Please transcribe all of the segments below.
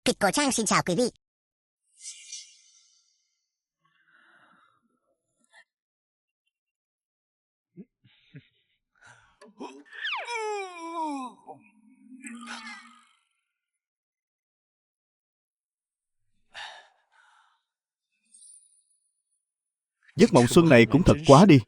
Kịch Cổ Trang xin chào quý vị. Giấc mộng xuân này cũng thật quá đi.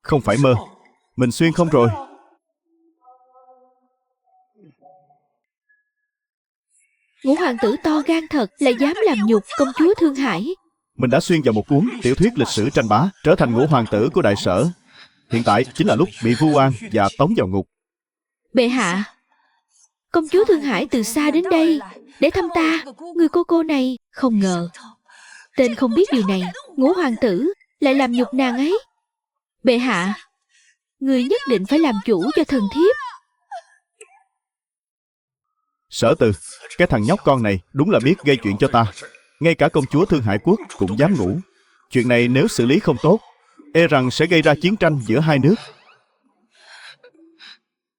Không phải mơ. Mình xuyên không rồi. Ngũ hoàng tử to gan thật, lại dám làm nhục công chúa Thương Hải. Mình đã xuyên vào một cuốn tiểu thuyết lịch sử tranh bá, trở thành ngũ hoàng tử của Đại Sở. Hiện tại chính là lúc bị vu oan và tống vào ngục. Bệ hạ, công chúa Thương Hải từ xa đến đây để thăm ta. Người cô này không ngờ tên không biết điều này, ngũ hoàng tử lại làm nhục nàng ấy. Bệ hạ, người nhất định phải làm chủ cho thần thiếp. Sở Từ, cái thằng nhóc con này đúng là biết gây chuyện cho ta. Ngay cả công chúa Thương Hải quốc cũng dám ngủ. Chuyện này nếu xử lý không tốt, e rằng sẽ gây ra chiến tranh giữa hai nước.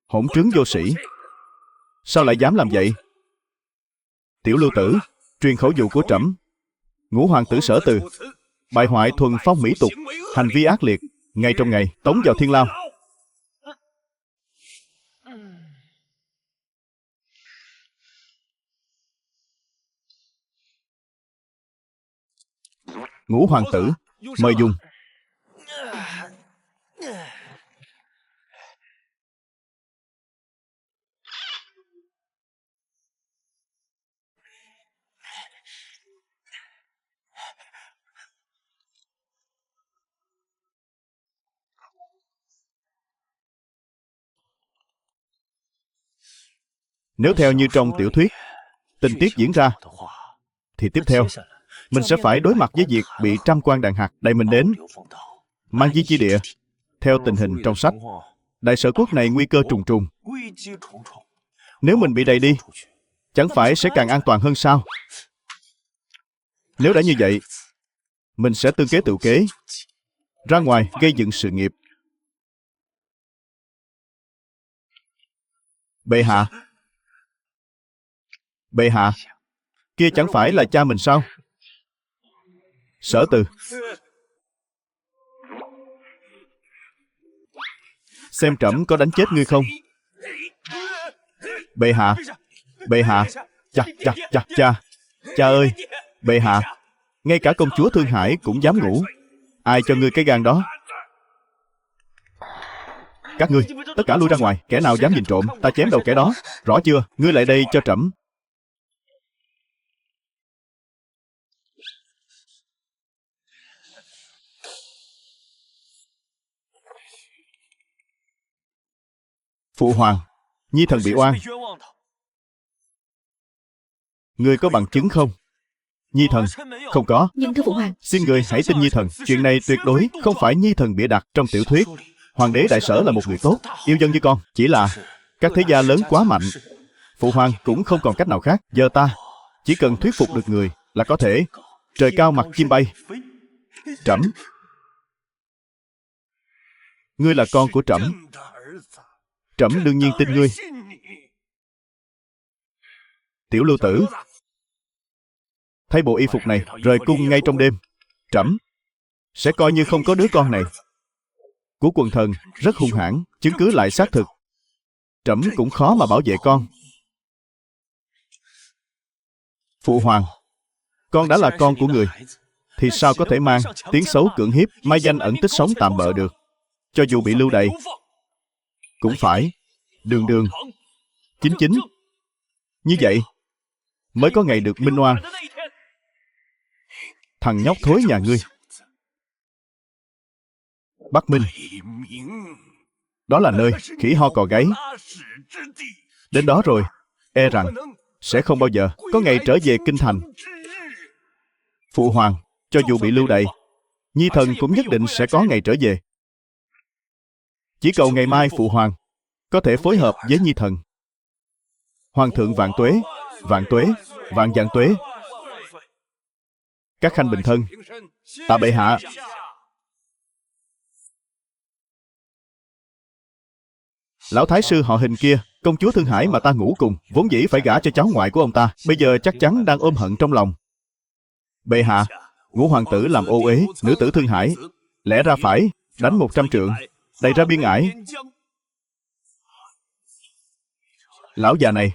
Hỗn trướng vô sĩ, sao lại dám làm vậy? Tiểu Lưu Tử, truyền khẩu dụ của trẫm. Ngũ hoàng tử Sở Từ bại hoại thuần phong mỹ tục, hành vi ác liệt, ngay trong ngày tống vào thiên lao. Ngũ hoàng tử, mời dùng. Nếu theo như trong tiểu thuyết, tình tiết diễn ra, thì tiếp theo mình sẽ phải đối mặt với việc bị trăm quan đạn hạt đẩy mình đến Mang Di chi địa. Theo tình hình trong sách, Đại Sở quốc này nguy cơ trùng trùng. Nếu mình bị đẩy đi, chẳng phải sẽ càng an toàn hơn sao? Nếu đã như vậy, mình sẽ tương kế tự kế, ra ngoài gây dựng sự nghiệp. Bệ hạ, bệ hạ, kia chẳng phải là cha mình sao? Sở Từ, xem trẫm có đánh chết ngươi không? Bệ hạ, bệ hạ, cha ơi, bệ hạ, ngay cả công chúa Thương Hải cũng dám ngủ. Ai cho ngươi cái gan đó? Các ngươi, tất cả lui ra ngoài, kẻ nào dám nhìn trộm, ta chém đầu kẻ đó. Rõ chưa? Ngươi lại đây cho trẫm. Phụ hoàng, nhi thần bị oan. Ngươi có bằng chứng không? Nhi thần, không có. Nhưng thưa phụ hoàng, Xin người hãy tin nhi thần. Chuyện này tuyệt đối không phải nhi thần bịa đặt trong tiểu thuyết. Hoàng đế Đại Sở là một người tốt, yêu dân như con. Chỉ là các thế gia lớn quá mạnh. Phụ hoàng cũng không còn cách nào khác. Giờ ta chỉ cần thuyết phục được người là có thể trời cao mặt chim bay. Trẫm, ngươi là con của trẫm. Trẫm đương nhiên tin ngươi. Tiểu Lưu Tử, thay bộ y phục này rời cung ngay trong đêm. Trẫm sẽ coi như không có đứa con này. Của quần thần rất hung hãn, chứng cứ lại xác thực. Trẫm cũng khó mà bảo vệ con. Phụ hoàng, con đã là con của người, thì sao có thể mang tiếng xấu cưỡng hiếp, mai danh ẩn tích sống tạm bợ được? Cho dù bị lưu đày, cũng phải đường đường chính chính. Như vậy mới có ngày được minh oan. Thằng nhóc thối nhà ngươi, Bắc Minh, đó là nơi khỉ ho cò gáy. Đến đó rồi, e rằng sẽ không bao giờ có ngày trở về kinh thành. Phụ hoàng, cho dù bị lưu đày, Nhi thần cũng nhất định sẽ có ngày trở về. Chỉ cầu ngày mai phụ hoàng có thể phối hợp với Nhi thần. Hoàng thượng vạn tuế, vạn tuế, vạn vạn tuế. Các khanh bình thân. Tạ bệ hạ. Lão thái sư họ Hình kia, công chúa Thương Hải mà ta ngủ cùng, vốn dĩ phải gả cho cháu ngoại của ông ta, bây giờ chắc chắn đang ôm hận trong lòng. Bệ hạ, Ngũ hoàng tử làm ô uế nữ tử Thương Hải, lẽ ra phải đánh 100 trượng, đày ra biên ải. Lão già này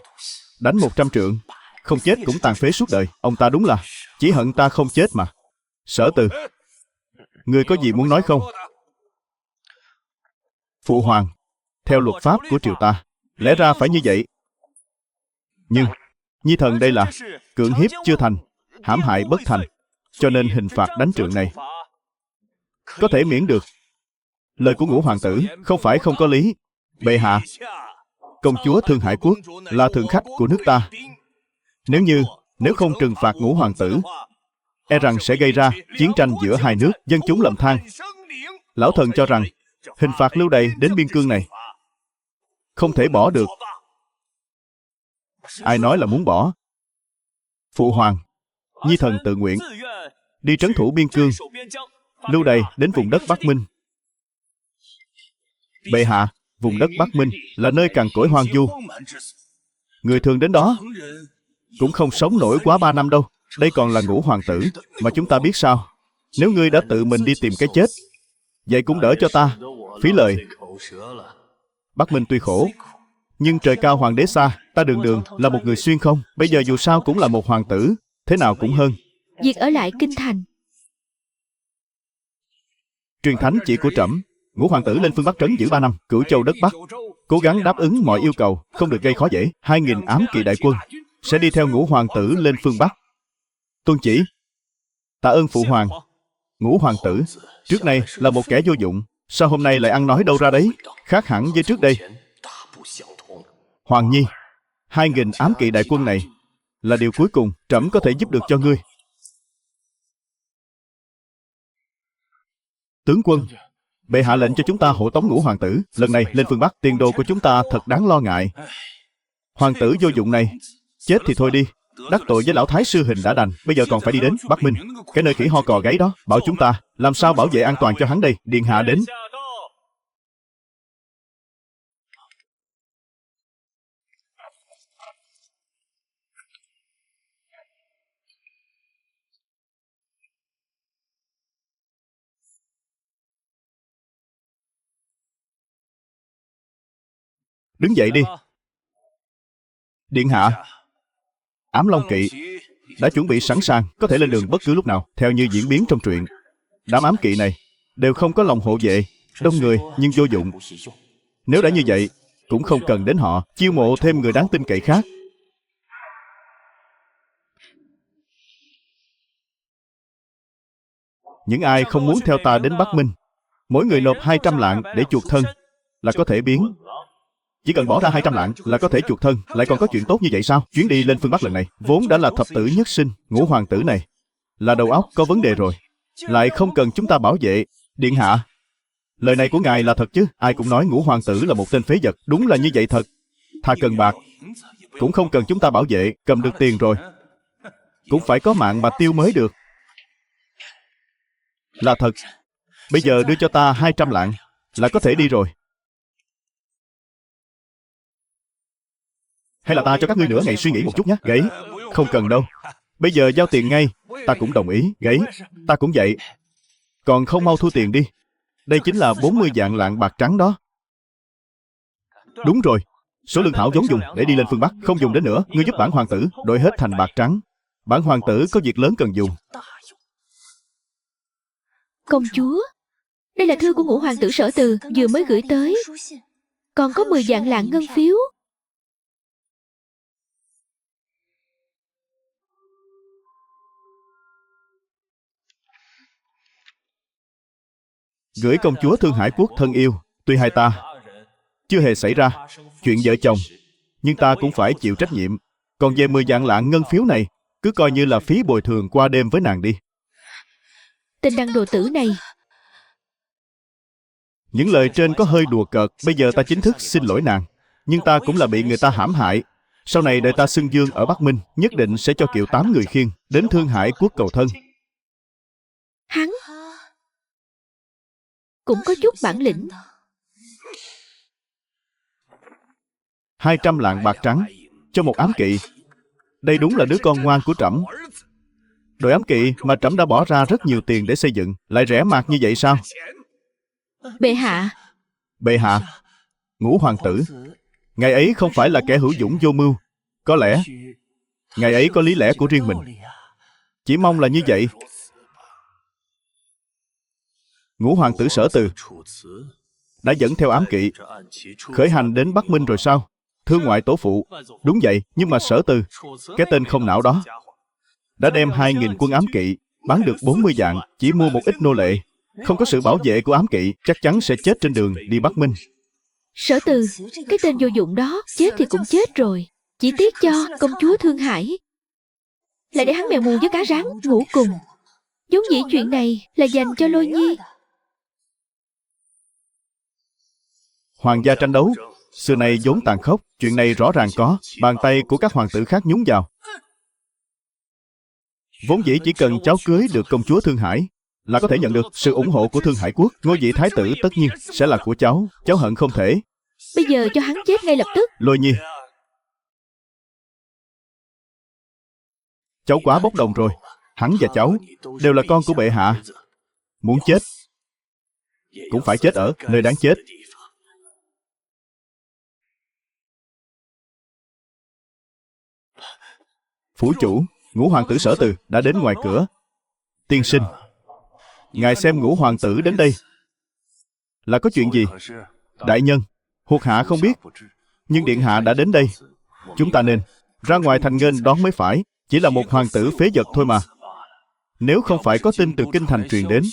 đánh 100 trượng, không chết cũng tàn phế suốt đời. Ông ta đúng là chỉ hận ta không chết mà. Sở Từ, ngươi có gì muốn nói không? Phụ hoàng, theo luật pháp của triều ta, lẽ ra phải như vậy. Nhưng Nhi thần đây là cưỡng hiếp chưa thành, hãm hại bất thành, cho nên hình phạt đánh trượng này có thể miễn được. Lời của Ngũ hoàng tử không phải không có lý. Bệ hạ, công chúa Thương Hải quốc là thượng khách của nước ta. Nếu không trừng phạt Ngũ hoàng tử, e rằng sẽ gây ra chiến tranh giữa hai nước, dân chúng lầm than. Lão thần cho rằng hình phạt lưu đày đến biên cương này không thể bỏ được. Ai nói là muốn bỏ? Phụ hoàng, Nhi thần tự nguyện đi trấn thủ biên cương, lưu đày đến vùng đất Bắc Minh. Bệ hạ, vùng đất Bắc Minh là nơi cằn cỗi hoang vu, người thường đến đó cũng không sống nổi quá 3 năm đâu. Đây còn là Ngũ hoàng tử mà chúng ta biết sao? Nếu ngươi đã tự mình đi tìm cái chết, vậy cũng đỡ cho ta phí lời. Bắc Minh tuy khổ, nhưng trời cao hoàng đế xa. Ta đường đường là một người xuyên không, bây giờ dù sao cũng là một hoàng tử, thế nào cũng hơn việc ở lại kinh thành. Truyền thánh chỉ của trẫm, Ngũ hoàng tử lên phương Bắc trấn giữ 3 năm, cửu châu đất Bắc, cố gắng đáp ứng mọi yêu cầu, không được gây khó dễ. 2.000 ám kỵ đại quân sẽ đi theo Ngũ hoàng tử lên phương Bắc. Tuân chỉ. Tạ ơn phụ hoàng. Ngũ hoàng tử trước nay là một kẻ vô dụng, sao hôm nay lại ăn nói đâu ra đấy, khác hẳn với trước đây. Hoàng nhi, 2.000 ám kỵ đại quân này là điều cuối cùng trẫm có thể giúp được cho ngươi. Tướng quân, bệ hạ lệnh cho chúng ta hộ tống Ngũ hoàng tử lần này lên phương Bắc. Tiền đồ của chúng ta thật đáng lo ngại. Hoàng tử vô dụng này chết thì thôi đi, đắc tội với lão thái sư Hình đã đành, bây giờ còn phải đi đến Bắc Minh, cái nơi khỉ ho cò gáy đó. Bảo chúng ta làm sao bảo vệ an toàn cho hắn đây. Điện hạ đến. Đứng dậy đi. Điện hạ, Ám Long kỵ đã chuẩn bị sẵn sàng, có thể lên đường bất cứ lúc nào. Theo như diễn biến trong truyện, đám ám kỵ này đều không có lòng hộ vệ, đông người nhưng vô dụng. Nếu đã như vậy, cũng không cần đến họ, chiêu mộ thêm người đáng tin cậy khác. Những ai không muốn theo ta đến Bắc Minh, mỗi người nộp 200 lạng để chuộc thân là có thể biến. Chỉ cần bỏ ra 200 lạng là có thể chuộc thân. Lại còn có chuyện tốt như vậy sao? Chuyến đi lên phương Bắc lần này vốn đã là thập tử nhất sinh. Ngũ hoàng tử này là đầu óc có vấn đề rồi, lại không cần chúng ta bảo vệ. Điện hạ, lời này của ngài là thật chứ? Ai cũng nói Ngũ hoàng tử là một tên phế vật. Đúng là như vậy thật. Thà cần bạc cũng không cần chúng ta bảo vệ. Cầm được tiền rồi cũng phải có mạng mà tiêu mới được. Là thật. Bây giờ đưa cho ta 200 lạng là có thể đi rồi. Hay là ta cho các ngươi nửa ngày suy nghĩ một chút nhé. Gãy. Không cần đâu. Bây giờ giao tiền ngay. Ta cũng đồng ý. Gãy. Ta cũng vậy. Còn không mau thu tiền đi. Đây chính là 40 vạn lạng bạc trắng đó. Đúng rồi. Số lương thảo vốn dùng để đi lên phương Bắc không dùng đến nữa. Ngươi giúp bản hoàng tử đổi hết thành bạc trắng. Bản hoàng tử có việc lớn cần dùng. Công chúa, đây là thư của Ngũ hoàng tử Sở Từ vừa mới gửi tới. Còn có 10 vạn lạng ngân phiếu. Gửi công chúa Thương Hải quốc thân yêu. Tuy hai ta chưa hề xảy ra chuyện vợ chồng, nhưng ta cũng phải chịu trách nhiệm. Còn về 10 vạn lạng ngân phiếu này, cứ coi như là phí bồi thường qua đêm với nàng đi. Tên đăng đồ tử này. Những lời trên có hơi đùa cợt. Bây giờ ta chính thức xin lỗi nàng. Nhưng ta cũng là bị người ta hãm hại. Sau này đợi ta xưng dương ở Bắc Minh, nhất định sẽ cho Kiều 8 người khiêng đến Thương Hải quốc cầu thân. Hắn cũng có chút bản lĩnh. 200 lạng bạc trắng cho một ám kỵ. Đây đúng là đứa con ngoan của trẫm. Đội ám kỵ mà trẫm đã bỏ ra rất nhiều tiền để xây dựng, lại rẻ mạt như vậy sao? Bệ hạ. Bệ hạ, Ngũ hoàng tử, ngài ấy không phải là kẻ hữu dũng vô mưu. Có lẽ ngài ấy có lý lẽ của riêng mình. Chỉ mong là như vậy. Ngũ hoàng tử Sở Từ đã dẫn theo ám kỵ khởi hành đến Bắc Minh rồi sao? Thưa ngoại tổ phụ, đúng vậy, nhưng mà Sở Từ, cái tên không não đó, đã đem 2.000 quân ám kỵ bán được 40 vạn, chỉ mua một ít nô lệ. Không có sự bảo vệ của ám kỵ, chắc chắn sẽ chết trên đường đi Bắc Minh. Sở Từ, cái tên vô dụng đó, chết thì cũng chết rồi. Chỉ tiếc cho công chúa Thương Hải, lại để hắn mèo mù với cá rán ngủ cùng. Giống dĩ chuyện này là dành cho Lôi Nhi. Hoàng gia tranh đấu xưa nay vốn tàn khốc. Chuyện này rõ ràng có bàn tay của các hoàng tử khác nhúng vào. Vốn dĩ chỉ cần cháu cưới được công chúa Thương Hải là có thể nhận được sự ủng hộ của Thương Hải quốc. Ngôi vị thái tử tất nhiên sẽ là của cháu. Cháu hận không thể. Bây giờ cho hắn chết ngay lập tức. Lôi Nhi, cháu quá bốc đồng rồi. Hắn và cháu đều là con của bệ hạ. Muốn chết cũng phải chết ở nơi đáng chết. Phủ chủ, Ngũ hoàng tử Sở Từ đã đến ngoài cửa. Tiên sinh, ngài xem Ngũ hoàng tử đến đây là có chuyện gì? Đại nhân, thuộc hạ không biết, nhưng điện hạ đã đến đây. Chúng ta nên ra ngoài thành nghênh đón mới phải. Chỉ là một hoàng tử phế vật thôi mà. Nếu không phải có tin từ kinh thành truyền đến,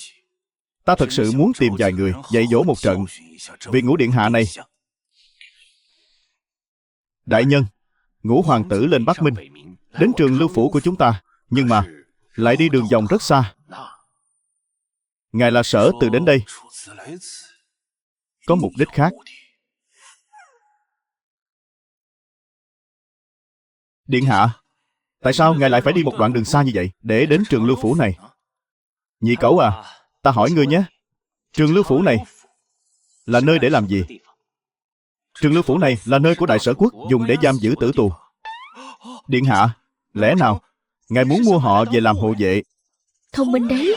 ta thật sự muốn tìm vài người dạy dỗ một trận vì Ngũ điện hạ này. Đại nhân, Ngũ hoàng tử lên Bắc Minh, đến Trường Lưu phủ của chúng ta, nhưng mà lại đi đường vòng rất xa. Ngài là Sở Từ đến đây có mục đích khác. Điện hạ, tại sao ngài lại phải đi một đoạn đường xa như vậy để đến Trường Lưu phủ này? Nhị cẩu à, ta hỏi ngươi nhé, Trường Lưu phủ này là nơi để làm gì? Trường Lưu phủ này là nơi của Đại Sở quốc dùng để giam giữ tử tù. Điện hạ, lẽ nào ngài muốn mua họ về làm hộ vệ? Thông minh đấy.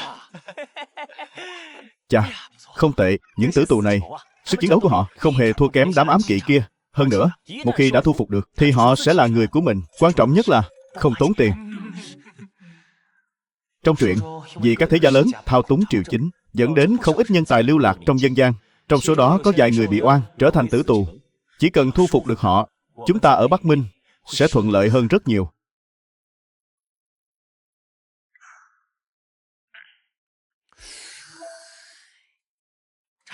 Chà, không tệ. Những tử tù này, sức chiến đấu của họ không hề thua kém đám ám kỵ kia. Hơn nữa, một khi đã thu phục được thì họ sẽ là người của mình. Quan trọng nhất là không tốn tiền. Trong truyện, vì các thế gia lớn thao túng triều chính, dẫn đến không ít nhân tài lưu lạc trong dân gian. Trong số đó có vài người bị oan, trở thành tử tù. Chỉ cần thu phục được họ, chúng ta ở Bắc Minh sẽ thuận lợi hơn rất nhiều.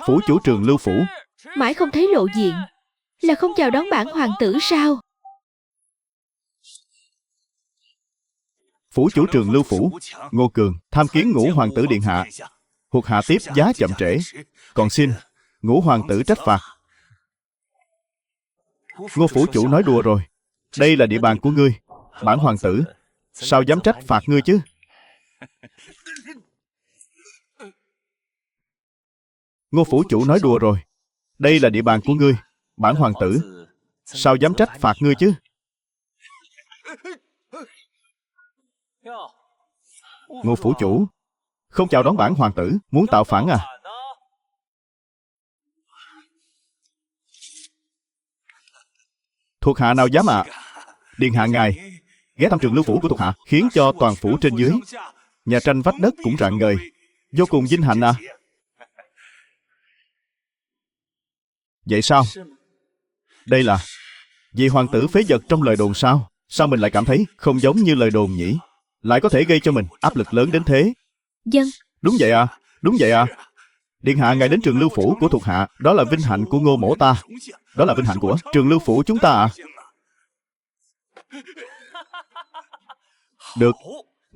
Phủ chủ Trường Lưu phủ Mãi không thấy lộ diện, là không chào đón bản hoàng tử sao? Phủ chủ Trường Lưu phủ Ngô Cường tham kiến Ngũ hoàng tử điện hạ. Thuộc hạ tiếp giá chậm trễ, còn xin Ngũ hoàng tử trách phạt. Ngô phủ chủ nói đùa rồi. Đây là địa bàn của ngươi. Bản hoàng tử sao dám trách phạt ngươi chứ? Ngô phủ chủ nói đùa rồi. Đây là địa bàn của ngươi. Bản hoàng tử sao dám trách phạt ngươi chứ? Ngô phủ chủ không chào đón bản hoàng tử, muốn tạo phản à? Thuộc hạ nào dám ạ? Điện hạ ngài ghé thăm Trường Lưu phủ của thuộc hạ, khiến cho toàn phủ trên dưới, nhà tranh vách đất cũng rạng ngời, vô cùng vinh hạnh à? Vậy sao? Đây là vì hoàng tử phế vật trong lời đồn sao? Sao mình lại cảm thấy không giống như lời đồn nhỉ? Lại có thể gây cho mình áp lực lớn đến thế. Dân. Đúng vậy à, đúng vậy à. Điện hạ ngài đến Trường Lưu phủ của thuộc hạ, đó là vinh hạnh của Ngô mỗ ta. Đó là vinh hạnh của Trường Lưu phủ chúng ta à. Được,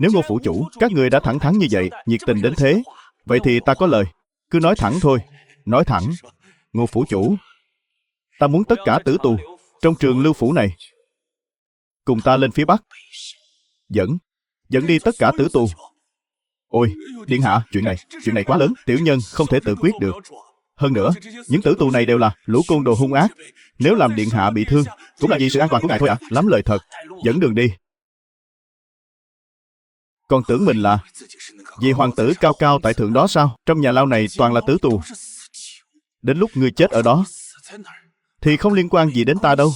Nếu Ngô phủ chủ, các người đã thẳng thắn như vậy, nhiệt tình đến thế, vậy thì ta có lời. Cứ nói thẳng thôi. Nói thẳng. Ngô phủ chủ, ta muốn tất cả tử tù trong trường Lưu phủ này cùng ta lên phía Bắc. Dẫn đi tất cả tử tù. Ôi, điện hạ, chuyện này quá lớn, tiểu nhân không thể tự quyết được. Hơn nữa, những tử tù này đều là lũ côn đồ hung ác. Nếu làm điện hạ bị thương, cũng là vì sự an toàn của ngài thôi ạ. Lắm lời thật. Dẫn đường đi. Còn tưởng mình là vì hoàng tử cao cao tại thượng đó sao? Trong nhà lao này toàn là tử tù. Đến lúc ngươi chết ở đó thì không liên quan gì đến ta đâu.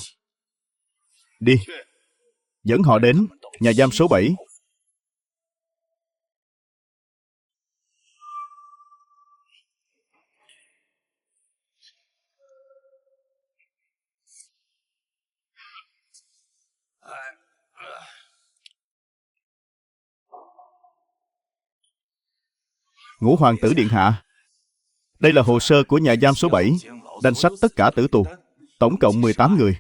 Đi. Dẫn họ đến nhà giam số 7. Ngũ hoàng tử điện hạ, đây là hồ sơ của nhà giam số 7, danh sách tất cả tử tù, tổng cộng 18 người.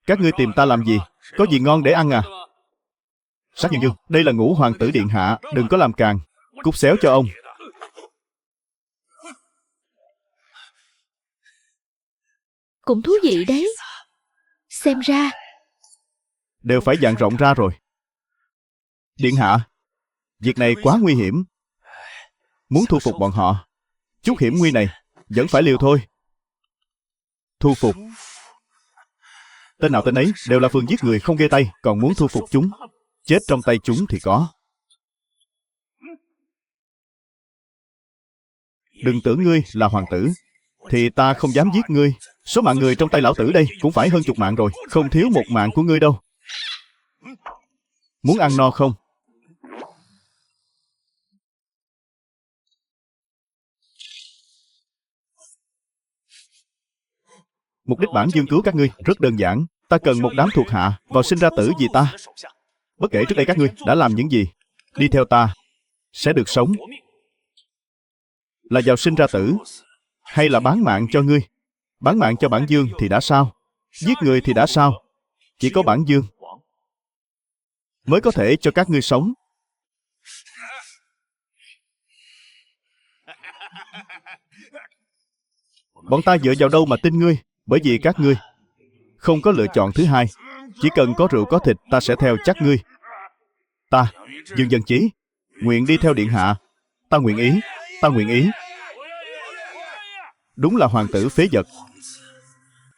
Các ngươi tìm ta làm gì? Có gì ngon để ăn à? Sát Nhân Dương, đây là Ngũ hoàng tử điện hạ, đừng có làm càn. Cút xéo cho ông. Cũng thú vị đấy. Xem ra đều phải dạn rộng ra rồi. Điện hạ, việc này quá nguy hiểm. Muốn thu phục bọn họ, chút hiểm nguy này vẫn phải liều thôi. Thu phục? Tên nào tên ấy đều là phường giết người không ghê tay, còn muốn thu phục chúng, chết trong tay chúng thì có. Đừng tưởng ngươi là hoàng tử thì ta không dám giết ngươi. Số mạng người trong tay lão tử đây cũng phải hơn chục mạng rồi, không thiếu một mạng của ngươi đâu. Muốn ăn no không? Mục đích bản dương cứu các ngươi rất đơn giản. Ta cần một đám thuộc hạ vào sinh ra tử vì ta. Bất kể trước đây các ngươi đã làm những gì, đi theo ta sẽ được sống. Là vào sinh ra tử hay là bán mạng cho ngươi? Bán mạng cho bản dương thì đã sao? Giết người thì đã sao? Chỉ có bản dương mới có thể cho các ngươi sống. Bọn ta dựa vào đâu mà tin ngươi? Bởi vì các ngươi không có lựa chọn thứ hai. Chỉ cần có rượu có thịt, ta sẽ theo chắc ngươi. Ta, Dương Dân Chí, nguyện đi theo điện hạ. Ta nguyện ý. Ta nguyện ý. Đúng là hoàng tử phế vật,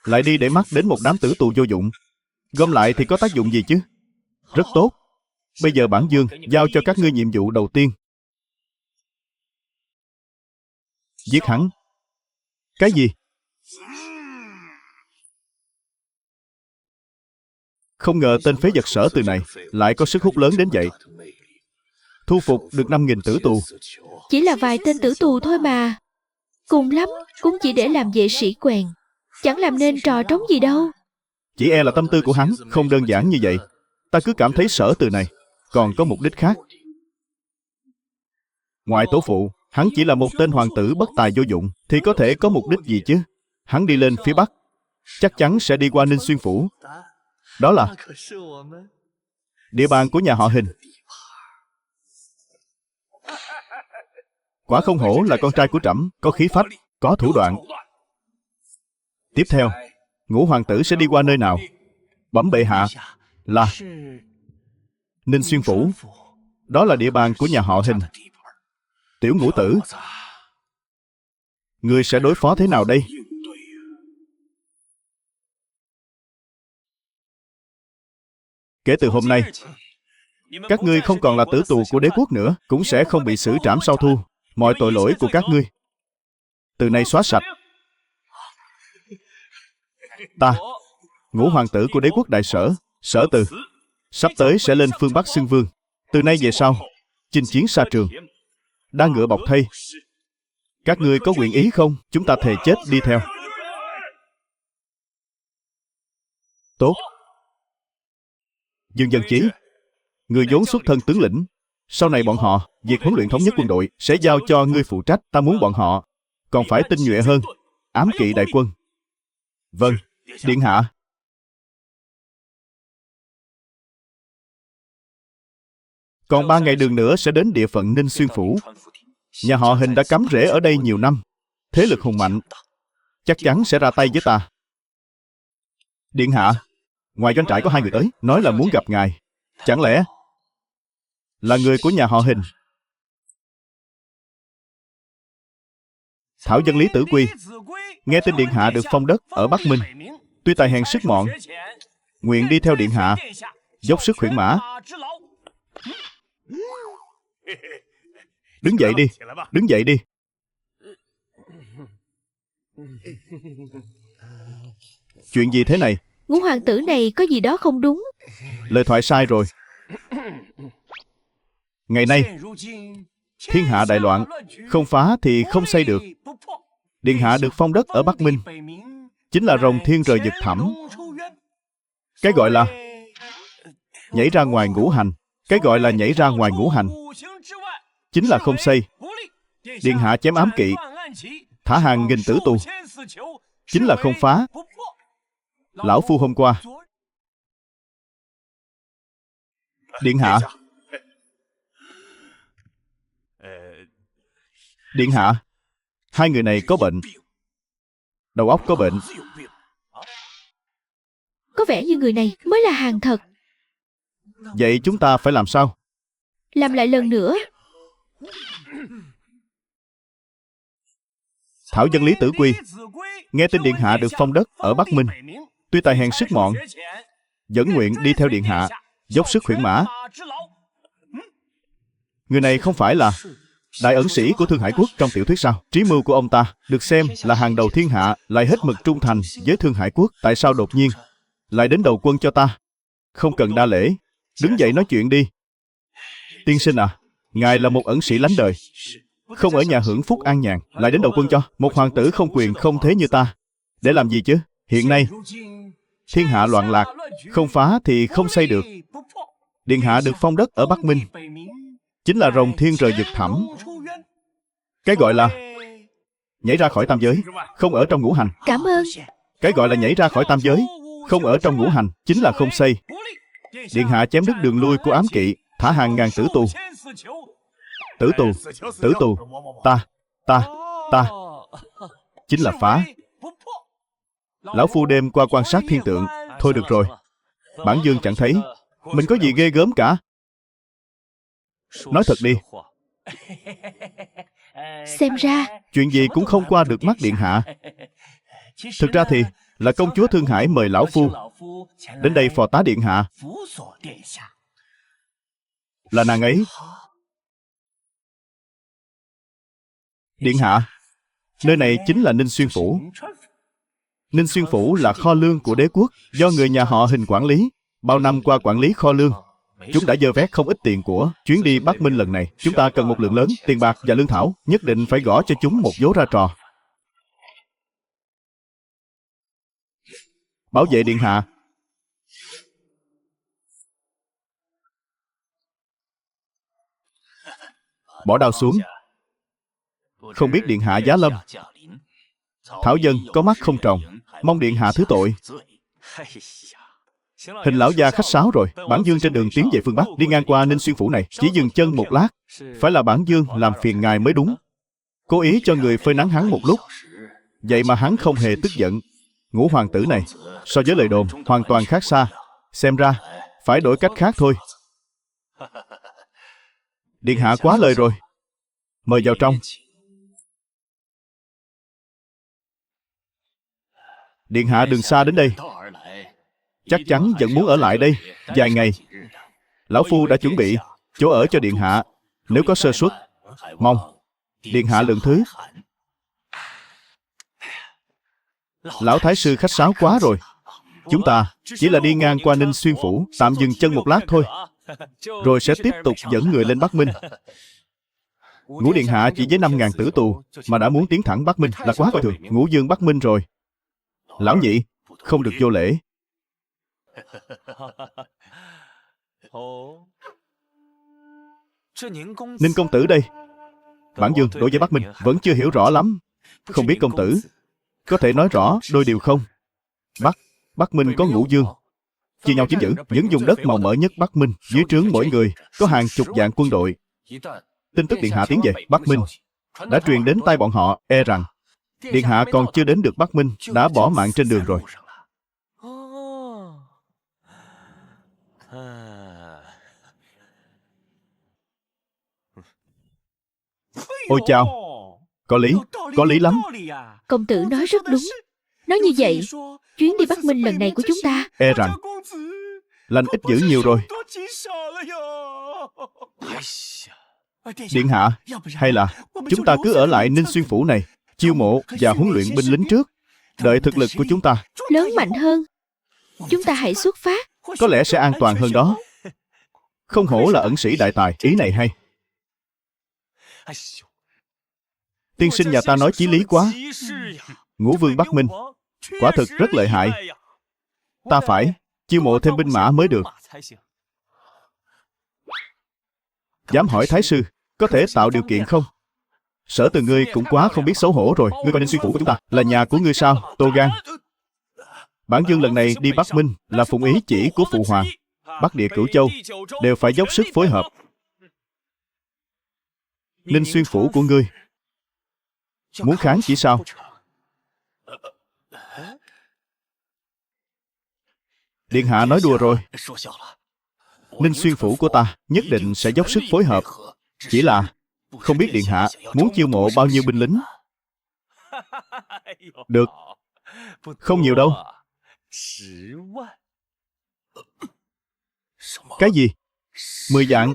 lại đi để mắt đến một đám tử tù vô dụng. Gom lại thì có tác dụng gì chứ? Rất tốt. Bây giờ bản dương giao cho các ngươi nhiệm vụ đầu tiên. Giết hắn. Cái gì? Không ngờ tên phế vật Sở Từ này lại có sức hút lớn đến vậy. Thu phục được 5.000 tử tù. chỉ là vài tên tử tù thôi mà. Cùng lắm cũng chỉ để làm vệ sĩ quèn, chẳng làm nên trò trống gì đâu. Chỉ e là tâm tư của hắn không đơn giản như vậy. Ta cứ cảm thấy Sở Từ này còn có mục đích khác. Ngoài tổ phụ, hắn chỉ là một tên hoàng tử bất tài vô dụng, thì có thể có mục đích gì chứ? Hắn đi lên phía Bắc, chắc chắn sẽ đi qua Ninh Xuyên Phủ. Đó là địa bàn của nhà họ Hình. Quả không hổ là con trai của trẫm, có khí phách, có thủ đoạn. Tiếp theo, Ngũ hoàng tử sẽ đi qua nơi nào? Bẩm bệ hạ, là Ninh Xuyên Phủ. Đó là địa bàn của nhà họ Hình. Tiểu Ngũ tử, ngươi sẽ đối phó thế nào đây? Kể từ hôm nay, các ngươi không còn là tử tù của đế quốc nữa, cũng sẽ không bị xử trảm sau thu. Mọi tội lỗi của các ngươi từ nay xóa sạch. Ta, Ngũ hoàng tử của đế quốc Đại Sở, Sở Từ, sắp tới sẽ lên phương Bắc xưng vương. Từ nay về sau, chinh chiến xa trường, đa ngựa bọc thây. Các ngươi có nguyện ý không? Chúng ta thề chết đi theo. Tốt. Dương Dân Chí, người vốn xuất thân tướng lĩnh, sau này bọn họ việc huấn luyện thống nhất quân đội sẽ giao cho ngươi phụ trách. Ta muốn bọn họ còn phải tinh nhuệ hơn, ám kỵ đại quân. Vâng, điện hạ. Còn 3 ngày đường nữa sẽ đến địa phận Ninh Xuyên Phủ. Nhà họ Hình đã cắm rễ ở đây nhiều năm, thế lực hùng mạnh, chắc chắn sẽ ra tay với ta. Điện hạ, ngoài doanh trại có 2 người tới, nói là muốn gặp ngài. Chẳng lẽ là người của nhà họ Hình? Thảo dân Lý Tử Quy, nghe tin điện hạ được phong đất ở Bắc Minh, tuy tài hèn sức mọn, nguyện đi theo điện hạ, dốc sức khuyển mã. Đứng dậy đi, đứng dậy đi. Chuyện gì thế này? Ngũ hoàng tử này có gì đó không đúng. Lời thoại sai rồi. Ngày nay, thiên hạ đại loạn, không phá thì không xây được. Điện hạ được phong đất ở Bắc Minh, chính là rồng thiên rời vực thẳm. Cái gọi là nhảy ra ngoài ngũ hành. Cái gọi là nhảy ra ngoài ngũ hành chính là không xây. Điện hạ chém ám kỵ, thả hàng nghìn tử tù, chính là không phá. Lão phu hôm qua, điện hạ, điện hạ, 2 người này có bệnh, đầu óc có bệnh. Có vẻ như người này mới là hàng thật. Vậy chúng ta phải làm sao? Làm lại lần nữa. Thảo dân Lý Tử Quy, nghe tin điện hạ được phong đất ở Bắc Minh, tuy tài hèn sức mọn, vẫn nguyện đi theo điện hạ, dốc sức khuyển mã. Người này không phải là đại ẩn sĩ của Thương Hải Quốc trong tiểu thuyết sao? Trí mưu của ông ta được xem là hàng đầu thiên hạ, lại hết mực trung thành với Thương Hải Quốc. Tại sao đột nhiên lại đến đầu quân cho ta? Không cần đa lễ, đứng dậy nói chuyện đi. Tiên sinh à, ngài là một ẩn sĩ lánh đời, không ở nhà hưởng phúc an nhàn, lại đến đầu quân cho một hoàng tử không quyền không thế như ta. Để làm gì chứ? Hiện nay thiên hạ loạn lạc, không phá thì không xây được. Điện hạ được phong đất ở Bắc Minh, chính là rồng thiên rời vực thẳm. Cái gọi là nhảy ra khỏi tam giới, không ở trong ngũ hành. Cảm ơn. Cái gọi là nhảy ra khỏi tam giới, không ở trong ngũ hành, chính là không xây. Điện hạ chém đứt đường lui của ám kỵ, thả hàng ngàn tử tù. Tử tù, tử tù, ta chính là phá. Lão phu đêm qua quan sát thiên tượng. Thôi được rồi, bản vương chẳng thấy mình có gì ghê gớm cả. Nói thật đi. Xem ra Chuyện gì cũng không qua được mắt điện hạ. Thực ra thì là công chúa Thương Hải mời lão phu đến đây phò tá điện hạ. Là nàng ấy. Điện hạ, nơi này chính là Ninh Xuyên Phủ. Ninh Xuyên Phủ là kho lương của đế quốc, do người nhà họ Hình quản lý. Bao năm qua quản lý kho lương, chúng đã dơ vét không ít tiền của. Chuyến đi Bắc Minh lần này, chúng ta cần một lượng lớn tiền bạc và lương thảo, nhất định phải gõ cho chúng một vố ra trò. Bảo vệ điện hạ. Bỏ đao xuống. Không biết điện hạ giá lâm. Thảo dân có mắt không tròng, mong điện hạ thứ tội. Hình lão gia khách sáo rồi. Bản vương trên đường tiến về phương Bắc, đi ngang qua Ninh Xuyên Phủ này, chỉ dừng chân một lát. Phải là bản vương làm phiền ngài mới đúng. Cố ý cho người phơi nắng hắn một lúc, vậy mà hắn không hề tức giận. Ngũ hoàng tử này so với lời đồn hoàn toàn khác xa. Xem ra phải đổi cách khác thôi. Điện hạ quá lời rồi. Mời vào trong. Điện hạ đường xa đến đây, chắc chắn vẫn muốn ở lại đây vài ngày. Lão phu đã chuẩn bị chỗ ở cho điện hạ. Nếu có sơ suất, mong điện hạ lượng thứ. Lão thái sư khách sáo quá rồi. Chúng ta chỉ là đi ngang qua Ninh Xuyên Phủ, tạm dừng chân một lát thôi, rồi sẽ tiếp tục dẫn người lên Bắc Minh. Ngũ điện hạ chỉ với 5.000 tử tù mà đã muốn tiến thẳng Bắc Minh là quá coi thường. Ngũ dương Bắc Minh rồi. Lão nhị, không được vô lễ. Ninh công tử đây. Bản vương đối với Bắc Minh vẫn chưa hiểu rõ lắm. Không biết công tử có thể nói rõ đôi điều không? Bắc Minh có Ngũ Dương, chia nhau chiếm giữ những vùng đất màu mỡ nhất Bắc Minh. Dưới trướng mỗi người có hàng chục vạn quân đội. Tin tức điện hạ tiến về Bắc Minh đã truyền đến tai bọn họ, e rằng điện hạ còn chưa đến được Bắc Minh đã bỏ mạng trên đường rồi. Ôi chao, có lý lắm. Công tử nói rất đúng. Nói như vậy, chuyến đi Bắc Minh lần này của chúng ta E rằng lành ít dữ nhiều rồi. Điện hạ, hay là chúng ta cứ ở lại Ninh Xuyên Phủ này, chiêu mộ và huấn luyện binh lính trước, đợi thực lực của chúng ta lớn mạnh hơn, chúng ta hãy xuất phát. có lẽ sẽ an toàn hơn đó. Không hổ là ẩn sĩ đại tài, ý này hay. Tiên sinh nhà ta nói chí lý quá. Ngũ vương Bắc Minh quả thực rất lợi hại. Ta phải chiêu mộ thêm binh mã mới được. Dám hỏi Thái sư, có thể tạo điều kiện không? Sở Từ ngươi cũng quá không biết xấu hổ rồi. Ngươi coi Ninh Xuyên Phủ của chúng ta là nhà của ngươi sao, Tô Gan? Bản vương lần này đi Bắc Minh là phụng ý chỉ của phụ hoàng. Bắc Địa Cửu Châu đều phải dốc sức phối hợp. Ninh Xuyên Phủ của ngươi muốn kháng chỉ sao? Điện hạ nói đùa rồi. Ninh Xuyên Phủ của ta nhất định sẽ dốc sức phối hợp. Chỉ là không biết điện hạ muốn chiêu mộ bao nhiêu binh lính. Được, không nhiều đâu. Cái gì? 10 vạn?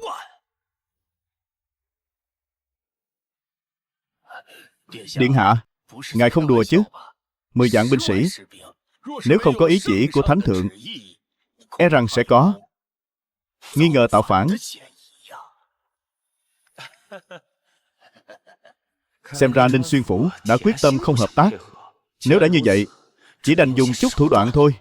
Điện hạ, ngài không đùa chứ? 10 vạn binh sĩ, nếu không có ý chỉ của Thánh Thượng, e rằng sẽ có nghi ngờ tạo phản. Xem ra Ninh Xuyên Phủ đã quyết tâm không hợp tác. Nếu đã như vậy, chỉ đành dùng chút thủ đoạn thôi.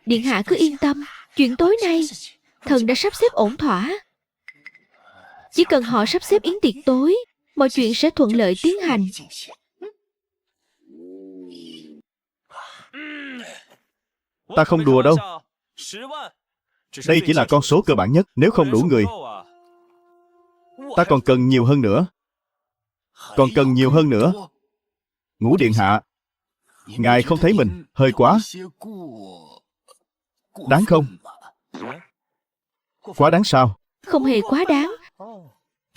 Điện hạ cứ yên tâm, chuyện tối nay thần đã sắp xếp ổn thỏa. Chỉ cần họ sắp xếp yến tiệc tối, mọi chuyện sẽ thuận lợi tiến hành. Ta không đùa đâu. Đây chỉ là con số cơ bản nhất. Nếu không đủ người, ta còn cần nhiều hơn nữa. Còn cần nhiều hơn nữa. Ngũ điện hạ, ngài không thấy mình hơi quá đáng không? Quá đáng sao? Không hề quá đáng.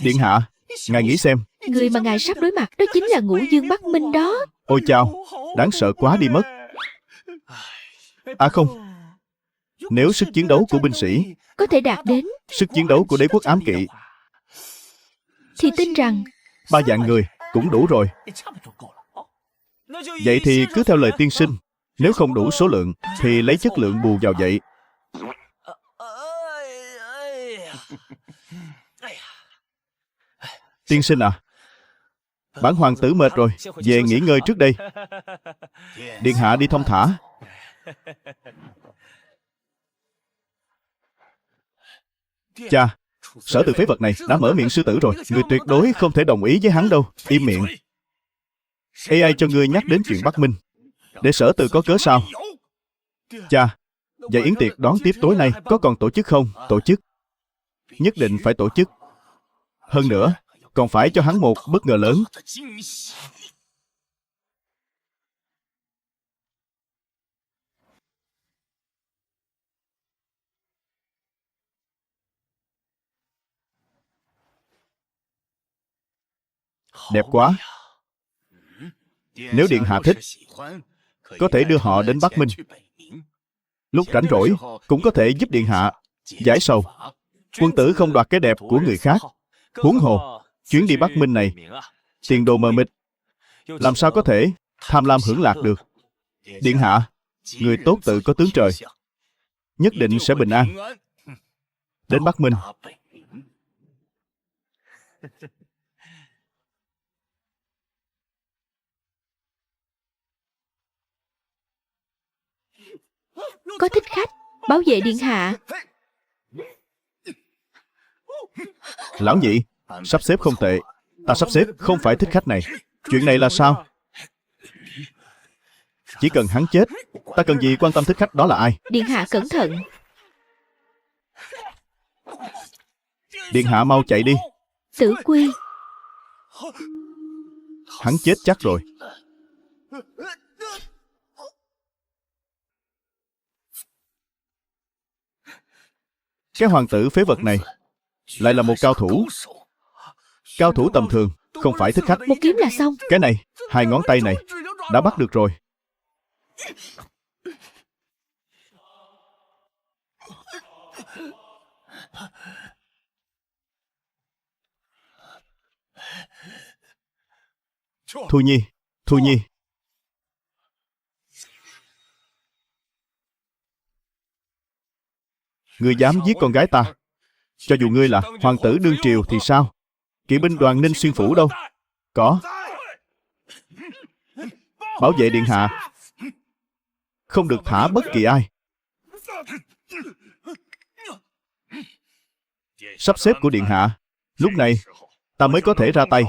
Điện hạ, ngài nghĩ xem. Người mà ngài sắp đối mặt đó chính là Ngũ Dương Bắc Minh đó. Ôi chao, đáng sợ quá đi mất. À không, nếu sức chiến đấu của binh sĩ có thể đạt đến sức chiến đấu của đế quốc ám kỵ, thì tin rằng 3 vạn người cũng đủ rồi. Vậy thì cứ theo lời tiên sinh, nếu không đủ số lượng thì lấy chất lượng bù vào vậy. Tiên sinh à, bản hoàng tử mệt rồi, về nghỉ ngơi trước đây. Điện hạ đi thong thả. Cha, Sở Từ phế vật này đã mở miệng sư tử rồi. Người tuyệt đối không thể đồng ý với hắn đâu. Im miệng. AI cho ngươi nhắc đến chuyện Bắc Minh để Sở Từ có cớ sao? Cha, vậy yến tiệc đón tiếp tối nay có còn tổ chức không? Tổ chức. Nhất định phải tổ chức. Hơn nữa, còn phải cho hắn một bất ngờ lớn. Đẹp quá. Nếu điện hạ thích, có thể đưa họ đến Bắc Minh. Lúc rảnh rỗi, cũng có thể giúp điện hạ giải sầu. Quân tử không đoạt cái đẹp của người khác. Huống hồ, chuyến đi Bắc Minh này, tiền đồ mờ mịt, làm sao có thể tham lam hưởng lạc được. Điện hạ, người tốt tự có tướng trời, nhất định sẽ bình an. Đến Bắc Minh, có thích khách bảo vệ điện hạ. lão nhị, sắp xếp không tệ. Ta sắp xếp không phải thích khách này. Chuyện này là sao? Chỉ cần hắn chết, ta cần gì quan tâm thích khách đó là ai. Điện hạ cẩn thận. Điện hạ mau chạy đi. Tử Quy. Hắn chết chắc rồi. Cái hoàng tử phế vật này lại là một cao thủ. Cao thủ tầm thường, không phải thích khách. Một kiếm là xong. Cái này, 2 ngón tay này đã bắt được rồi. Thu Nhi, Thu Nhi. Ngươi dám giết con gái ta, cho dù ngươi là hoàng tử đương triều thì sao? Kỵ binh đoàn Ninh Xuyên Phủ đâu? Có. Bảo vệ điện hạ, không được thả bất kỳ ai. Sắp xếp của điện hạ, lúc này ta mới có thể ra tay.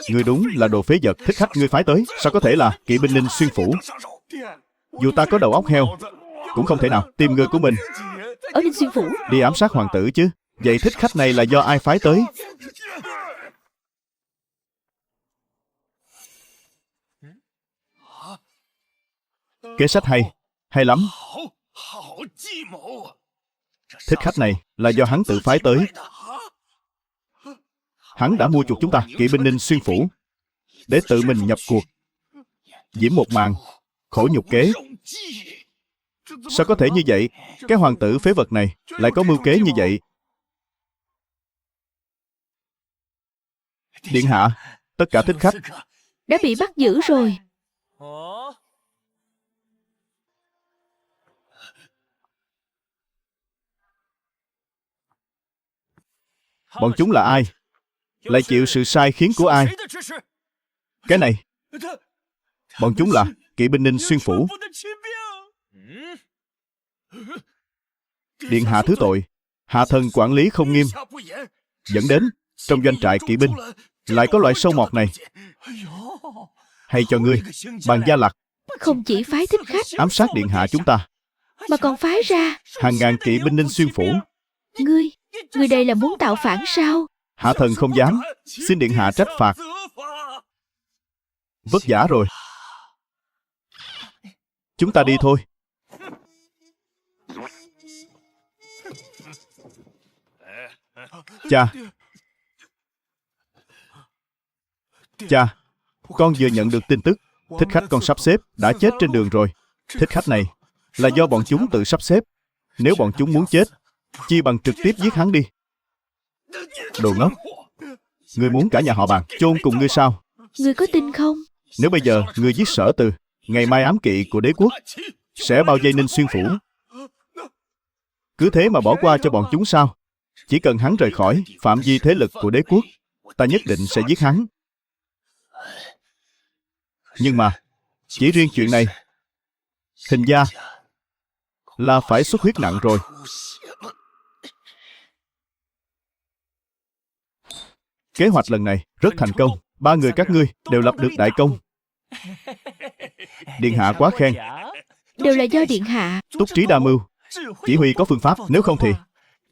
Ngươi đúng là đồ phế vật. Thích khách ngươi phái tới sao có thể là kỵ binh Ninh Xuyên Phủ? Dù ta có đầu óc heo cũng không thể nào tìm người của mình Ở Ninh Xuyên Phủ. đi ám sát hoàng tử chứ. Vậy thích khách này là do ai phái tới? Kế sách hay, hay lắm. Thích khách này là do hắn tự phái tới. Hắn đã mua chuộc chúng ta, kỵ binh Ninh Xuyên Phủ, để tự mình nhập cuộc. Diễm một màn, khổ nhục kế. Sao có thể như vậy? Cái hoàng tử phế vật này lại có mưu kế như vậy. Điện hạ, tất cả thích khách Đã bị bắt giữ rồi. bọn chúng là ai? Lại chịu sự sai khiến của ai? Cái này, bọn chúng là kỵ binh Ninh Xuyên Phủ. Điện hạ thứ tội, hạ thần quản lý không nghiêm, dẫn đến trong doanh trại kỵ binh lại có loại sâu mọt này. Hay cho ngươi, Bàn Gia Lặc, Không chỉ phái thích khách ám sát điện hạ chúng ta, mà còn phái ra hàng ngàn kỵ binh Ninh Xuyên Phủ. Ngươi đây là muốn tạo phản sao? Hạ thần không dám, xin điện hạ trách phạt. Vất vả rồi. Chúng ta đi thôi. Cha, cha, con vừa nhận được tin tức thích khách con sắp xếp đã chết trên đường rồi. Thích khách này là do bọn chúng tự sắp xếp. Nếu bọn chúng muốn chết, chi bằng trực tiếp giết hắn đi. Đồ ngốc, ngươi muốn cả nhà họ Bàn chôn cùng ngươi sao? Ngươi có tin không? Nếu bây giờ ngươi giết Sở Từ, ngày mai ám kỵ của đế quốc sẽ bao vây Ninh Xuyên Phủ. Cứ thế mà bỏ qua cho bọn chúng sao? Chỉ cần hắn rời khỏi phạm vi thế lực của đế quốc, ta nhất định sẽ giết hắn. Nhưng mà chỉ riêng chuyện này, Hình gia là phải xuất huyết nặng rồi. Kế hoạch lần này rất thành công. 3 người các ngươi đều lập được đại công. Điện hạ quá khen. Đều là do điện hạ. Túc trí đa mưu, chỉ huy có phương pháp. Nếu không thì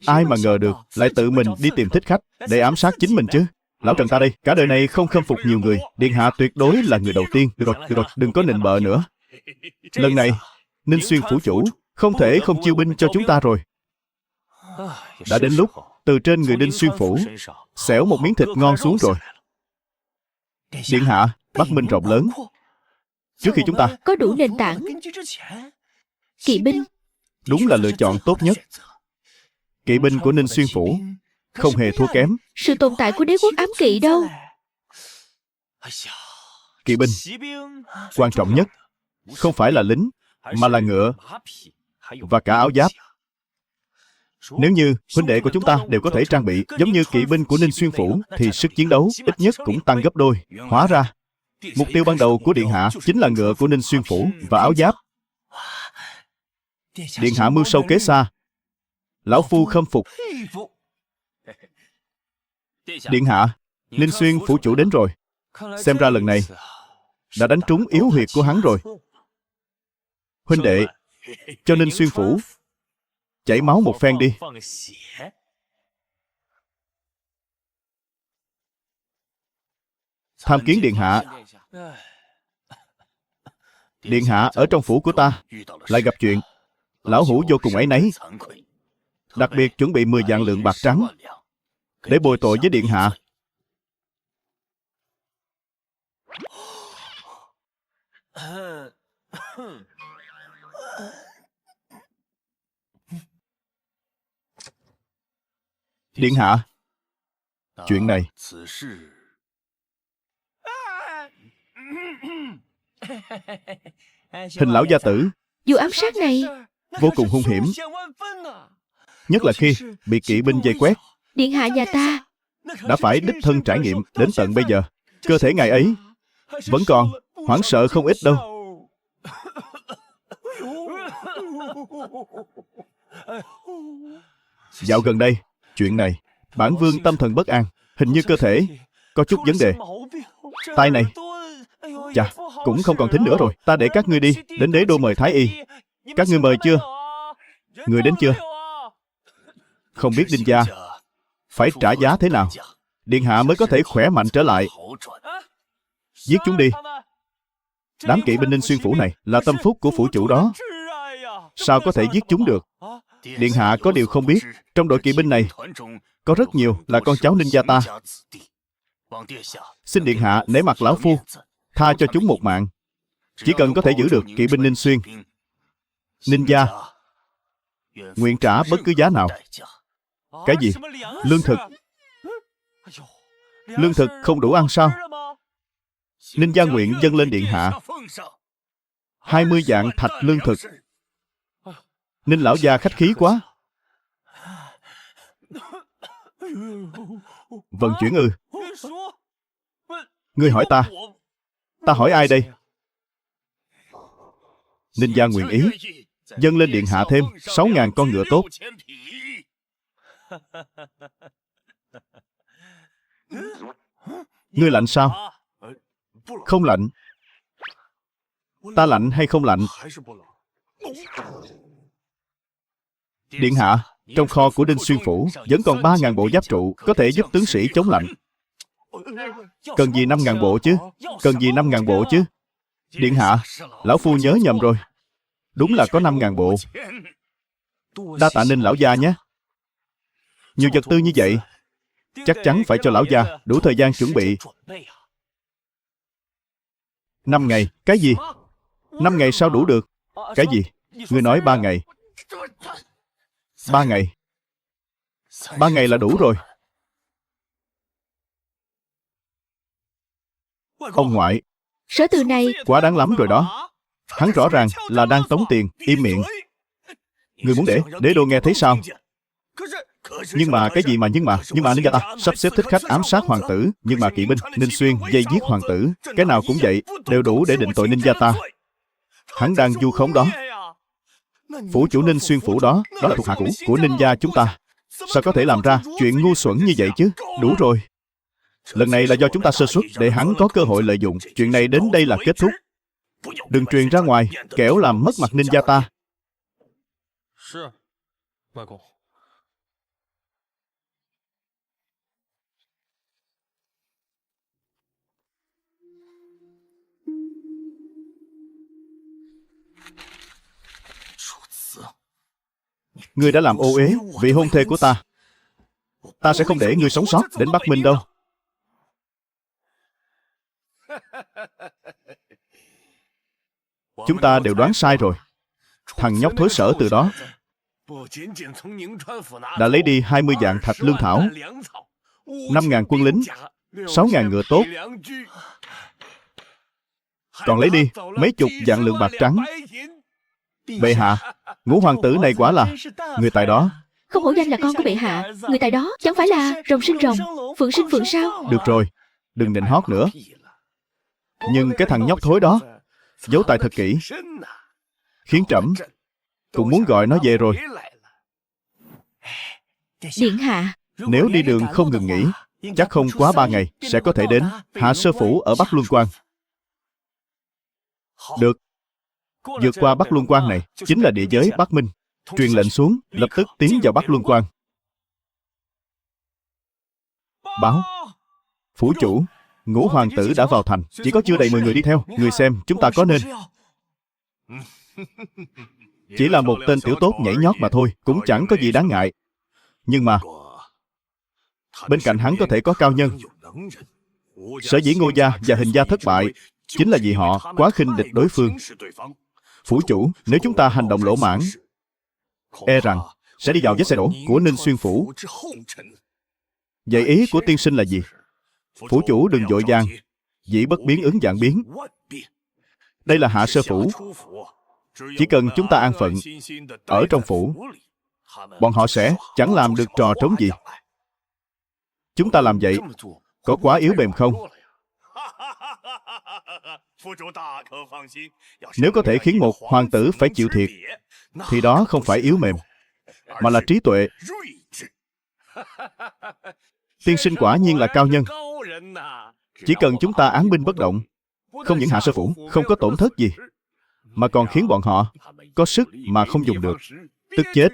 ai mà ngờ được lại tự mình đi tìm thích khách để ám sát chính mình chứ. Lão Trần ta đây, cả đời này không khâm phục nhiều người, điện hạ tuyệt đối là người đầu tiên. Được rồi, đừng có nịnh bợ nữa. Lần này Ninh Xuyên Phủ chủ không thể không chiêu binh cho chúng ta rồi. Đã đến lúc từ trên người Ninh Xuyên Phủ xẻo một miếng thịt ngon xuống rồi. Điện hạ, Bắc Minh rộng lớn. Trước khi chúng ta Có đủ nền tảng. Kỵ binh đúng là lựa chọn tốt nhất. Kỵ binh của Ninh Xuyên Phủ không hề thua kém. sự tồn tại của đế quốc ám kỵ đâu. Kỵ binh quan trọng nhất không phải là lính, mà là ngựa và cả áo giáp. Nếu như huynh đệ của chúng ta đều có thể trang bị giống như kỵ binh của Ninh Xuyên Phủ thì sức chiến đấu ít nhất cũng tăng gấp đôi. Hóa ra mục tiêu ban đầu của điện hạ chính là ngựa của Ninh Xuyên Phủ và áo giáp. Điện hạ mưu sâu kế xa, lão phu khâm phục. Điện hạ, Ninh Xuyên phủ chủ đến rồi. Xem ra lần này đã đánh trúng yếu huyệt của hắn rồi. Huynh đệ, cho Ninh Xuyên phủ chảy máu một phen đi. Tham kiến điện hạ. Điện hạ ở trong phủ của ta lại gặp chuyện, lão hủ vô cùng áy náy. Đặc biệt chuẩn bị 10 vạn lượng bạc trắng để bồi tội với điện hạ. Điện hạ, chuyện này Hình lão gia tử Vụ ám sát này, vô cùng hung hiểm, nhất là khi bị kỵ binh vây quét. điện hạ nhà ta Đã phải đích thân trải nghiệm đến tận bây giờ. Cơ thể ngài ấy vẫn còn hoảng sợ không ít đâu. Dạo gần đây, chuyện này, bản vương tâm thần bất an. Hình như cơ thể có chút vấn đề. Tai này, chà, cũng không còn thính nữa rồi. Ta để các ngươi đi, đến đế đô mời thái y. Các ngươi mời chưa? Người đến chưa? Không biết Đinh gia phải trả giá thế nào, điện hạ mới có thể khỏe mạnh trở lại. Giết chúng đi. Đám kỵ binh Ninh Xuyên phủ này là tâm phúc của phủ chủ đó, sao có thể giết chúng được? Điện hạ có điều không biết, trong đội kỵ binh này có rất nhiều là con cháu Ninh gia ta. Xin điện hạ nể mặt lão phu, tha cho chúng một mạng. Chỉ cần có thể giữ được kỵ binh Ninh Xuyên, Ninh gia nguyện trả bất cứ giá nào. Cái gì? Lương thực? Lương thực không đủ ăn sao? Ninh gia nguyện dâng lên điện hạ 20 vạn thạch lương thực. Ninh lão gia khách khí quá. Vận chuyển ư? Ngươi hỏi ta, ta hỏi ai đây? Ninh gia nguyện ý dâng lên điện hạ thêm 6.000 con ngựa tốt. Ngươi lạnh sao? Không lạnh. Ta lạnh hay không lạnh? Điện hạ, trong kho của Đinh Xuyên phủ vẫn còn 3.000 bộ giáp trụ, có thể giúp tướng sĩ chống lạnh. Cần gì 5.000 bộ chứ? Cần gì 5.000 bộ chứ? Điện hạ, lão phu nhớ nhầm rồi. Đúng là có 5.000 bộ. Đa tạ Ninh lão gia nhé. Nhiều vật tư như vậy, chắc chắn phải cho lão gia đủ thời gian chuẩn bị. 5 ngày? Cái gì? 5 ngày sao đủ được? Cái gì? Ngươi nói 3 ngày. 3 ngày. 3 ngày là đủ rồi. Ông ngoại, Sở từ này quá đáng lắm rồi đó. Hắn rõ ràng là đang tống tiền. Im miệng. Ngươi muốn để đế đô nghe thấy sao? Nhưng mà cái gì mà nhưng mà Ninh gia ta sắp xếp thích khách ám sát hoàng tử, nhưng mà kỵ binh Ninh Xuyên dây giết hoàng tử, cái nào cũng vậy, đều đủ để định tội Ninh gia ta. Hắn đang vu khống đó. Phủ chủ Ninh Xuyên phủ đó, đó là thuộc hạ cũ của Ninh gia chúng ta. Sao có thể làm ra chuyện ngu xuẩn như vậy chứ? Đủ rồi. Lần này là do chúng ta sơ suất, để hắn có cơ hội lợi dụng. Chuyện này đến đây là kết thúc. Đừng truyền ra ngoài, kẻo làm mất mặt Ninh gia ta. Ngươi đã làm ô uế vị hôn thê của ta. Ta sẽ không để ngươi sống sót đến Bắc Minh đâu. Chúng ta đều đoán sai rồi. Thằng nhóc thối Sở từ đó đã lấy đi 20 vạn thạch lương thảo, 5.000 quân lính, 6.000 ngựa tốt, còn lấy đi mấy chục vạn lượng bạc trắng. Bệ hạ, ngũ hoàng tử này quả là người tài đó. không hổ danh là con của bệ hạ. Người tài đó chẳng phải là rồng sinh rồng, phượng sinh phượng sao? Được rồi, đừng nịnh hót nữa. Nhưng cái thằng nhóc thối đó giấu tài thật kỹ, khiến trẫm cũng muốn gọi nó về rồi. Điện hạ, Nếu đi đường không ngừng nghỉ, chắc không quá 3 ngày sẽ có thể đến Hạ Sơ Phủ ở Bắc Luân Quan. Được. Vượt qua Bắc Luân Quan này chính là địa giới Bắc Minh. Truyền lệnh xuống, lập tức tiến vào Bắc Luân Quan. Báo: phủ chủ, Ngũ hoàng tử đã vào thành, chỉ có chưa đầy 10 người đi theo. Người xem, chúng ta có nên... Chỉ là một tên tiểu tốt nhảy nhót mà thôi, cũng chẳng có gì đáng ngại. Nhưng mà bên cạnh hắn có thể có cao nhân. Sở dĩ Ngô gia và Hình gia thất bại chính là vì họ quá khinh địch đối phương. Phủ chủ, nếu chúng ta hành động lỗ mãng, e rằng sẽ đi vào vết xe đổ của Ninh Xuyên phủ. Vậy ý của tiên sinh là gì? Phủ chủ đừng vội vàng, dĩ bất biến ứng vạn biến. Đây là Hạ Sơ Phủ. Chỉ cần chúng ta an phận ở trong phủ, bọn họ sẽ chẳng làm được trò trống gì. Chúng ta làm vậy có quá yếu mềm không? Nếu có thể khiến một hoàng tử phải chịu thiệt, thì đó không phải yếu mềm, mà là trí tuệ. Tiên sinh quả nhiên là cao nhân. Chỉ cần chúng ta án binh bất động, không những Hạ Sơ Phủ không có tổn thất gì, mà còn khiến bọn họ có sức mà không dùng được, tức chết.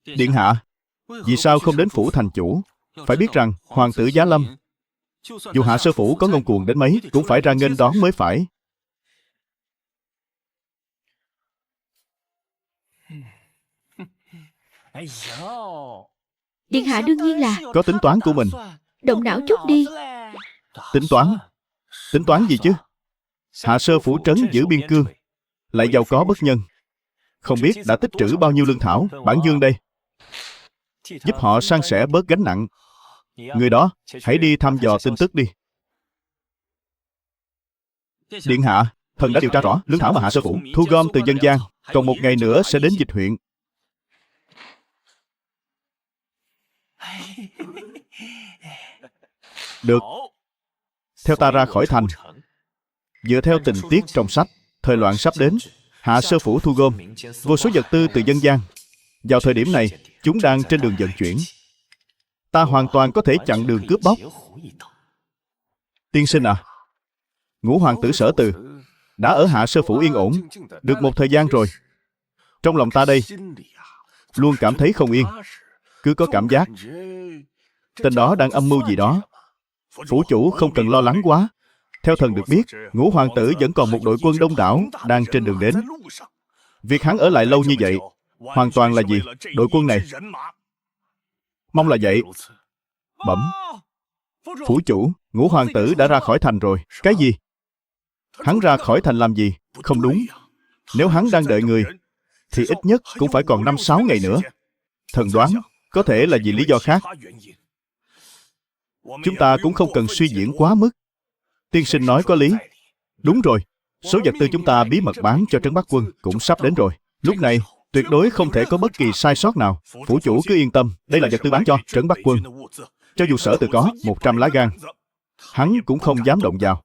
Điện hạ, vì sao không đến phủ thành chủ? Phải biết rằng hoàng tử giá lâm, dù Hạ Sơ Phủ có ngông cuồng đến mấy, cũng phải ra nghênh đón mới phải. Điện hạ đương nhiên là Có tính toán của mình. động não chút đi. Tính toán? Tính toán gì chứ? Hạ Sơ Phủ trấn giữ biên cương, lại giàu có bất nhân, không biết đã tích trữ bao nhiêu lương thảo. Bản Dương đây, giúp họ san sẻ bớt gánh nặng. Người đó, hãy đi thăm dò tin tức đi. Điện hạ, thần đã điều tra rõ lương thảo mà Hạ Sơ Phủ thu gom từ dân gian, còn 1 ngày nữa sẽ đến Dịch huyện. Được. Theo ta ra khỏi thành. Dựa theo tình tiết trong sách, thời loạn sắp đến, Hạ Sơ Phủ thu gom vô số vật tư từ dân gian. Vào thời điểm này, chúng đang trên đường vận chuyển. Ta hoàn toàn có thể chặn đường cướp bóc. Tiên sinh à, Ngũ hoàng tử Sở Từ đã ở Hạ Sơ Phủ yên ổn được một thời gian rồi. Trong lòng ta đây luôn cảm thấy không yên, cứ có cảm giác tên đó đang âm mưu gì đó. Phủ chủ không cần lo lắng quá. Theo thần được biết, Ngũ hoàng tử vẫn còn một đội quân đông đảo đang trên đường đến. Việc hắn ở lại lâu như vậy hoàn toàn là gì? Đội quân này mong là vậy. Bẩm phủ chủ, Ngũ hoàng tử đã ra khỏi thành rồi. Cái gì? Hắn ra khỏi thành làm gì? Không đúng. Nếu hắn đang đợi người, thì ít nhất cũng phải còn 5-6 ngày nữa. Thần đoán có thể là vì lý do khác. Chúng ta cũng không cần suy diễn quá mức. Tiên sinh nói có lý. Đúng rồi, số vật tư chúng ta bí mật bán cho Trấn Bắc Quân cũng sắp đến rồi. Lúc này tuyệt đối không thể có bất kỳ sai sót nào. Phủ chủ cứ yên tâm, đây là vật tư bán cho Trấn Bắc Quân. Cho dù Sở Từ có 100 lá gan, hắn cũng không dám động vào.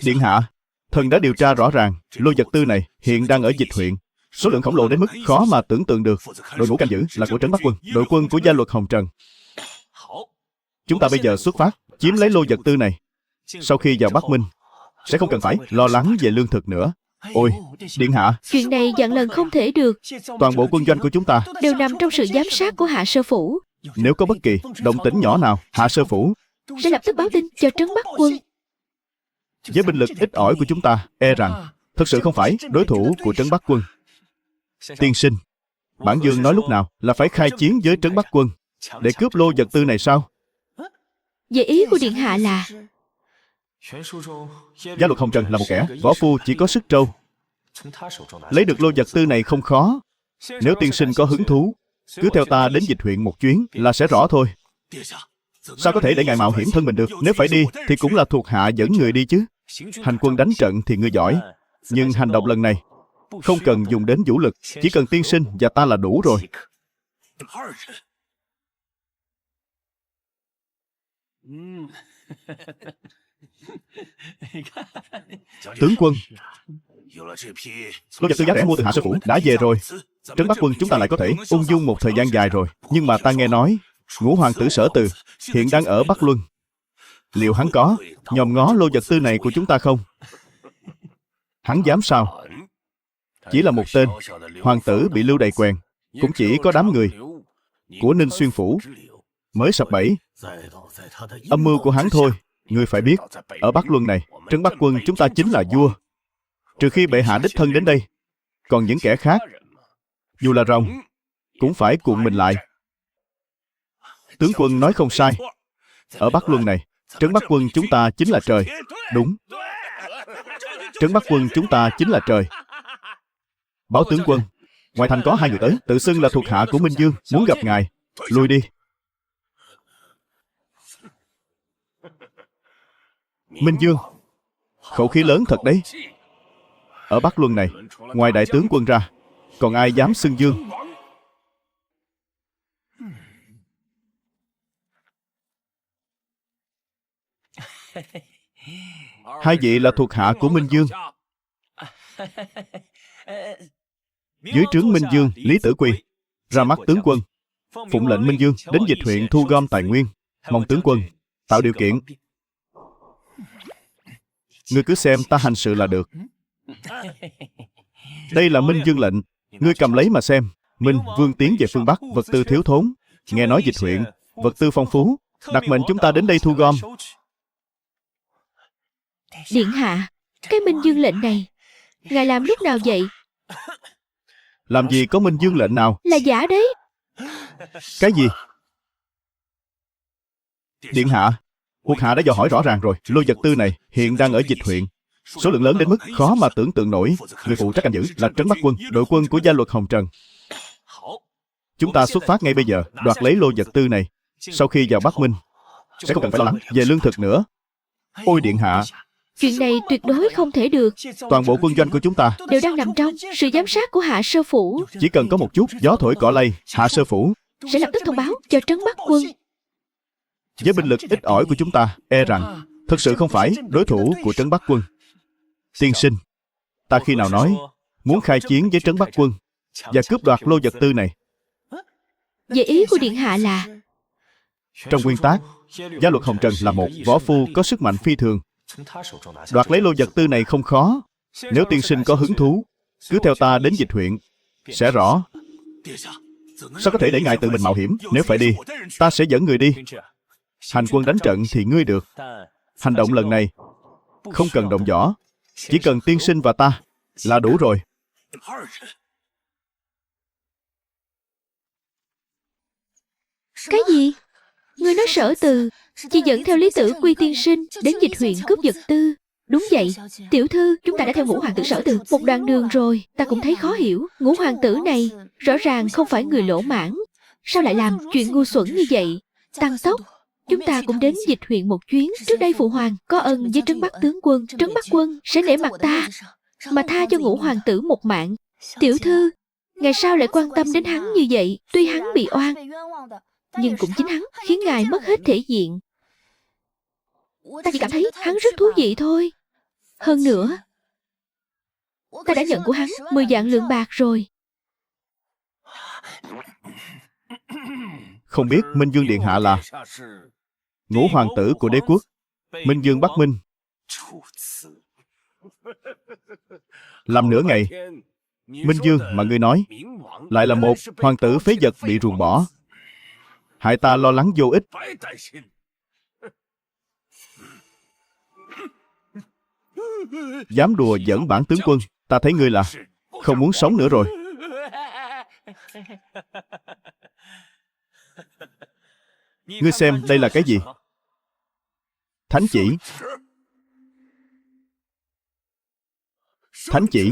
Điện hạ, thần đã điều tra rõ ràng, lô vật tư này hiện đang ở Dịch huyện. Số lượng khổng lồ đến mức khó mà tưởng tượng được. Đội ngũ canh giữ là của Trấn Bắc Quân, đội quân của gia luật Hồng Trần. Chúng ta bây giờ xuất phát, chiếm lấy lô vật tư này. Sau khi vào Bắc Minh, sẽ không cần phải lo lắng về lương thực nữa. Ôi, điện hạ, Chuyện này vạn lần không thể được. toàn bộ quân doanh của chúng ta Đều nằm trong sự giám sát của Hạ Sơ Phủ. nếu có bất kỳ động tĩnh nhỏ nào, Hạ Sơ Phủ Sẽ lập tức báo tin cho Trấn Bắc Quân. với binh lực ít ỏi của chúng ta, e rằng thực sự không phải đối thủ của Trấn Bắc Quân. Tiên sinh, Bản Dương nói lúc nào là phải khai chiến với Trấn Bắc Quân để cướp lô vật tư này sao? Về ý của điện hạ là Gia luật Hồng Trần là một kẻ võ phu chỉ có sức trâu. Lấy được lô vật tư này không khó. Nếu tiên sinh có hứng thú, cứ theo ta đến Dịch huyện một chuyến là sẽ rõ thôi. Sao có thể để ngài mạo hiểm thân mình được? Nếu phải đi thì cũng là thuộc hạ dẫn người đi chứ. Hành quân đánh trận thì ngươi giỏi, nhưng hành động lần này không cần dùng đến vũ lực, chỉ cần tiên sinh và ta là đủ rồi. Tướng quân, lô vật tư giá rẻ mua từ Hạ Sơ Phủ đã về rồi. Trấn Bắc Quân chúng ta lại có thể ung dung một thời gian dài rồi. Nhưng mà ta nghe nói Ngũ hoàng tử Sở Từ hiện đang ở Bắc Luân. Liệu hắn có nhòm ngó lô vật tư này của chúng ta không? Hắn dám sao? Chỉ là một tên hoàng tử bị lưu đày quèn, cũng chỉ có đám người của Ninh Xuyên Phủ mới sập bẫy. Âm mưu của hắn thôi. Ngươi phải biết, ở Bắc Luân này, Trấn Bắc Quân chúng ta chính là vua. Trừ khi bệ hạ đích thân đến đây, còn những kẻ khác, dù là rồng, cũng phải cuộn mình lại. Tướng quân nói không sai. Ở Bắc Luân này, Trấn Bắc Quân chúng ta chính là trời. Đúng. Trấn Bắc Quân chúng ta chính là trời. Báo tướng quân, ngoài thành có 2 người tới, tự xưng là thuộc hạ của Minh Dương, muốn gặp ngài. Lui đi. Minh Dương, khẩu khí lớn thật đấy. Ở Bắc Luân này, ngoài đại tướng quân ra, còn ai dám xưng Dương? Hai vị là thuộc hạ của Minh Dương. Dưới trướng Minh Dương, Lý Tử Quy ra mắt tướng quân, phụng lệnh Minh Dương đến Dịch huyện thu gom tài nguyên, mong tướng quân tạo điều kiện. Ngươi cứ xem ta hành sự là được. Đây là Minh Dương lệnh, ngươi cầm lấy mà xem. Minh Vương tiến về phương Bắc, vật tư thiếu thốn. Nghe nói Dịch huyện vật tư phong phú, đặt mệnh chúng ta đến đây thu gom. Điện hạ, cái Minh Dương lệnh này ngài làm lúc nào vậy? Làm gì có Minh Dương lệnh nào? Là giả đấy. Cái gì? Điện hạ, thuộc hạ đã dò hỏi rõ ràng rồi. Lô vật tư này hiện đang ở Dịch huyện, số lượng lớn đến mức khó mà tưởng tượng nổi. Người phụ trách canh giữ là Trấn Bắc Quân, đội quân của gia luật Hồng Trần. Chúng ta xuất phát ngay bây giờ, đoạt lấy lô vật tư này. Sau khi vào Bắc Minh, sẽ không cần phải lo lắng về lương thực nữa. Ôi điện hạ, chuyện này tuyệt đối không thể được. Toàn bộ quân doanh của chúng ta đều đang nằm trong sự giám sát của Hạ Sơ Phủ. Chỉ cần có một chút gió thổi cỏ lay, Hạ Sơ Phủ sẽ lập tức thông báo cho Trấn Bắc Quân. Với binh lực ít ỏi của chúng ta, e rằng thực sự không phải đối thủ của Trấn Bắc Quân. Tiên sinh, ta khi nào nói muốn khai chiến với Trấn Bắc Quân và cướp đoạt lô vật tư này? Về ý của điện hạ là, trong nguyên tắc, gia luật Hồng Trần là một võ phu có sức mạnh phi thường. Đoạt lấy lô vật tư này không khó. Nếu tiên sinh có hứng thú, cứ theo ta đến Dịch huyện, sẽ rõ. Sao có thể để ngài tự mình mạo hiểm? Nếu phải đi, ta sẽ dẫn người đi. Hành quân đánh trận thì ngươi được. Hành động lần này không cần động võ, chỉ cần tiên sinh và ta là đủ rồi. Cái gì? Ngươi nói Sở Từ chỉ dẫn theo Lý Tử Quy tiên sinh đến Dịch huyện cướp vật tư? Đúng vậy, tiểu thư, chúng ta đã theo ngũ hoàng tử Sở Từ một đoạn đường rồi. Ta cũng thấy khó hiểu. Ngũ hoàng tử này rõ ràng không phải người lỗ mãn, sao lại làm chuyện ngu xuẩn như vậy? Tăng tốc, chúng ta cũng đến Dịch huyện một chuyến. Trước đây phụ hoàng có ân với Trấn Bắc tướng quân, Trấn Bắc Quân sẽ nể mặt ta mà tha cho ngũ hoàng tử một mạng. Tiểu thư, ngài sao lại quan tâm đến hắn như vậy? Tuy hắn bị oan, nhưng cũng chính hắn khiến ngài mất hết thể diện. Ta chỉ cảm thấy hắn rất thú vị thôi. Hơn nữa, ta đã nhận của hắn 10 vạn lượng bạc rồi. Không biết Minh Dương điện hạ là ngũ hoàng tử của đế quốc Minh Dương Bắc Minh. Làm nửa ngày, Minh Dương mà ngươi nói lại là một hoàng tử phế vật bị ruồng bỏ, hại ta lo lắng vô ích. Dám đùa giỡn bản tướng quân, ta thấy ngươi là không muốn sống nữa rồi. Ngươi xem đây là cái gì? Thánh chỉ. Thánh chỉ.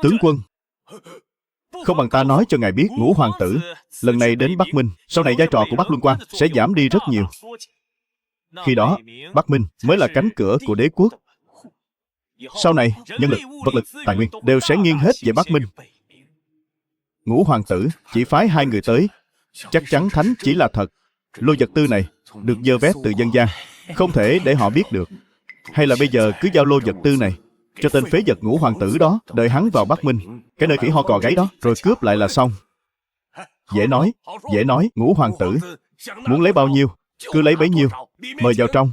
Tướng quân, không bằng ta nói cho ngài biết ngũ hoàng tử lần này đến Bắc Minh, sau này vai trò của Bắc Luân Quan sẽ giảm đi rất nhiều. Khi đó, Bắc Minh mới là cánh cửa của đế quốc. Sau này, nhân lực, vật lực, tài nguyên đều sẽ nghiêng hết về Bắc Minh. Ngũ hoàng tử chỉ phái 2 người tới, chắc chắn thánh chỉ là thật. Lô vật tư này được vơ vét từ dân gian, không thể để họ biết được. Hay là bây giờ cứ giao lô vật tư này cho tên phế vật Ngũ hoàng tử đó, đợi hắn vào Bắc Minh, cái nơi khỉ ho cò gáy đó, rồi cướp lại là xong. Dễ nói, Ngũ hoàng tử muốn lấy bao nhiêu, cứ lấy bấy nhiêu. Mời vào trong.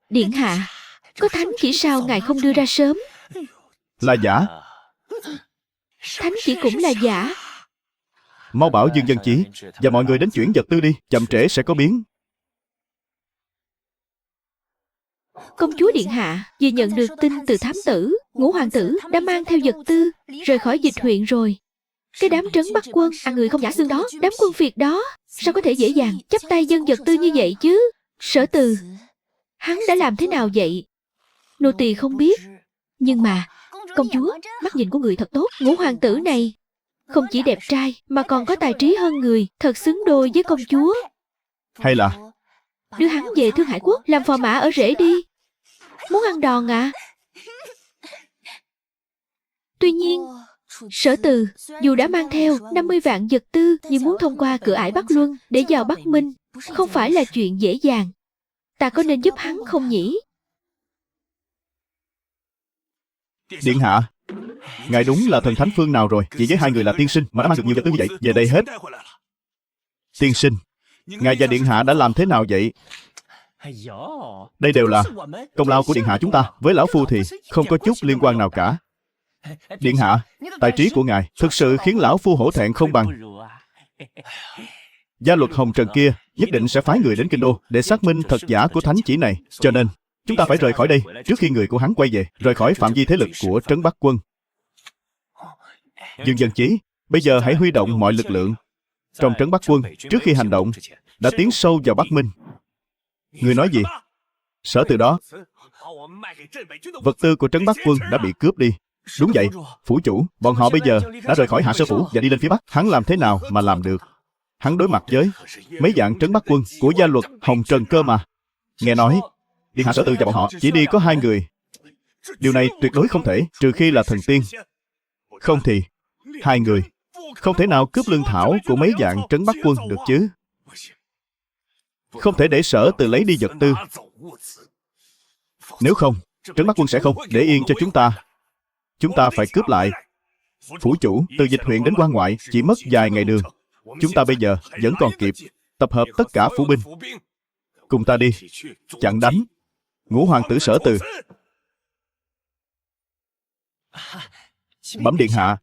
Điện hạ, có thánh chỉ sao ngài không đưa ra sớm? Là giả. Thánh chỉ cũng là giả. Mau bảo Dương Dân Chí và mọi người đến chuyển vật tư đi, chậm trễ sẽ có biến. Công chúa điện hạ vừa nhận được tin từ thám tử, Ngũ hoàng tử đã mang theo vật tư rời khỏi dịch huyện rồi. Cái đám trấn Bắc quân ăn người không giả xương đó, đám quân Việt đó, sao có thể dễ dàng chắp tay dâng vật tư như vậy chứ? Sở Từ, hắn đã làm thế nào vậy? Nô tỳ không biết. Nhưng mà, công chúa, mắt nhìn của người thật tốt. Ngũ hoàng tử này không chỉ đẹp trai mà còn có tài trí hơn người, thật xứng đôi với công chúa. Hay là Đưa hắn về Thương Hải Quốc làm phò mã ở rể đi. Muốn ăn đòn à? Tuy nhiên, Sở Từ dù đã mang theo 50 vạn vật tư, nhưng muốn thông qua cửa ải Bắc Luân để vào Bắc Minh không phải là chuyện dễ dàng. Ta có nên giúp hắn không nhỉ? Điện hạ, ngài đúng là thần thánh phương nào rồi? Chỉ với hai người là tiên sinh mà đã mang được nhiều vật tư như vậy về đây hết. Tiên sinh, ngài và điện hạ đã làm thế nào vậy? Đây đều là công lao của điện hạ chúng ta. Với lão phu thì không có chút liên quan nào cả. Điện hạ, tài trí của ngài thực sự khiến lão phu hổ thẹn không bằng. Gia luật Hồng Trần kia nhất định sẽ phái người đến kinh đô để xác minh thật giả của thánh chỉ này. Cho nên chúng ta phải rời khỏi đây trước khi người của hắn quay về, rời khỏi phạm vi thế lực của trấn Bắc quân. Dương Dân Chí, bây giờ hãy huy động mọi lực lượng trong trấn Bắc quân trước khi hành động đã tiến sâu vào Bắc Minh. Người nói gì? Sở Từ đó, vật tư của trấn Bắc quân đã bị cướp đi. Đúng vậy, phủ chủ, bọn họ bây giờ đã rời khỏi Hạ Sơ Phủ và đi lên phía Bắc. Hắn làm thế nào mà làm được? Hắn đối mặt với mấy vạn trấn Bắc quân của gia luật Hồng Trần cơ mà. Nghe nói, điện hạ Sở Từ và bọn họ chỉ đi có 2 người. Điều này tuyệt đối không thể, trừ khi là thần tiên. Không thì 2 người không thể nào cướp lương thảo của mấy vạn trấn Bắc quân được chứ. Không thể để Sở Từ lấy đi vật tư. Nếu không, trấn Bắc quân sẽ không để yên cho chúng ta. Chúng ta phải cướp lại. Phủ chủ, từ dịch huyện đến quan ngoại chỉ mất vài ngày đường. Chúng ta bây giờ vẫn còn kịp tập hợp tất cả phủ binh. Cùng ta đi, chặn đánh Ngũ hoàng tử Sở Từ. Bẩm điện hạ,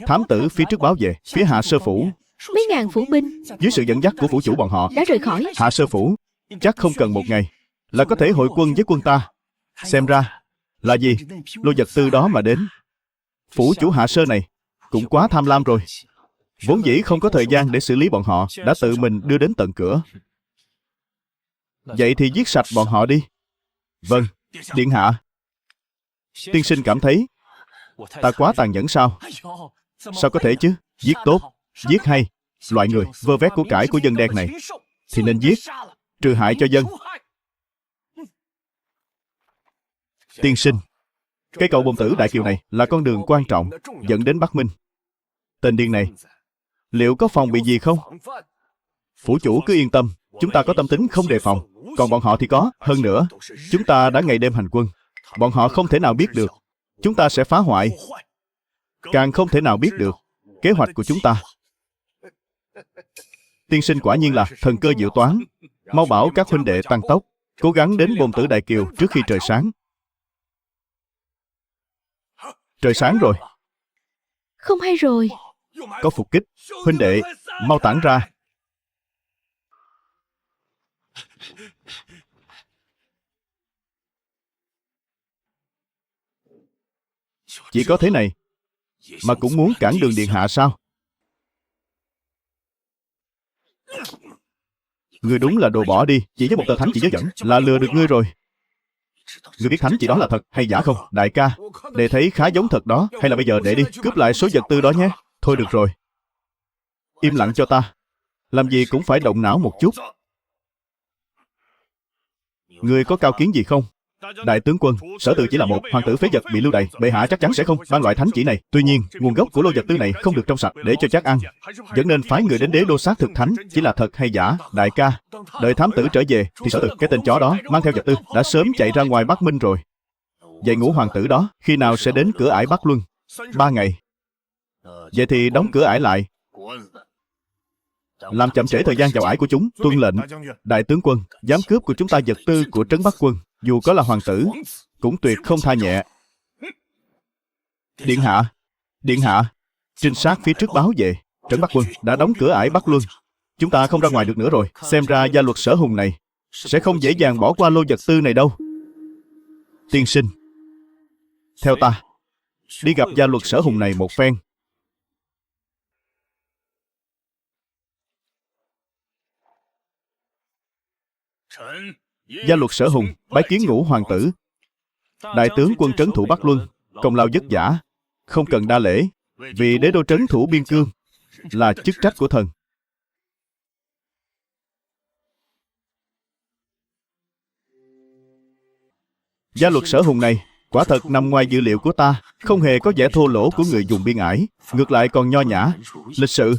thám tử phía trước báo về, phía Hạ Sơ Phủ Mấy ngàn phủ binh dưới sự dẫn dắt của phủ chủ bọn họ đã rời khỏi. Hạ Sơ Phủ chắc không cần 1 ngày là có thể hội quân với quân ta. Xem ra là gì? Lô vật tư đó mà đến. Phủ chủ Hạ Sơ này cũng quá tham lam rồi. Vốn dĩ không có thời gian để xử lý bọn họ, đã tự mình đưa đến tận cửa. Vậy thì giết sạch bọn họ đi. Vâng, điện hạ. Tiên sinh cảm thấy ta quá tàn nhẫn sao? Sao có thể chứ? Giết tốt, giết hay, loại người vơ vét của cải của dân đen này thì nên giết, trừ hại cho dân. Tiên sinh, cái cầu Bồn Tử Đại Kiều này là con đường quan trọng dẫn đến Bắc Minh. Tên điên này liệu có phòng bị gì không? Phủ chủ cứ yên tâm, chúng ta có tâm tính không đề phòng. Còn bọn họ thì có. Hơn nữa, chúng ta đã ngày đêm hành quân, bọn họ không thể nào biết được chúng ta sẽ phá hoại, càng không thể nào biết được kế hoạch của chúng ta. Tiên sinh quả nhiên là thần cơ diệu toán. Mau bảo các huynh đệ tăng tốc, cố gắng đến Bồn Tử Đại Kiều trước khi trời sáng. Trời sáng rồi. Không hay rồi. Có phục kích. Huynh đệ, mau tản ra. Chỉ có thế này mà cũng muốn cản đường điện hạ sao? Ngươi đúng là đồ bỏ đi. Chỉ với một tờ thánh chỉ giới dẫn là lừa được ngươi rồi. Ngươi biết thánh chỉ đó là thật hay giả không? Đại ca, đệ thấy khá giống thật đó. Hay là bây giờ đệ đi cướp lại số vật tư đó nhé. Thôi được rồi, im lặng cho ta. Làm gì cũng phải động não một chút. Ngươi có cao kiến gì không? Đại tướng quân, Sở Từ chỉ là một hoàng tử phế vật bị lưu đày, bệ hạ chắc chắn sẽ không ban loại thánh chỉ này. Tuy nhiên, nguồn gốc của lô vật tư này không được trong sạch, để cho chắc ăn, vẫn nên phái người đến đế đô xác thực thánh chỉ là thật hay giả. Đại ca, đợi thám tử trở về thì Sở Từ, cái tên chó đó mang theo vật tư đã sớm chạy ra ngoài Bắc Minh rồi. Vậy ngũ hoàng tử đó khi nào sẽ đến cửa ải Bắc Luân? 3 ngày. Vậy thì đóng cửa ải lại, làm chậm trễ thời gian vào ải của chúng. Tuân lệnh. Đại tướng quân, dám cướp của chúng ta vật tư của trấn Bắc Quân, dù có là hoàng tử cũng tuyệt không tha nhẹ. Điện hạ, điện hạ, trinh sát phía trước báo về trấn Bắc Quân đã đóng cửa ải Bắc Luân, chúng ta không ra ngoài được nữa rồi. Xem ra gia luật Sở Hùng này sẽ không dễ dàng bỏ qua lô vật tư này đâu. Tiên sinh, theo ta đi gặp gia luật Sở Hùng này một phen. Gia luật Sở Hùng bái kiến ngũ hoàng tử. Đại tướng quân trấn thủ Bắc Luân, công lao vất vả, không cần đa lễ, vì đế đô trấn thủ biên cương là chức trách của thần. Gia luật Sở Hùng này quả thật nằm ngoài dự liệu của ta, không hề có vẻ thô lỗ của người dùng biên ải, ngược lại còn nho nhã, lịch sự.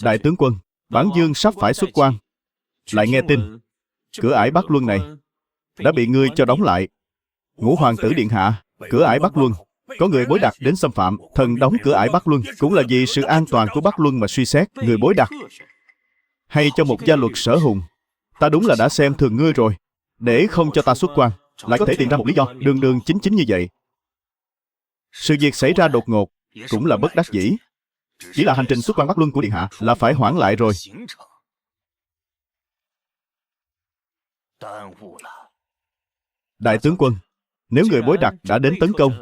Đại tướng quân, bản vương sắp phải xuất quan, lại nghe tin cửa ải Bắc Luân này đã bị ngươi cho đóng lại. Ngũ hoàng tử điện hạ, cửa ải Bắc Luân có người bối đặt đến xâm phạm, thần đóng cửa ải Bắc Luân cũng là vì sự an toàn của Bắc Luân mà suy xét. Người bối đặt hay cho một gia luật Sở Hùng, ta đúng là đã xem thường ngươi rồi. Để không cho ta xuất quan, lại có thể tìm ra một lý do đường đường chính chính như vậy. Sự việc xảy ra đột ngột cũng là bất đắc dĩ. Chỉ là hành trình xuất quan Bắc Luân của điện hạ là phải hoãn lại rồi. Đại tướng quân, nếu người bối đặt đã đến tấn công,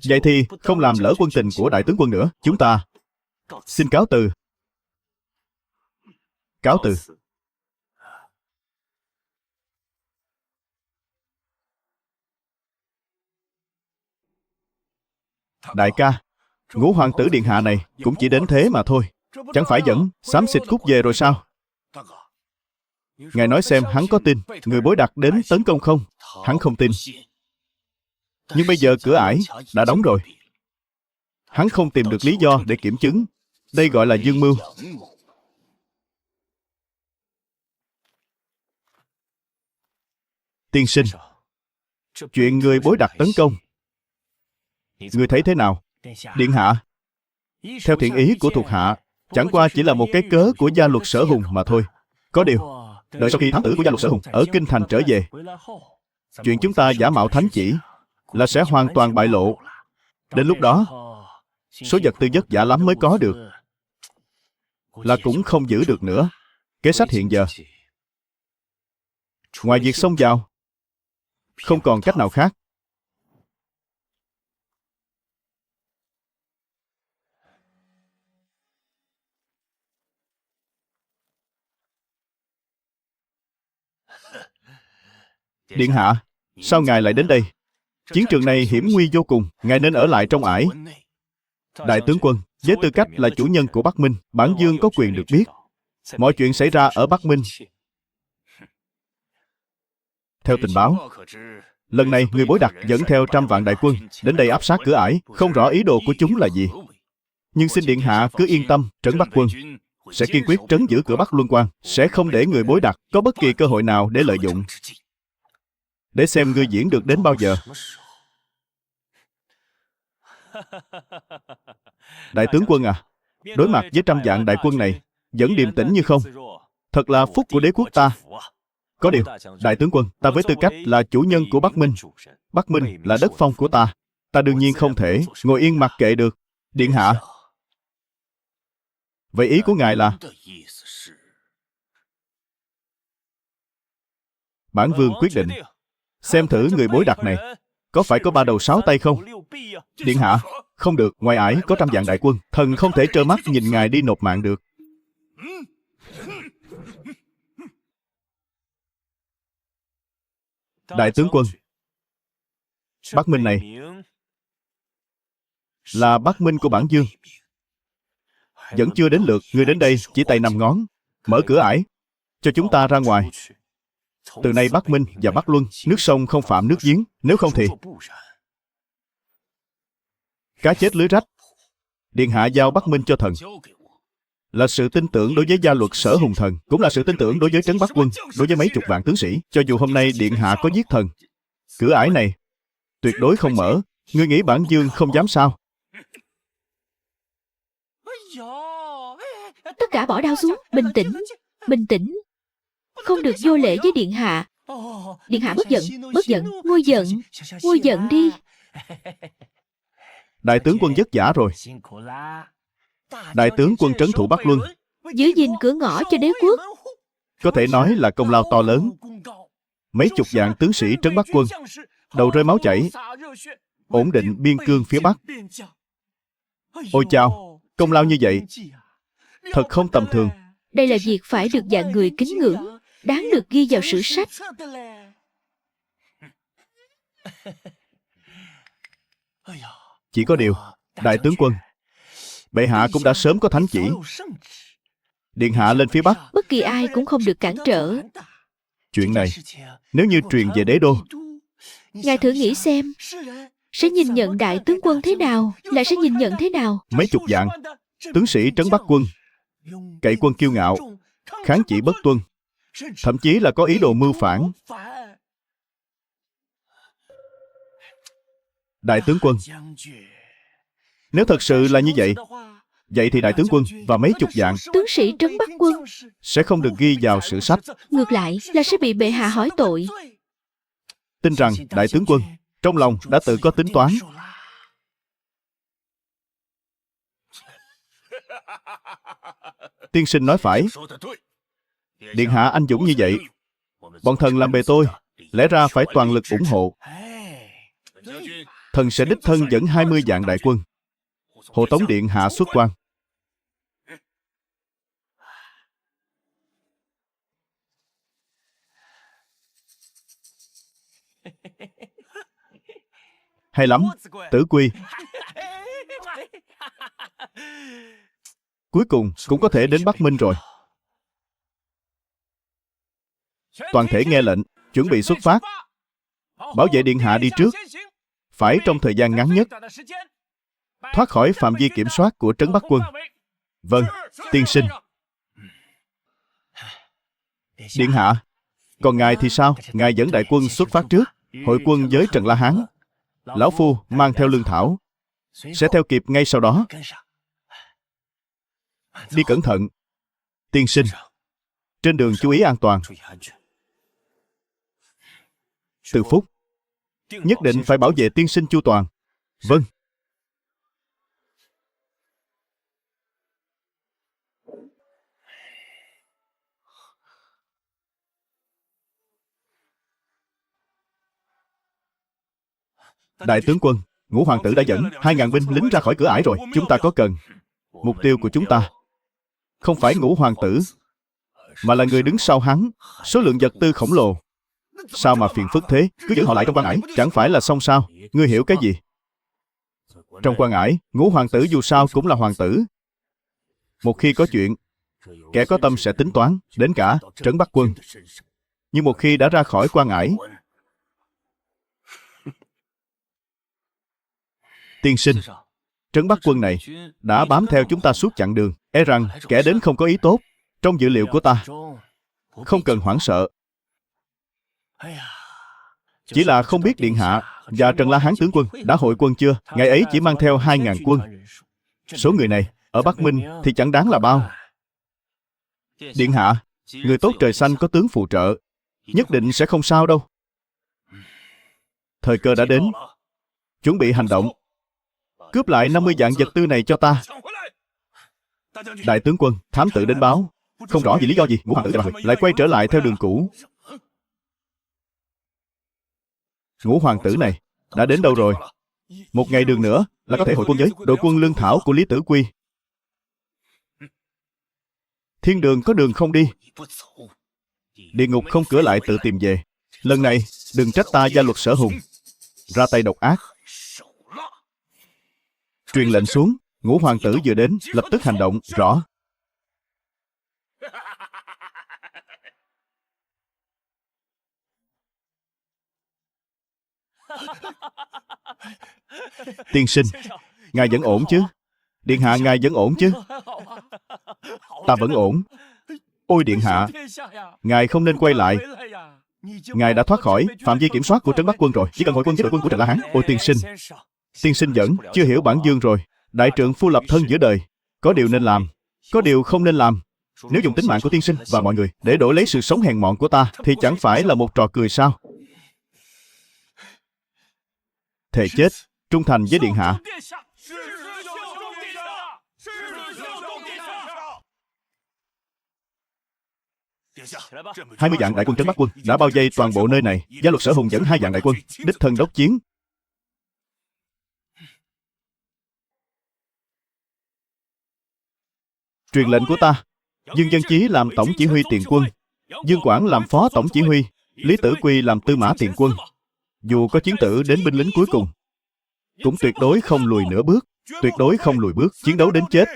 vậy thì không làm lỡ quân tình của đại tướng quân nữa. Chúng ta xin cáo từ. Cáo từ. Đại ca, ngũ hoàng tử điện hạ này cũng chỉ đến thế mà thôi. Chẳng phải dẫn xám xịt cút về rồi sao? Ngài nói xem hắn có tin người bối đặt đến tấn công không? Hắn không tin. Nhưng bây giờ cửa ải đã đóng rồi. Hắn không tìm được lý do để kiểm chứng. Đây gọi là dương mưu. Tiên sinh, chuyện người bối đặt tấn công, người thấy thế nào? Điện hạ, theo thiện ý của thuộc hạ, chẳng qua chỉ là một cái cớ của gia luật Sở Hùng mà thôi. Có điều, đợi sau khi thám tử của gia luật Sở Hùng ở kinh thành trở về, chuyện chúng ta giả mạo thánh chỉ là sẽ hoàn toàn bại lộ. Đến lúc đó, số vật tư vất vả lắm mới có được, là cũng không giữ được nữa. Kế sách hiện giờ, ngoài việc xông vào, không còn cách nào khác. Điện hạ, sao ngài lại đến đây? Chiến trường này hiểm nguy vô cùng, ngài nên ở lại trong ải. Đại tướng quân, với tư cách là chủ nhân của Bắc Minh, bản vương có quyền được biết mọi chuyện xảy ra ở Bắc Minh. Theo tình báo, lần này người bối đặt dẫn theo 100 vạn đại quân đến đây áp sát cửa ải, không rõ ý đồ của chúng là gì. Nhưng xin điện hạ cứ yên tâm, trấn Bắc Quân sẽ kiên quyết trấn giữ cửa Bắc Luân Quan, sẽ không để người bối đặt có bất kỳ cơ hội nào để lợi dụng. Để xem ngươi diễn được đến bao giờ. Đại tướng quân à, đối mặt với 100 vạn đại quân này vẫn điềm tĩnh như không. Thật là phúc của đế quốc ta. Có điều, đại tướng quân, ta với tư cách là chủ nhân của Bắc Minh, Bắc Minh là đất phong của ta, ta đương nhiên không thể ngồi yên mặc kệ được. Điện hạ, vậy ý của ngài là? Bản vương quyết định xem thử người bối đặt này có phải có 3 đầu 6 tay không. Điện hạ, không được, ngoài ải có 100 vạn đại quân, thần không thể trơ mắt nhìn ngài đi nộp mạng được. Đại tướng quân, Bắc Minh này là Bắc Minh của bản vương. Vẫn chưa đến lượt người đến đây chỉ tay 5 ngón, mở cửa ải cho chúng ta ra ngoài. Từ nay Bắc Minh và Bắc Luân, nước sông không phạm nước giếng, nếu không thì cá chết lưới rách. Điện hạ giao Bắc Minh cho thần là sự tin tưởng đối với gia luật Sở Hùng thần, cũng là sự tin tưởng đối với Trấn Bắc Quân, đối với mấy chục vạn tướng sĩ. Cho dù hôm nay điện hạ có giết thần, cửa ải này tuyệt đối không mở. Ngươi nghĩ bản dương không dám sao? Tất cả bỏ đao xuống, bình tĩnh, bình tĩnh. Không được vô lễ với điện hạ. Điện hạ bất giận, nguôi giận đi. Đại tướng quân vất vả rồi. Đại tướng quân trấn thủ Bắc Luân, Giữ gìn cửa ngõ cho đế quốc. có thể nói là công lao to lớn. Mấy chục vạn tướng sĩ trấn Bắc Quân, đầu rơi máu chảy, ổn định biên cương phía Bắc. Ôi chao, công lao như vậy thật không tầm thường. Đây là việc phải được dạng người kính ngưỡng, đáng được ghi vào sử sách. Chỉ có điều, đại tướng quân, bệ hạ cũng đã sớm có thánh chỉ. Điện hạ lên phía Bắc, Bất kỳ ai cũng không được cản trở. chuyện này nếu như truyền về đế đô, Ngài thử nghĩ xem, sẽ nhìn nhận đại tướng quân thế nào, lại sẽ nhìn nhận thế nào? mấy chục vạn tướng sĩ trấn Bắc Quân, cậy quân kiêu ngạo, kháng chỉ bất tuân, thậm chí là có ý đồ mưu phản. Đại tướng quân, nếu thật sự là như vậy, vậy thì đại tướng quân và mấy chục vạn Tướng sĩ trấn Bắc Quân sẽ không được ghi vào sử sách. ngược lại là sẽ bị bệ hạ hỏi tội. Tin rằng đại tướng quân trong lòng đã tự có tính toán. Tiên sinh nói phải. Điện hạ anh dũng như vậy, bọn thần làm bề tôi, lẽ ra phải toàn lực ủng hộ. Thần sẽ đích thân dẫn 20 vạn đại quân hộ tống điện hạ xuất quan. Hay lắm, Tử Quy. Cuối cùng cũng có thể đến Bắc Minh rồi. Toàn thể nghe lệnh, chuẩn bị xuất phát. Bảo vệ điện hạ đi trước, phải trong thời gian ngắn nhất, thoát khỏi phạm vi kiểm soát của trấn Bắc Quân. Vâng, tiên sinh. Điện hạ, còn ngài thì sao? Ngài dẫn đại quân xuất phát trước, hội quân với Trần La Hán. Lão phu mang theo lương thảo, sẽ theo kịp ngay sau đó. Đi cẩn thận, tiên sinh. Trên đường chú ý an toàn. Từ Phúc, nhất định phải bảo vệ tiên sinh chu toàn. Vâng. Đại tướng quân, Ngũ hoàng tử đã dẫn 2.000 binh lính ra khỏi cửa ải rồi. Chúng ta có cần. Mục tiêu của chúng ta không phải Ngũ hoàng tử, mà là người đứng sau hắn. Số lượng vật tư khổng lồ. Sao mà phiền phức thế? Cứ giữ họ lại trong quan ải, chẳng phải là xong sao? Ngươi hiểu cái gì? Trong quan ải, Ngũ hoàng tử dù sao cũng là hoàng tử. Một khi có chuyện, kẻ có tâm sẽ tính toán, đến cả trấn Bắc Quân. Nhưng một khi đã ra khỏi quan ải, tiên sinh, trấn Bắc Quân này đã bám theo chúng ta suốt chặng đường. E rằng kẻ đến không có ý tốt. Trong dự liệu của ta, không cần hoảng sợ. Chỉ là không biết điện hạ và Trần La Hán tướng quân đã hội quân chưa? Ngày ấy chỉ mang theo 2.000 quân. Số người này ở Bắc Minh thì chẳng đáng là bao. Điện hạ, người tốt trời xanh có tướng phù trợ, nhất định sẽ không sao đâu. Thời cơ đã đến, chuẩn bị hành động. Cướp lại 50 vạn vật tư này cho ta. Đại tướng quân, thám tử đến báo, không rõ vì lý do gì Ngũ hoàng tử lại quay trở lại theo đường cũ. Ngũ hoàng tử này đã đến đâu rồi? Một ngày đường nữa là có thể hội quân với đội quân lương thảo của Lý Tử Quy. Thiên đường có đường không đi, địa ngục không cửa lại tự tìm về. Lần này đừng trách ta gia luật Sở Hùng ra tay độc ác. Truyền lệnh xuống, Ngũ hoàng tử vừa đến, lập tức hành động. Rõ. Tiên sinh, ngài vẫn ổn chứ? Điện hạ ngài vẫn ổn chứ? Ta vẫn ổn. Ôi điện hạ, ngài không nên quay lại. Ngài đã thoát khỏi phạm vi kiểm soát của Trấn Bắc Quân rồi, chỉ cần hội quân với đội quân của Trần La Hán. Ôi tiên sinh vẫn chưa hiểu bản dương rồi. Đại trượng phu lập thân giữa đời, có điều nên làm, có điều không nên làm. Nếu dùng tính mạng của tiên sinh và mọi người để đổi lấy sự sống hèn mọn của ta, thì chẳng phải là một trò cười sao? Thề chết, trung thành với điện hạ. 20 vạn đại quân Trấn Bắc Quân đã bao vây toàn bộ nơi này. Gia luật Sở Hùng dẫn 2 vạn đại quân, đích thân đốc chiến. Truyền lệnh của ta: Dương Dân Chí làm tổng chỉ huy tiền quân, Dương Quảng làm phó tổng chỉ huy, Lý Tử Quy làm tư mã tiền quân. Dù có chiến tử đến binh lính cuối cùng, cũng tuyệt đối không lùi nửa bước. Tuyệt đối không lùi bước. Chiến đấu đến chết,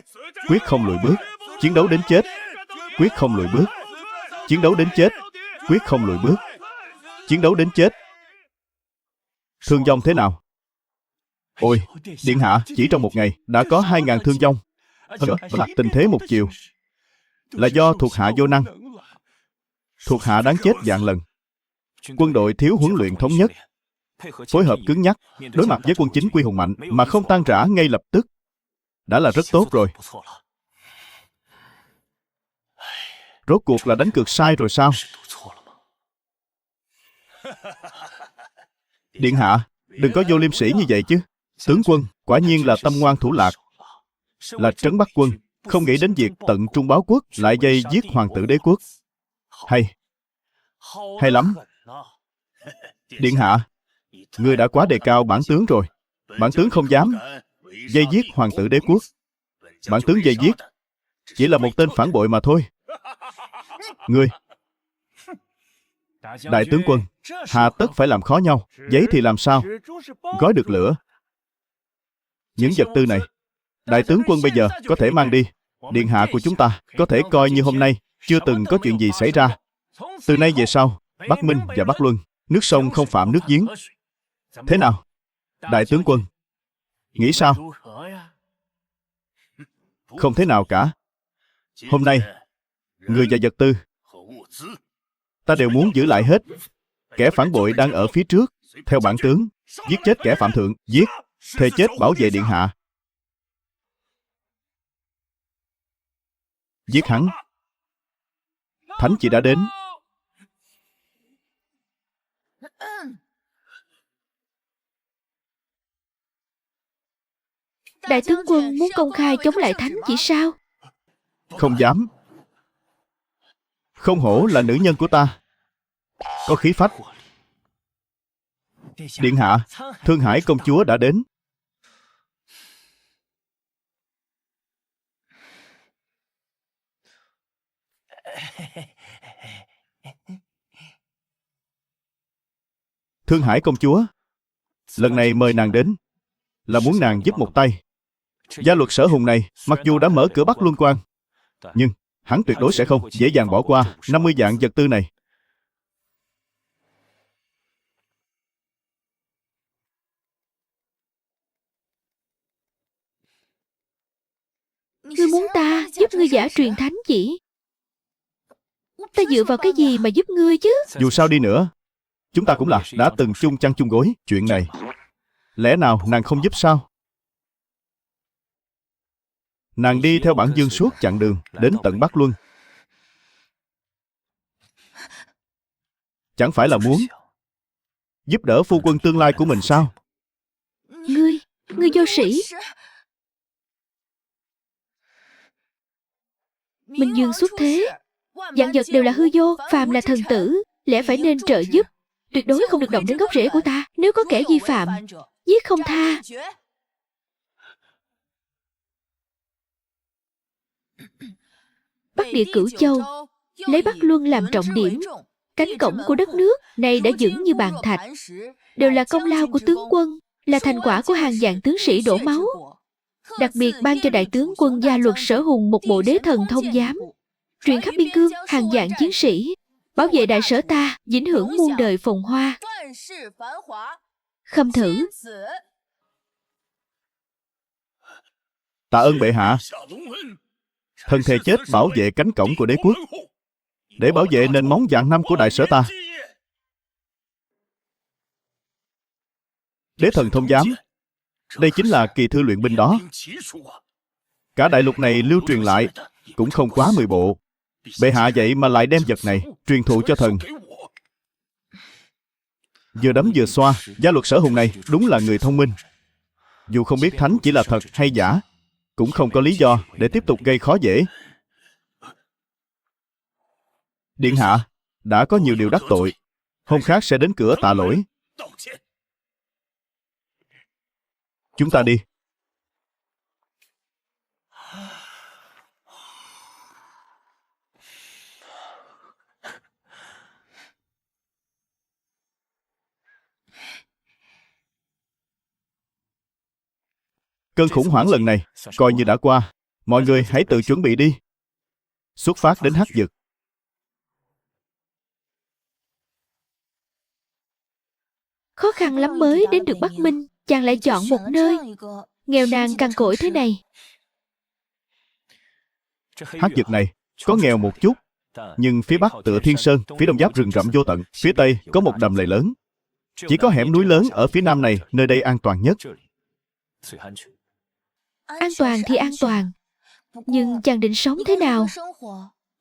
quyết không lùi bước. Chiến đấu đến chết, quyết không lùi bước. Chiến đấu đến chết, quyết không lùi bước. Chiến đấu đến chết. Thương vong thế nào? Ôi, điện hạ, chỉ trong một ngày đã có 2.000 thương vong. Hơn nữa là tình thế một chiều. Là do thuộc hạ vô năng. Thuộc hạ đáng chết vạn lần. Quân đội thiếu huấn luyện thống nhất, phối hợp cứng nhắc, đối mặt với quân chính quy hùng mạnh mà không tan rã ngay lập tức, đã là rất tốt rồi. Rốt cuộc là đánh cược sai rồi sao? Điện hạ, đừng có vô liêm sỉ như vậy chứ. Tướng quân quả nhiên là tâm ngoan thủ lạc, là Trấn Bắc Quân, không nghĩ đến việc tận trung báo quốc lại dây giết hoàng tử đế quốc. Hay lắm. Điện hạ, ngươi đã quá đề cao bản tướng rồi. Bản tướng không dám dây giết hoàng tử đế quốc. Bản tướng dây giết chỉ là một tên phản bội mà thôi. Ngươi, đại tướng quân, hà tất phải làm khó nhau. Giấy thì làm sao gói được lửa. Những vật tư này, đại tướng quân bây giờ có thể mang đi. Điện hạ của chúng ta có thể coi như hôm nay chưa từng có chuyện gì xảy ra. Từ nay về sau, Bắc Minh và Bắc Luân, nước sông không phạm nước giếng. Thế nào, đại tướng quân? Nghĩ sao? Không thế nào cả. Hôm nay, người và vật tư, ta đều muốn giữ lại hết. Kẻ phản bội đang ở phía trước. Theo bản tướng, giết chết kẻ phạm thượng. Giết, thề chết bảo vệ điện hạ. Giết hắn. Thánh chỉ đã đến. Đại tướng quân muốn công khai chống lại thánh chỉ sao? Không dám. Không hổ là nữ nhân của ta, có khí phách. Điện hạ, Thương Hải công chúa đã đến. Thương Hải công chúa, lần này mời nàng đến là muốn nàng giúp một tay. Gia luật Sở Hùng này mặc dù đã mở cửa Bắc Luân Quan, nhưng hắn tuyệt đối sẽ không dễ dàng bỏ qua 50 vạn vật tư này. Ngươi muốn ta giúp ngươi giả truyền thánh chỉ? Ta dựa vào cái gì mà giúp ngươi chứ? Dù sao đi nữa, chúng ta cũng là đã từng chung chăn chung gối. Chuyện này, lẽ nào nàng không giúp sao? Nàng đi theo bản dương suốt chặng đường đến tận Bắc Luân, chẳng phải là muốn giúp đỡ phu quân tương lai của mình sao? Ngươi vô sĩ. Minh Dương xuất thế, vạn vật đều là hư vô, phàm là thần tử, lẽ phải nên trợ giúp, tuyệt đối không được động đến gốc rễ của ta. Nếu có kẻ vi phạm, giết không tha. Bắc địa Cửu Châu lấy Bắc Luân làm trọng điểm, cánh cổng của đất nước này đã vững như bàn thạch, đều là công lao của tướng quân, là thành quả của hàng vạn tướng sĩ đổ máu. Đặc biệt ban cho đại tướng quân Gia luật Sở Hùng một bộ đế thần thông giám, truyền khắp biên cương hàng vạn chiến sĩ, bảo vệ đại sở ta vĩnh hưởng muôn đời phồn hoa. Khâm thử. Tạ ơn bệ hạ. Thần thề chết bảo vệ cánh cổng của đế quốc, để bảo vệ nền móng vạn năm của đại sở ta. Đế thần thông giám, đây chính là kỳ thư luyện binh đó. Cả đại lục này lưu truyền lại cũng không quá 10 bộ. Bệ hạ vậy mà lại đem vật này truyền thụ cho thần. Vừa đấm vừa xoa, gia luật Sở Hùng này đúng là người thông minh. Dù không biết thánh chỉ là thật hay giả, cũng không có lý do để tiếp tục gây khó dễ. Điện hạ đã có nhiều điều đắc tội, hôm khác sẽ đến cửa tạ lỗi. Chúng ta đi. Cơn khủng hoảng lần này coi như đã qua. Mọi người hãy tự chuẩn bị đi. Xuất phát đến Hắc Vực. Khó khăn lắm mới đến được Bắc Minh, chàng lại chọn một nơi nghèo nàn cằn cỗi thế này. Hắc Vực này có nghèo một chút, nhưng phía bắc tựa Thiên Sơn, phía đông giáp rừng rậm vô tận, phía tây có một đầm lầy lớn. Chỉ có hẻm núi lớn ở phía nam này, nơi đây an toàn nhất. An toàn thì an toàn, nhưng chàng định sống thế nào?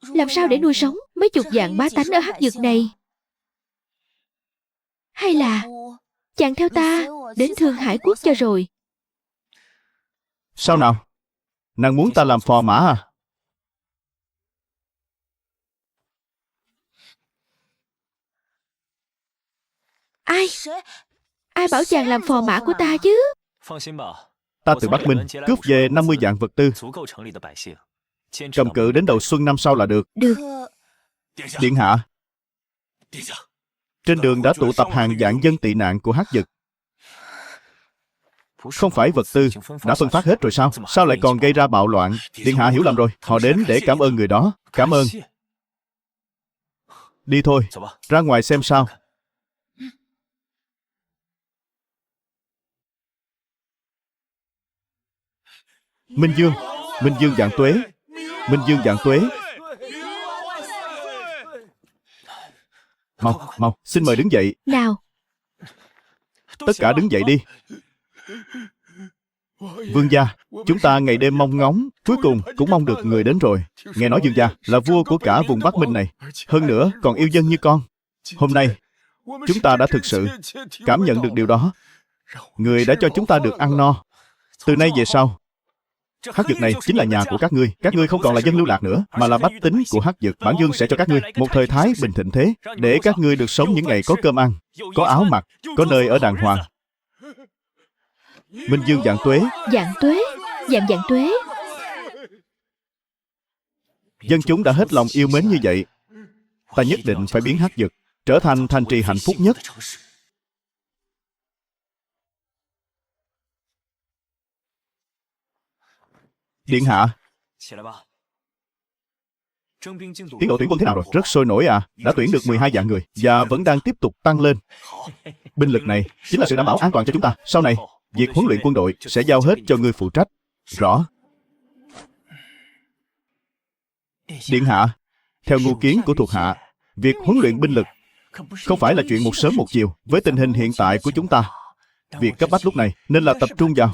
Làm sao để nuôi sống mấy chục vạn bá tánh ở Hắc Vực này? Hay là chàng theo ta đến Thương Hải Quốc cho rồi? Sao nào? Nàng muốn ta làm phò mã à? Ai bảo chàng làm phò mã của ta chứ? Ta từ Bắc Minh cướp về 50 vạn vật tư, cầm cự đến đầu xuân năm sau là được. Được. Điện hạ, trên đường đã tụ tập hàng vạn dân tị nạn của Hắc Vực. Không phải vật tư đã phân phát hết rồi sao? Sao lại còn gây ra bạo loạn? Điện hạ hiểu lầm rồi. Họ đến để cảm ơn người đó. Cảm ơn. Đi thôi, ra ngoài xem sao. Minh Dương, Minh Dương vạn tuế, Minh Dương vạn tuế. Mau, xin mời đứng dậy. Nào. Tất cả đứng dậy đi. Vương gia, chúng ta ngày đêm mong ngóng, cuối cùng cũng mong được người đến rồi. Nghe nói vương gia là vua của cả vùng Bắc Minh này, hơn nữa còn yêu dân như con. Hôm nay, chúng ta đã thực sự cảm nhận được điều đó. Người đã cho chúng ta được ăn no. Từ nay về sau, Hắc Vực này chính là nhà của các ngươi. Các ngươi không còn là dân lưu lạc nữa, mà là bách tính của Hắc Vực. Bản vương sẽ cho các ngươi một thời thái bình thịnh thế, để các ngươi được sống những ngày có cơm ăn, có áo mặc, có nơi ở đàng hoàng. Minh Dương vạn tuế. Vạn tuế, vạn tuế. Dân chúng đã hết lòng yêu mến như vậy, ta nhất định phải biến Hắc Vực trở thành thành trì hạnh phúc nhất. Điện hạ, tiến độ tuyển quân thế nào rồi? Rất sôi nổi à. Đã tuyển được 12 vạn người và vẫn đang tiếp tục tăng lên. Binh lực này chính là sự đảm bảo an toàn cho chúng ta. Sau này, việc huấn luyện quân đội sẽ giao hết cho ngươi phụ trách. Rõ. Điện hạ, theo ngụ kiến của thuộc hạ, việc huấn luyện binh lực không phải là chuyện một sớm một chiều. Với tình hình hiện tại của chúng ta, việc cấp bách lúc này nên là tập trung vào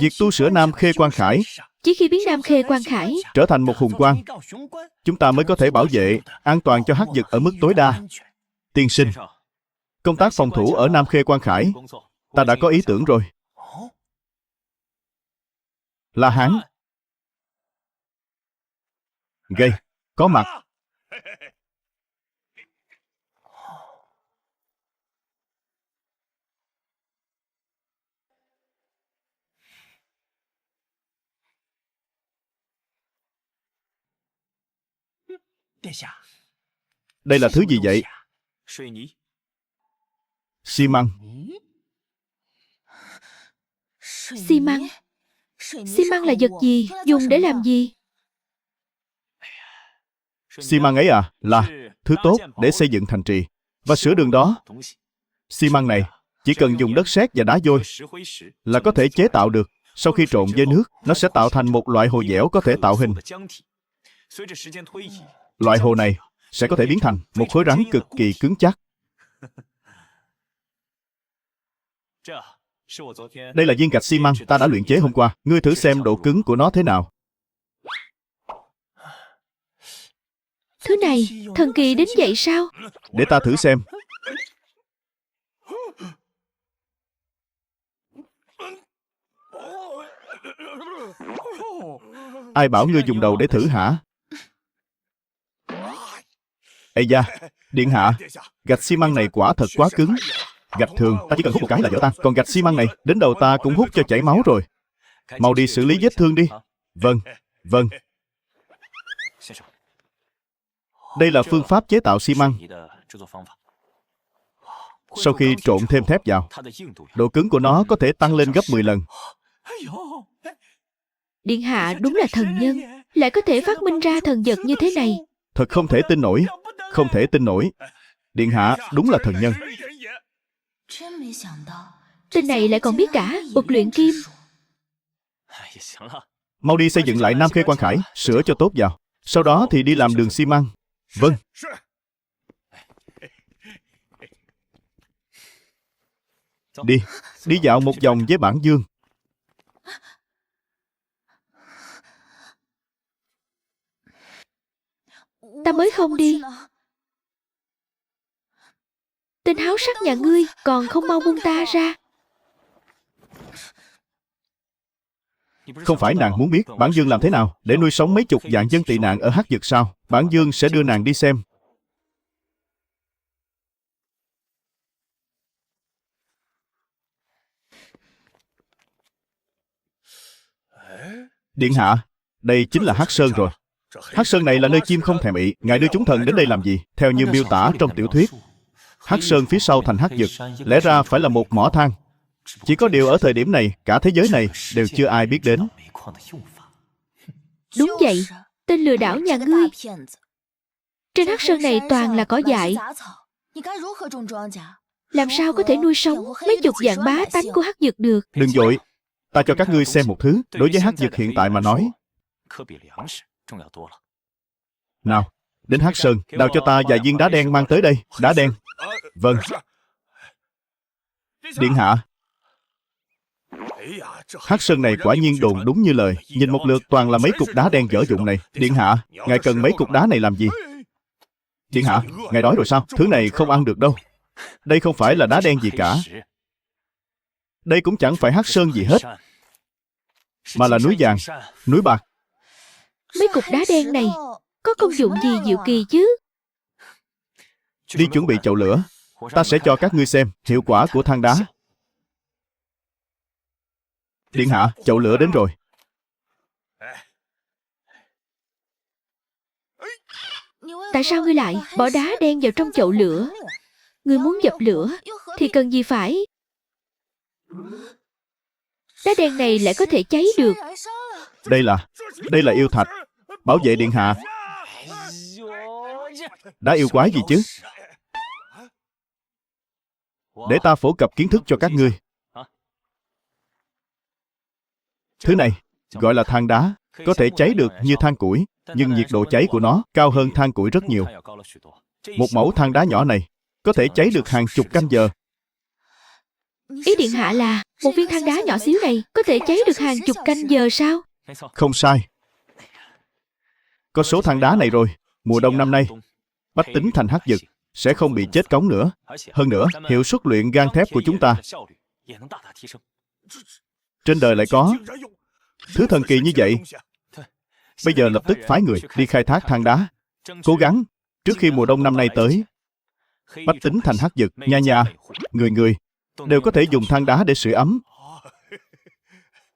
việc tu sửa Nam Khê Quan Khải. Chỉ khi biến Nam Khê Quan Khải trở thành một hùng quan, chúng ta mới có thể bảo vệ an toàn cho Hắc Vực ở mức tối đa. Tiên sinh, công tác phòng thủ ở Nam Khê Quan Khải, ta đã có ý tưởng rồi. La Hán, Gây, có mặt. Đây là thứ gì vậy? Xi măng. Xi măng? Xi măng là vật gì? Dùng để làm gì? Xi măng ấy à, là thứ tốt để xây dựng thành trì và sửa đường đó. Xi măng này Chỉ cần dùng đất sét và đá vôi là có thể chế tạo được. Sau khi trộn với nước, nó sẽ tạo thành một loại hồ dẻo có thể tạo hình. Loại hồ này sẽ có thể biến thành một khối rắn cực kỳ cứng chắc. Đây là viên gạch xi măng ta đã luyện chế hôm qua. Ngươi thử xem độ cứng của nó thế nào. Thứ này thần kỳ đến vậy sao? Để ta thử xem. Ai bảo ngươi dùng đầu để thử hả? Ây da, điện hạ, gạch xi măng này quả thật quá cứng. Gạch thường ta chỉ cần hút một cái là vỡ tan, còn gạch xi măng này đến đầu ta cũng hút cho chảy máu rồi. Mau đi xử lý vết thương đi. Vâng, vâng. Đây là phương pháp chế tạo xi măng. Sau khi trộn thêm thép vào, độ cứng của nó có thể tăng lên gấp 10 lần. Điện hạ đúng là thần nhân, lại có thể phát minh ra thần vật như thế này. Thật không thể tin nổi. Không thể tin nổi. Điện hạ đúng là thần nhân. Tên này lại còn biết cả thuật luyện kim. Mau đi xây dựng lại Nam Khê Quan Khải, sửa cho tốt vào. Sau đó thì đi làm đường xi măng. Vâng. Đi dạo một vòng với Bản Dương. Ta mới không đi. Tên háo sắc nhà ngươi còn không mau buông ta ra. Không phải nàng muốn biết Bản Dương làm thế nào để nuôi sống mấy chục vạn dân tị nạn ở Hắc Vực sao? Bản Dương sẽ đưa nàng đi xem. Điện hạ, đây chính là Hắc Sơn rồi. Hắc Sơn này là nơi chim không thèm ị. Ngài đưa chúng thần đến đây làm gì? Theo như miêu tả trong tiểu thuyết, Hắc Sơn phía sau thành Hắc Vực lẽ ra phải là một mỏ than. Chỉ có điều ở thời điểm này, cả thế giới này đều chưa ai biết đến. Đúng vậy, tên lừa đảo nhà ngươi. Trên Hắc Sơn này toàn là cỏ dại. Làm sao có thể nuôi sống mấy chục vạn bá tánh của Hắc Vực được? Đừng vội, ta cho các ngươi xem một thứ. Đối với Hắc Vực hiện tại mà nói. Nào, đến Hắc Sơn, đào cho ta vài viên đá đen mang tới đây. Đá đen. Vâng. Điện hạ, Hắc Sơn này quả nhiên đồn đúng như lời. Nhìn một lượt toàn là mấy cục đá đen dở dụng này. Điện hạ, ngài cần mấy cục đá này làm gì? Điện hạ, ngài đói rồi sao? Thứ này không ăn được đâu. Đây không phải là đá đen gì cả. Đây cũng chẳng phải Hắc Sơn gì hết, mà là núi vàng, núi bạc. Mấy cục đá đen này có công dụng gì diệu kỳ chứ? Đi chuẩn bị chậu lửa. Ta sẽ cho các ngươi xem hiệu quả của than đá. Điện hạ, chậu lửa đến rồi. Tại sao ngươi lại bỏ đá đen vào trong chậu lửa? Ngươi muốn dập lửa thì cần gì phải? Đá đen này lại có thể cháy được. Đây là yêu thạch, bảo vệ điện hạ. Đá yêu quái gì chứ? Để ta phổ cập kiến thức cho các ngươi. Thứ này gọi là than đá, có thể cháy được như than củi, nhưng nhiệt độ cháy của nó cao hơn than củi rất nhiều. Một mẩu than đá nhỏ này có thể cháy được hàng chục canh giờ. Ý điện hạ là một viên than đá nhỏ xíu này có thể cháy được hàng chục canh giờ sao? Không sai. Có số than đá này rồi, mùa đông năm nay, bách tính thành Hắc Vực sẽ không bị chết cóng nữa. Hơn nữa, hiệu suất luyện gang thép của chúng ta trên đời lại có thứ thần kỳ như vậy. Bây giờ lập tức phái người đi khai thác than đá, cố gắng trước khi mùa đông năm nay tới, bách tính thành Hắc Vực, nhà nhà, người người đều có thể dùng than đá để sưởi ấm.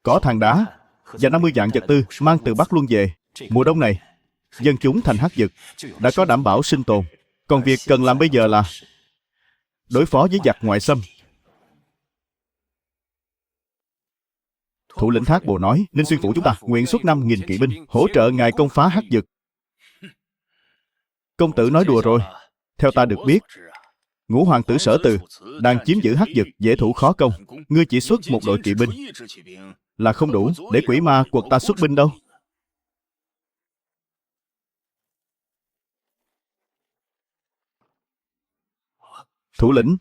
Có than đá và 50 vạn vật tư mang từ Bắc Luân về, mùa đông này dân chúng thành Hắc Vực đã có đảm bảo sinh tồn. Còn việc cần làm bây giờ là đối phó với giặc ngoại xâm. Thủ lĩnh Thác Bồ nói, Ninh Xuyên phủ chúng ta nguyện xuất 5.000 kỵ binh hỗ trợ ngài công phá Hắc Vực. Công tử nói đùa rồi. Theo ta được biết, Ngũ hoàng tử Sở Từ đang chiếm giữ Hắc Dực, dễ thủ khó công. Ngươi chỉ xuất một đội kỵ binh là không đủ để quỷ ma quật ta xuất binh đâu. Thủ lĩnh,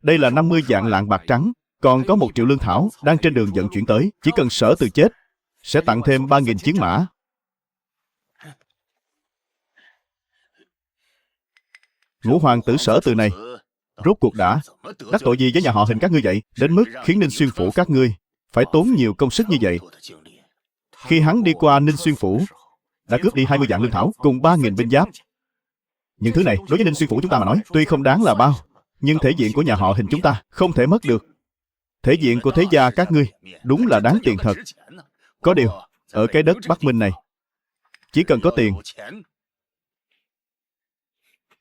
đây là 50 vạn lạng bạc trắng, còn có 1 triệu lương thảo đang trên đường vận chuyển tới. Chỉ cần Sở Từ chết, sẽ tặng thêm 3.000 chiến mã. Ngũ hoàng tử Sở Từ này rốt cuộc đã đắc tội gì với nhà họ Hình các ngươi vậy, đến mức khiến Ninh Xuyên phủ các ngươi phải tốn nhiều công sức như vậy? Khi hắn đi qua Ninh Xuyên phủ, đã cướp đi 20 vạn lương thảo cùng 3.000 binh giáp. Những thứ này đối với Ninh Xuyên phủ chúng ta mà nói tuy không đáng là bao, nhưng thể diện của nhà họ Hình chúng ta không thể mất được. Thể diện của thế gia các ngươi đúng là đáng tiền thật. Có điều, ở cái đất Bắc Minh này, chỉ cần có tiền,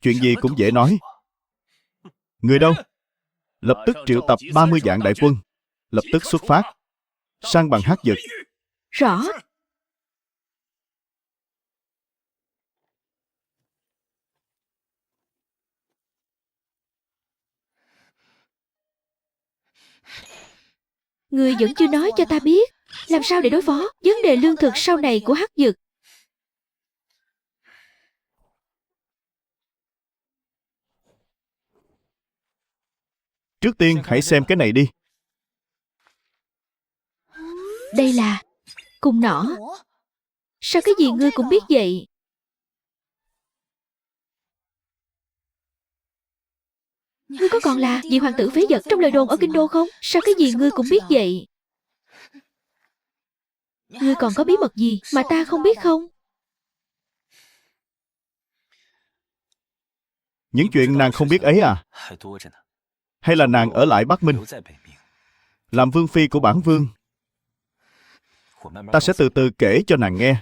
chuyện gì cũng dễ nói. Người đâu? Lập tức triệu tập 30 vạn đại quân, lập tức xuất phát, sang bằng Hắc Dực. Rõ. Ngươi vẫn chưa nói cho ta biết làm sao để đối phó vấn đề lương thực sau này của Hắc Dực. Trước tiên hãy xem cái này đi. Đây là cung nỏ. Sao cái gì ngươi cũng biết vậy? Ngươi có còn là vị hoàng tử phế vật trong lời đồn ở kinh đô không? Sao cái gì ngươi cũng biết vậy? Ngươi còn có bí mật gì mà ta không biết không? Những chuyện nàng không biết ấy à? Hay là nàng ở lại Bắc Minh, làm vương phi của bản vương? Ta sẽ từ từ kể cho nàng nghe.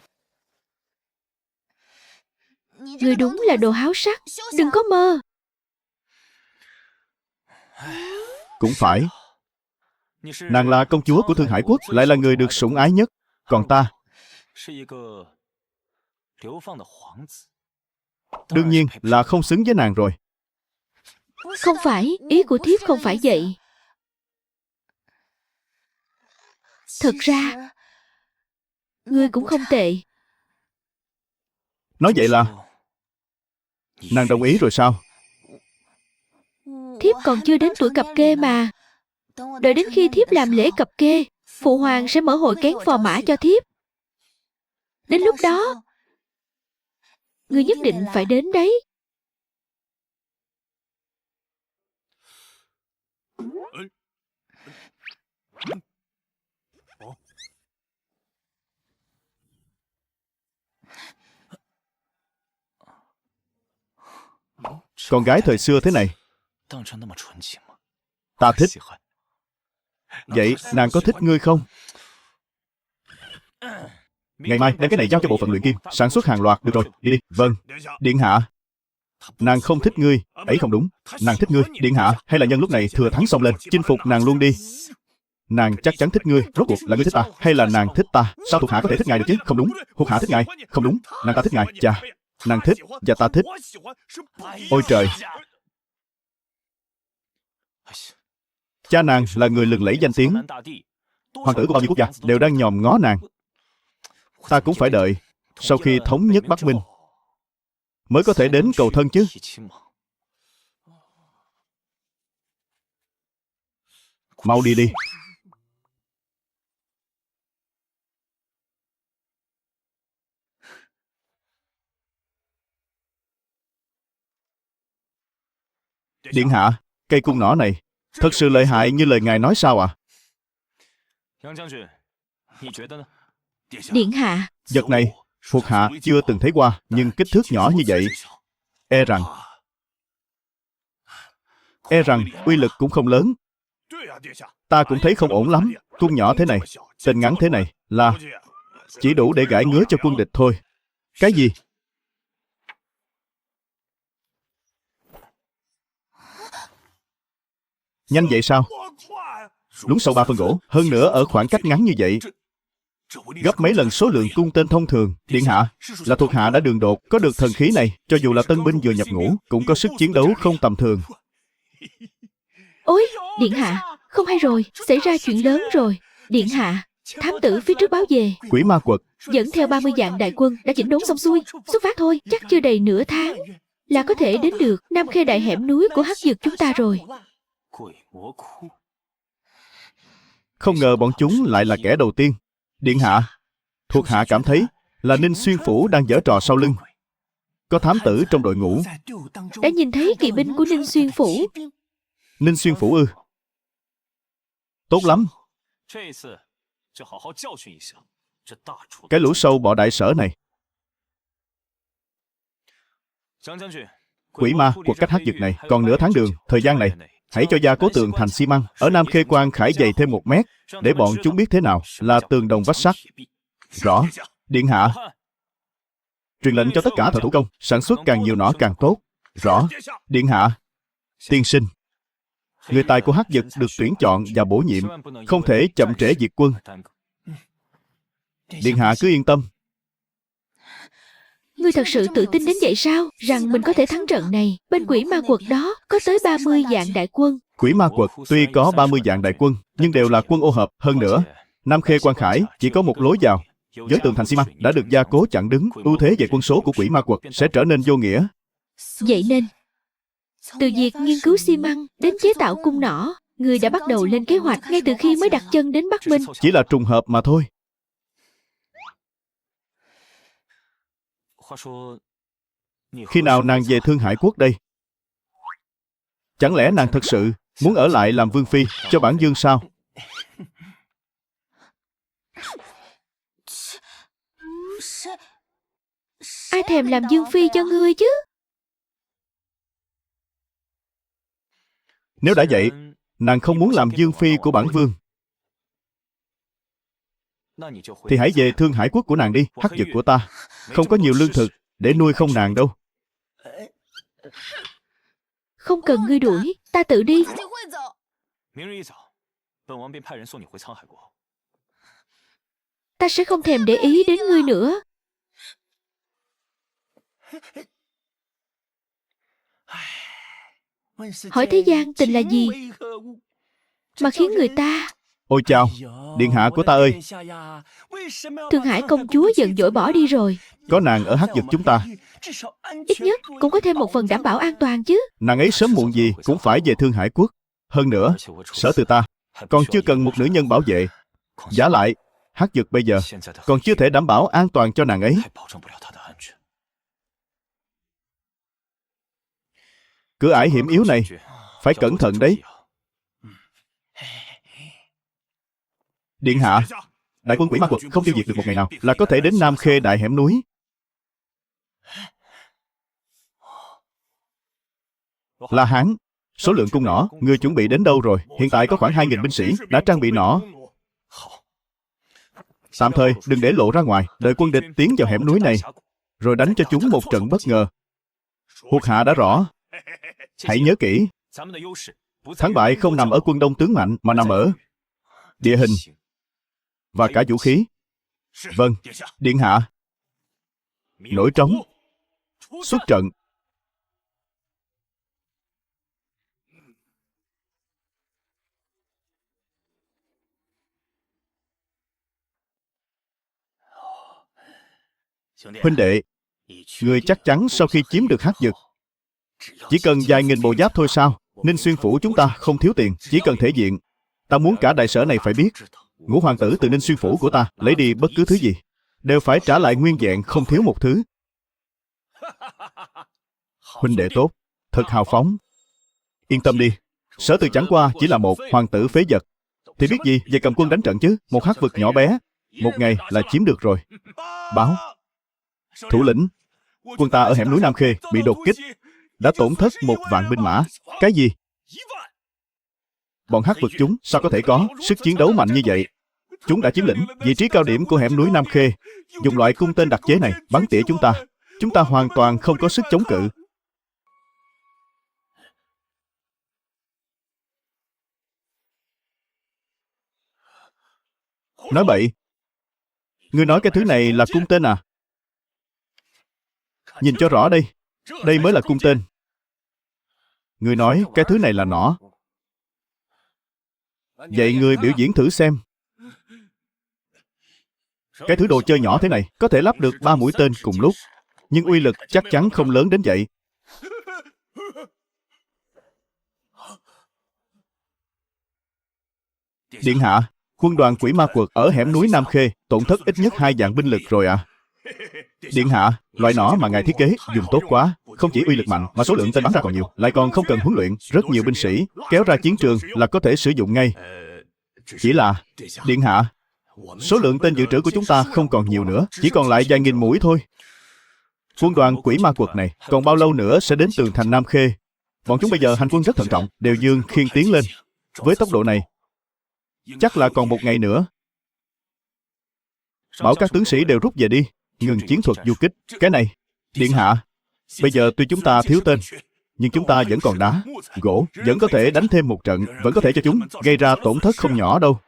Ngươi đúng là đồ háo sắc. Đừng có mơ. Cũng phải. Nàng là công chúa của Thương Hải Quốc, lại là người được sủng ái nhất. Còn ta, đương nhiên là không xứng với nàng rồi. Không phải, ý của thiếp không phải vậy. Thật ra, ngươi cũng không tệ. Nói vậy là nàng đồng ý rồi sao? Thiếp còn chưa đến tuổi cập kê mà. Đợi đến khi thiếp làm lễ cập kê, phụ hoàng sẽ mở hội kén phò mã cho thiếp. Đến lúc đó, ngươi nhất định phải đến đấy. Con gái thời xưa thế này, ta thích. Vậy nàng có thích ngươi không? Ngày mai đem cái này giao cho bộ phận luyện kim, sản xuất hàng loạt. Được rồi, đi đi. Vâng, điện hạ. Nàng không thích ngươi. Ấy không đúng, nàng thích ngươi. Điện hạ, hay là nhân lúc này thừa thắng xông lên, chinh phục nàng luôn đi. Nàng chắc chắn thích ngươi. Rốt cuộc là ngươi thích ta, hay là nàng thích ta? Sao thuộc hạ có thể thích ngài được chứ? Không đúng, thuộc hạ thích ngài. Không đúng, nàng ta thích ngài. Chà, nàng thích và ta thích. Ôi trời! Cha nàng là người lừng lẫy danh tiếng. Hoàng tử của bao nhiêu quốc gia đều đang nhòm ngó nàng. Ta cũng phải đợi sau khi thống nhất Bắc Minh mới có thể đến cầu thân chứ. Mau đi đi. Điện hạ, cây cung nỏ này thật sự lợi hại như lời ngài nói sao ạ? Điện hạ, Vật này thuộc hạ chưa từng thấy qua, nhưng kích thước nhỏ như vậy, e rằng uy lực cũng không lớn. Ta cũng thấy không ổn lắm. Cung nhỏ thế này, tên ngắn thế này là chỉ đủ để gãi ngứa cho quân địch thôi. Cái gì? Nhanh vậy sao? Lún sâu 3 phân gỗ, hơn nữa ở khoảng cách ngắn như vậy, gấp mấy lần số lượng cung tên thông thường. Điện hạ, là thuộc hạ đã đường đột, có được thần khí này, cho dù là tân binh vừa nhập ngũ, cũng có sức chiến đấu không tầm thường. Ôi, điện hạ, không hay rồi, xảy ra chuyện lớn rồi. Điện hạ, thám tử phía trước báo về, Quỷ ma quật. dẫn theo 30 vạn đại quân đã chỉnh đốn xong xuôi. Xuất phát thôi, chắc chưa đầy nửa tháng là có thể đến được Nam Khê đại hẻm núi của Hắc Dực chúng ta rồi. Không ngờ bọn chúng lại là kẻ đầu tiên. Điện hạ, thuộc hạ cảm thấy là Ninh Xuyên Phủ đang giở trò sau lưng. Có thám tử trong đội ngũ. Đã nhìn thấy kỵ binh của Ninh Xuyên Phủ. Ninh Xuyên Phủ ư? Tốt lắm. Cái lũ sâu bọ đại sở này. Quỷ ma quật cách Hắc Dực này còn nửa tháng đường. Thời gian này, hãy cho gia cố tường thành xi măng ở Nam Khê Quan khải dày thêm 1 mét, để bọn chúng biết thế nào là tường đồng vách sắt. Rõ. Điện hạ. Truyền lệnh cho tất cả thợ thủ công sản xuất càng nhiều nỏ càng tốt. Rõ. Điện hạ. Tiên sinh, người tài của Hắc Dực được tuyển chọn và bổ nhiệm, không thể chậm trễ diệt quân. Điện hạ cứ yên tâm. Ngươi thật sự tự tin đến vậy sao? Rằng mình có thể thắng trận này? Bên quỷ ma quật đó có tới 30 vạn đại quân. Quỷ ma quật tuy có 30 vạn đại quân, nhưng đều là quân ô hợp. Hơn nữa, Nam Khê Quan Khải chỉ có một lối vào. Với tường thành xi măng đã được gia cố chặn đứng, ưu thế về quân số của quỷ ma quật sẽ trở nên vô nghĩa. Vậy nên, từ việc nghiên cứu xi măng đến chế tạo cung nỏ, ngươi đã bắt đầu lên kế hoạch ngay từ khi mới đặt chân đến Bắc Minh. Chỉ là trùng hợp mà thôi. Khi nào nàng về Thương Hải Quốc đây? Chẳng lẽ nàng thật sự muốn ở lại làm vương phi cho bản vương sao? Ai thèm làm vương phi cho ngươi chứ? Nếu đã vậy, nàng không muốn làm vương phi của bản vương, thì hãy về Thương Hải Quốc của nàng đi. Hắc Dực của ta không có nhiều lương thực để nuôi không nàng đâu. Không cần ngươi đuổi, ta tự đi. Ta sẽ không thèm để ý đến ngươi nữa. Hỏi thế gian tình là gì mà khiến người ta... Ôi chao, điện hạ của ta ơi, Thương Hải công chúa giận dỗi bỏ đi rồi. có nàng ở Hắc Dực chúng ta, Ít nhất cũng có thêm một phần đảm bảo an toàn chứ. nàng ấy sớm muộn gì cũng phải về Thương Hải Quốc. Hơn nữa, sở từ ta còn chưa cần một nữ nhân bảo vệ. Vả lại, Hắc Dực bây giờ còn chưa thể đảm bảo an toàn cho nàng ấy. Cửa ải hiểm yếu này phải cẩn thận đấy. Điện hạ, đại quân quỷ ma quật không tiêu diệt được một ngày nào là có thể đến Nam Khê đại hẻm núi. La Hán, số lượng cung nỏ ngươi chuẩn bị đến đâu rồi? Hiện tại có khoảng 2.000 binh sĩ đã trang bị nỏ. Tạm thời đừng để lộ ra ngoài, đợi quân địch tiến vào hẻm núi này, rồi đánh cho chúng một trận bất ngờ. Thuộc hạ đã rõ. Hãy nhớ kỹ, thắng bại không nằm ở quân đông tướng mạnh, mà nằm ở địa hình và cả vũ khí. Vâng, điện hạ. Nổi trống, xuất trận. Huynh đệ, người chắc chắn sau khi chiếm được Hắc Dực, chỉ cần vài nghìn bộ giáp thôi sao? Ninh Xuyên Phủ chúng ta không thiếu tiền, chỉ cần thể diện. Ta muốn cả đại sở này phải biết, ngũ hoàng tử từ Ninh Xuyên Phủ của ta lấy đi bất cứ thứ gì, đều phải trả lại nguyên vẹn, không thiếu một thứ. Huynh đệ tốt, thật hào phóng. Yên tâm đi, sở từ chẳng qua chỉ là một hoàng tử phế vật, thì biết gì về cầm quân đánh trận chứ. Một Hắc vực nhỏ bé, một ngày là chiếm được rồi. Báo, thủ lĩnh, quân ta ở hẻm núi Nam Khê bị đột kích, đã tổn thất 1 vạn binh mã. Cái gì? Bọn Hắc vực chúng sao có thể có sức chiến đấu mạnh như vậy? Chúng đã chiếm lĩnh vị trí cao điểm của hẻm núi Nam Khê, dùng loại cung tên đặc chế này bắn tỉa chúng ta. Chúng ta hoàn toàn không có sức chống cự. Nói bậy. Ngươi nói cái thứ này là cung tên à? Nhìn cho rõ đây. Đây mới là cung tên. Ngươi nói cái thứ này là nỏ. Vậy ngươi biểu diễn thử xem. Cái thứ đồ chơi nhỏ thế này có thể lắp được 3 mũi tên cùng lúc, nhưng uy lực chắc chắn không lớn đến vậy. Điện hạ, quân đoàn quỷ ma quật ở hẻm núi Nam Khê tổn thất ít nhất 2 vạn binh lực rồi à. Điện hạ, loại nỏ mà ngài thiết kế dùng tốt quá. Không chỉ uy lực mạnh mà số lượng tên bắn ra còn nhiều, lại còn không cần huấn luyện. Rất nhiều binh sĩ kéo ra chiến trường là có thể sử dụng ngay. Chỉ là, điện hạ, số lượng tên dự trữ của chúng ta không còn nhiều nữa, chỉ còn lại vài nghìn mũi thôi. Quân đoàn quỷ ma quật này còn bao lâu nữa sẽ đến tường thành Nam Khê? Bọn chúng bây giờ hành quân rất thận trọng, đều dương khiên tiến lên. Với tốc độ này, chắc là còn 1 ngày nữa. Bảo các tướng sĩ đều rút về đi, ngừng chiến thuật du kích. Cái này, điện hạ, bây giờ tuy chúng ta thiếu tên, nhưng chúng ta vẫn còn đá, gỗ, vẫn có thể đánh thêm một trận, vẫn có thể cho chúng gây ra tổn thất không nhỏ đâu.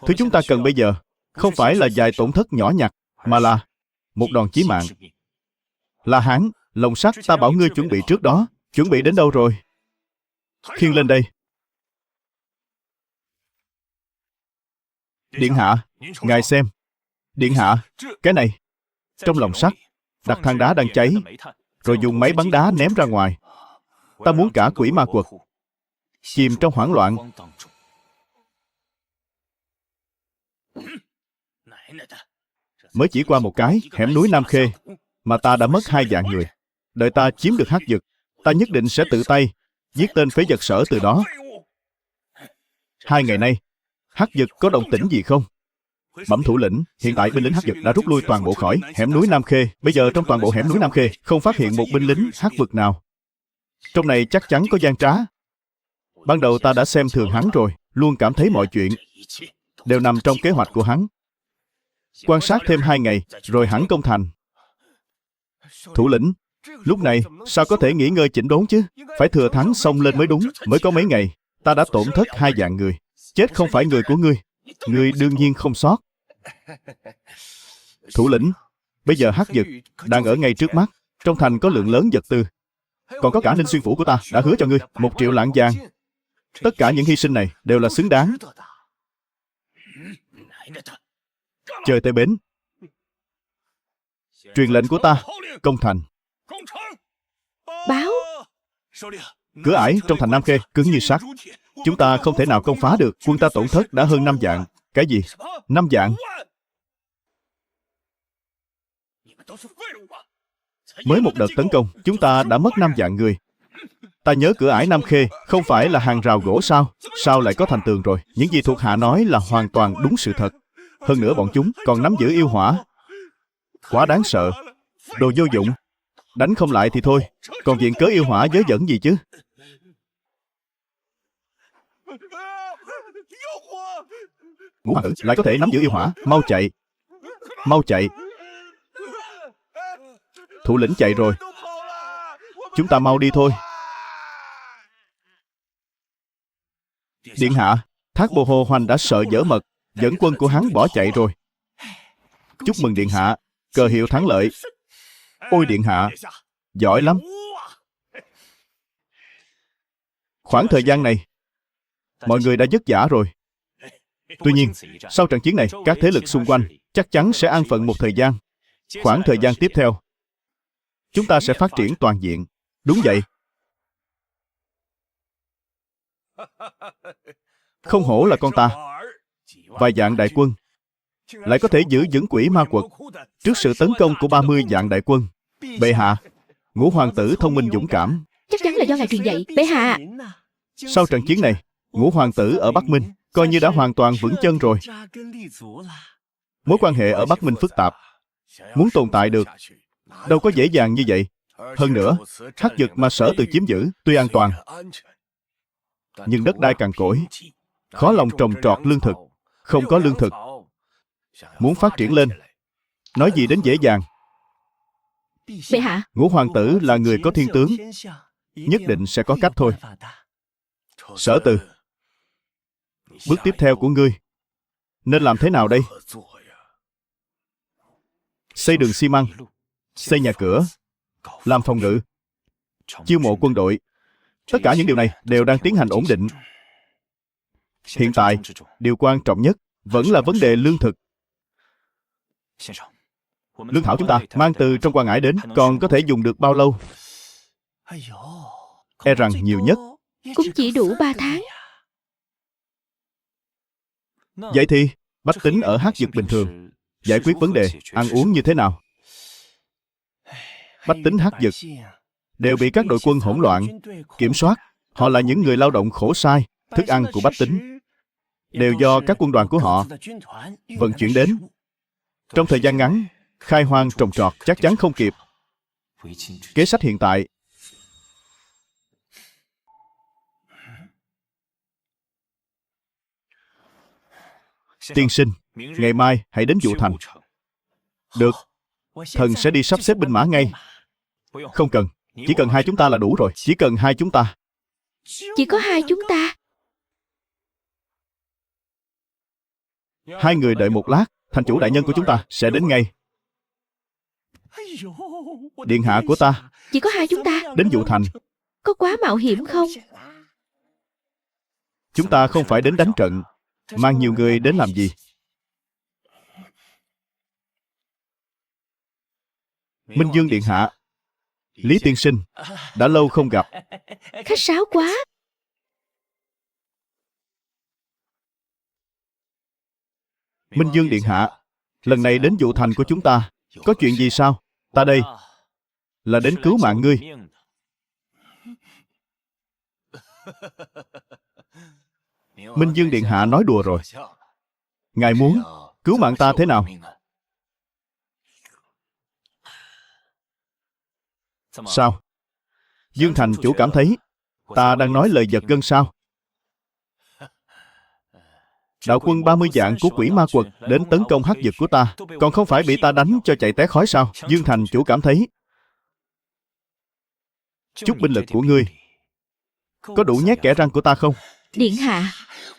Thứ chúng ta cần bây giờ không phải là vài tổn thất nhỏ nhặt, mà là một đòn chí mạng. La Hán, lồng sắt ta bảo ngươi chuẩn bị trước đó, chuẩn bị đến đâu rồi? Khiêng lên đây. Điện hạ, ngài xem. Điện hạ, cái này, trong lồng sắt đặt than đá đang cháy, rồi dùng máy bắn đá ném ra ngoài. Ta muốn cả quỷ ma quật chìm trong hoảng loạn. Mới chỉ qua một cái hẻm núi Nam Khê mà ta đã mất 2 vạn người. Đợi ta chiếm được Hắc Dực, ta nhất định sẽ tự tay giết tên phế vật Sở từ đó. 2 ngày nay, Hắc Dực có động tĩnh gì không? Bẩm thủ lĩnh, hiện tại binh lính Hắc Dực đã rút lui toàn bộ khỏi hẻm núi Nam Khê. Bây giờ trong toàn bộ hẻm núi Nam Khê không phát hiện một binh lính Hắc Vực nào. Trong này chắc chắn có gian trá. Ban đầu ta đã xem thường hắn rồi, luôn cảm thấy mọi chuyện đều nằm trong kế hoạch của hắn. Quan sát thêm 2 ngày, rồi hẳn công thành. Thủ lĩnh, lúc này sao có thể nghỉ ngơi chỉnh đốn chứ? Phải thừa thắng xông lên mới đúng. Mới có mấy ngày, ta đã tổn thất 2 vạn người. Chết không phải người của ngươi. Ngươi đương nhiên không sót. Thủ lĩnh, bây giờ Hắc Dực đang ở ngay trước mắt. Trong thành có lượng lớn vật tư. Còn có cả Ninh Xuyên phủ của ta đã hứa cho ngươi 1 triệu lạng vàng. Tất cả những hy sinh này đều là xứng đáng. Chơi tới bến. Truyền lệnh của ta, công thành. Báo. Cửa ải trong thành Nam Khê cứng như sắt. Chúng ta không thể nào công phá được. Quân ta tổn thất đã hơn 5 vạn. Cái gì? 5 vạn? Mới một đợt tấn công, chúng ta đã mất 5 vạn người. Ta nhớ cửa ải Nam Khê không phải là hàng rào gỗ sao? Sao lại có thành tường rồi? Những gì thuộc hạ nói là hoàn toàn đúng sự thật. Hơn nữa bọn chúng còn nắm giữ yêu hỏa. Quá đáng sợ. Đồ vô dụng. Đánh không lại thì thôi, còn viện cớ yêu hỏa vớ vẩn gì chứ? Ngũ hoàng tử lại có thể nắm giữ yêu hỏa. Mau chạy. Mau chạy. Thủ lĩnh chạy rồi. Chúng ta mau đi thôi. Điện hạ, Thác Bồ Hồ Hoành đã sợ dở mật, dẫn quân của hắn bỏ chạy rồi. Chúc mừng điện hạ, cờ hiệu thắng lợi. Ôi điện hạ, giỏi lắm. Khoảng thời gian này, mọi người đã vất vả rồi. Tuy nhiên, sau trận chiến này, các thế lực xung quanh chắc chắn sẽ an phận một thời gian. Khoảng thời gian tiếp theo, chúng ta sẽ phát triển toàn diện. Đúng vậy. Không hổ là con ta. Vài vạn đại quân lại có thể giữ vững quỷ ma quật trước sự tấn công của 30 vạn đại quân. Bệ hạ, Ngũ hoàng tử thông minh dũng cảm. Chắc chắn là do ngài truyền dạy, bệ hạ. Sau trận chiến này, Ngũ hoàng tử ở Bắc Minh coi như đã hoàn toàn vững chân rồi. Mối quan hệ ở Bắc Minh phức tạp. Muốn tồn tại được, đâu có dễ dàng như vậy. Hơn nữa, Hắc Dực mà Sở Từ chiếm giữ tuy an toàn, nhưng đất đai cằn cỗi, khó lòng trồng trọt lương thực. Không có lương thực, muốn phát triển lên, nói gì đến dễ dàng. Bệ hạ, Ngũ hoàng tử là người có thiên tướng, nhất định sẽ có cách thôi. Sở Từ, bước tiếp theo của ngươi nên làm thế nào đây? Xây đường xi măng, xây nhà cửa, làm phòng ngự, chiêu mộ quân đội, Tất cả những điều này đều đang tiến hành ổn định. Hiện tại, điều quan trọng nhất vẫn là vấn đề lương thực. Lương thảo chúng ta mang từ trong Quan Ngãi đến còn có thể dùng được bao lâu? E rằng nhiều nhất cũng chỉ đủ 3 tháng. Vậy thì bách tính ở Hắc Dực bình thường giải quyết vấn đề ăn uống như thế nào? Bách tính Hắc Dực đều bị các đội quân hỗn loạn kiểm soát. Họ là những người lao động khổ sai. Thức ăn của bách tính đều do các quân đoàn của họ vận chuyển đến. Trong thời gian ngắn, khai hoang trồng trọt chắc chắn không kịp. Kế sách hiện tại tiên sinh, ngày mai hãy đến Dụ Thành. Được, thần sẽ đi sắp xếp binh mã ngay. Không cần, chỉ cần 2 chúng ta là đủ rồi. Chỉ cần 2 chúng ta. Chỉ có 2 chúng ta. 2 người đợi một lát, thành chủ đại nhân của chúng ta sẽ đến ngay. Điện hạ của ta. Chỉ có 2 chúng ta. Đến Dụ Thành. Có quá mạo hiểm không? Chúng ta không phải đến đánh trận. Mang nhiều người đến làm gì? Minh Dương điện hạ, Lý tiên sinh, đã lâu không gặp. Khách sáo quá. Minh Dương điện hạ, lần này đến Dụ Thành của chúng ta có chuyện gì sao? Ta đây là đến cứu mạng ngươi. Minh Dương điện hạ nói đùa rồi. Ngài muốn cứu mạng ta thế nào? Sao? Dương thành chủ cảm thấy ta đang nói lời giật gân sao? Đạo quân 30 vạn của quỷ ma quật đến tấn công Hắc Dực của ta, còn không phải bị ta đánh cho chạy té khói sao? Dương thành chủ cảm thấy chút binh lực của ngươi có đủ nhét kẽ răng của ta không? Điện hạ,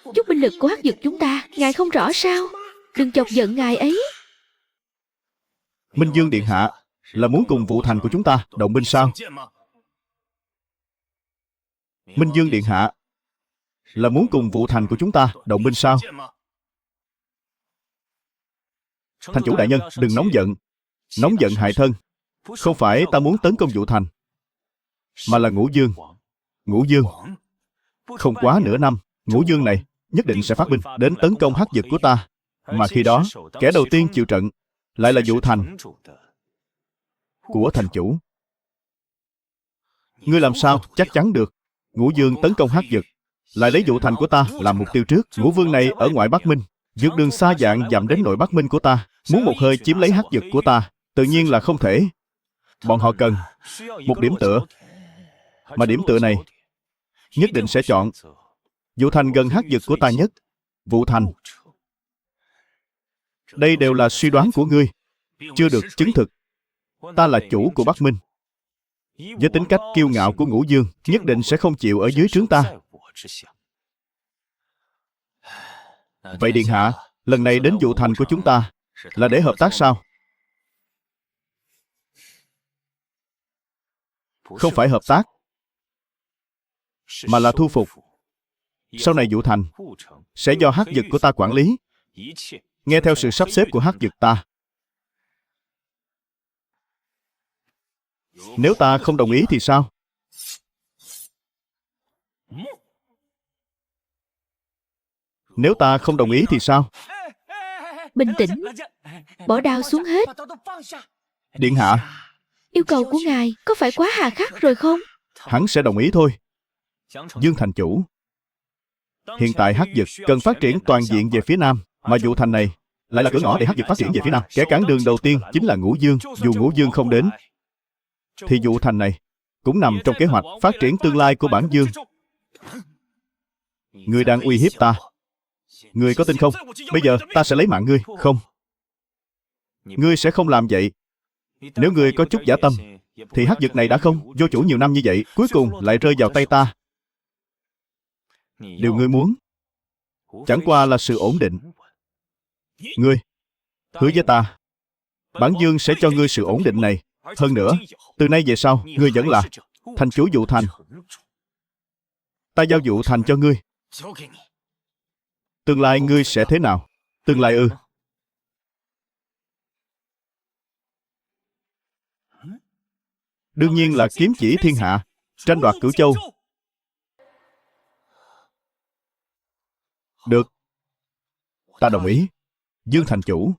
chút binh lực của Hắc Dực chúng ta, ngài không rõ sao? Đừng chọc giận ngài ấy. Minh Dương điện hạ là muốn cùng Vụ Thành của chúng ta động binh sao? Minh Dương điện hạ là muốn cùng Vụ Thành của chúng ta động binh sao? Thành chủ đại nhân, đừng nóng giận. Nóng giận hại thân. Không phải ta muốn tấn công Vụ Thành, mà là Ngũ Dương. Ngũ Dương. Không quá nửa năm, Ngũ Dương này nhất định sẽ phát binh đến tấn công Hắc Dực của ta. Mà khi đó, kẻ đầu tiên chịu trận lại là Vụ Thành của thành chủ. Ngươi làm sao chắc chắn được Ngũ Dương tấn công Hắc Dực lại lấy Vụ Thành của ta làm mục tiêu trước? Ngũ Vương này ở ngoại Bắc Minh, vượt đường xa vạn dặm đến nội Bắc Minh của ta, muốn một hơi chiếm lấy Hắc Dực của ta, tự nhiên là không thể. Bọn họ cần một điểm tựa, mà điểm tựa này nhất định sẽ chọn Vụ Thành gần Hắc Dực của ta nhất. Vụ Thành. Đây đều là suy đoán của ngươi, chưa được chứng thực. Ta là chủ của Bắc Minh. Với tính cách kiêu ngạo của Ngũ Dương, nhất định sẽ không chịu ở dưới trướng ta. Vậy điện hạ, lần này đến Vụ Thành của chúng ta là để hợp tác sao? Không phải hợp tác, mà là thu phục. Sau này Vụ Thành sẽ do Hắc Dực của ta quản lý, nghe theo sự sắp xếp của Hắc Dực ta. Nếu ta không đồng ý thì sao? Nếu ta không đồng ý thì sao? Bình tĩnh, bỏ đao xuống hết. Điện hạ, Yêu cầu của ngài có phải quá hà khắc rồi không? hắn sẽ đồng ý thôi. Dương thành chủ, hiện tại Hắc Dực cần phát triển toàn diện về phía nam, mà Vụ Thành này lại là cửa ngõ để Hắc Dực phát triển về phía nam. Kẻ cản đường đầu tiên chính là Ngũ Dương. Dù Ngũ Dương không đến, thì Vụ Thành này cũng nằm trong kế hoạch phát triển tương lai của bản Dương. Ngươi đang uy hiếp ta. Ngươi có tin không? Bây giờ ta sẽ lấy mạng ngươi. Không. Ngươi sẽ không làm vậy. Nếu ngươi có chút dã tâm, thì Hắc Dực này đã không vô chủ nhiều năm như vậy, cuối cùng lại rơi vào tay ta. Điều ngươi muốn chẳng qua là sự ổn định. Ngươi hứa với ta, bản Dương sẽ cho ngươi sự ổn định này. Hơn nữa, từ nay về sau, ngươi vẫn là thành chủ Vụ Thành. Ta giao vụ thành cho ngươi. Tương lai ngươi sẽ thế nào? Tương lai ư? Đương nhiên là kiếm chỉ thiên hạ, tranh đoạt Cửu Châu. Được, ta đồng ý. Dương thành chủ,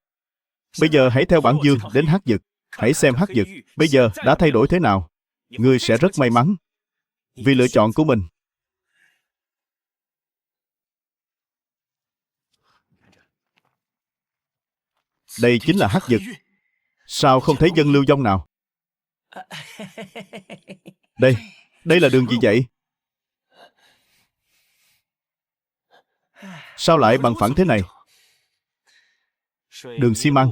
bây giờ hãy theo bản Dương đến Hắc Vực. Hãy xem Hắc Vực bây giờ đã thay đổi thế nào. Ngươi sẽ rất may mắn vì lựa chọn của mình. Đây chính là Hắc Vực. Sao không thấy dân lưu vong nào? Đây là đường gì vậy? Sao lại bằng phẳng thế này? Đường xi măng.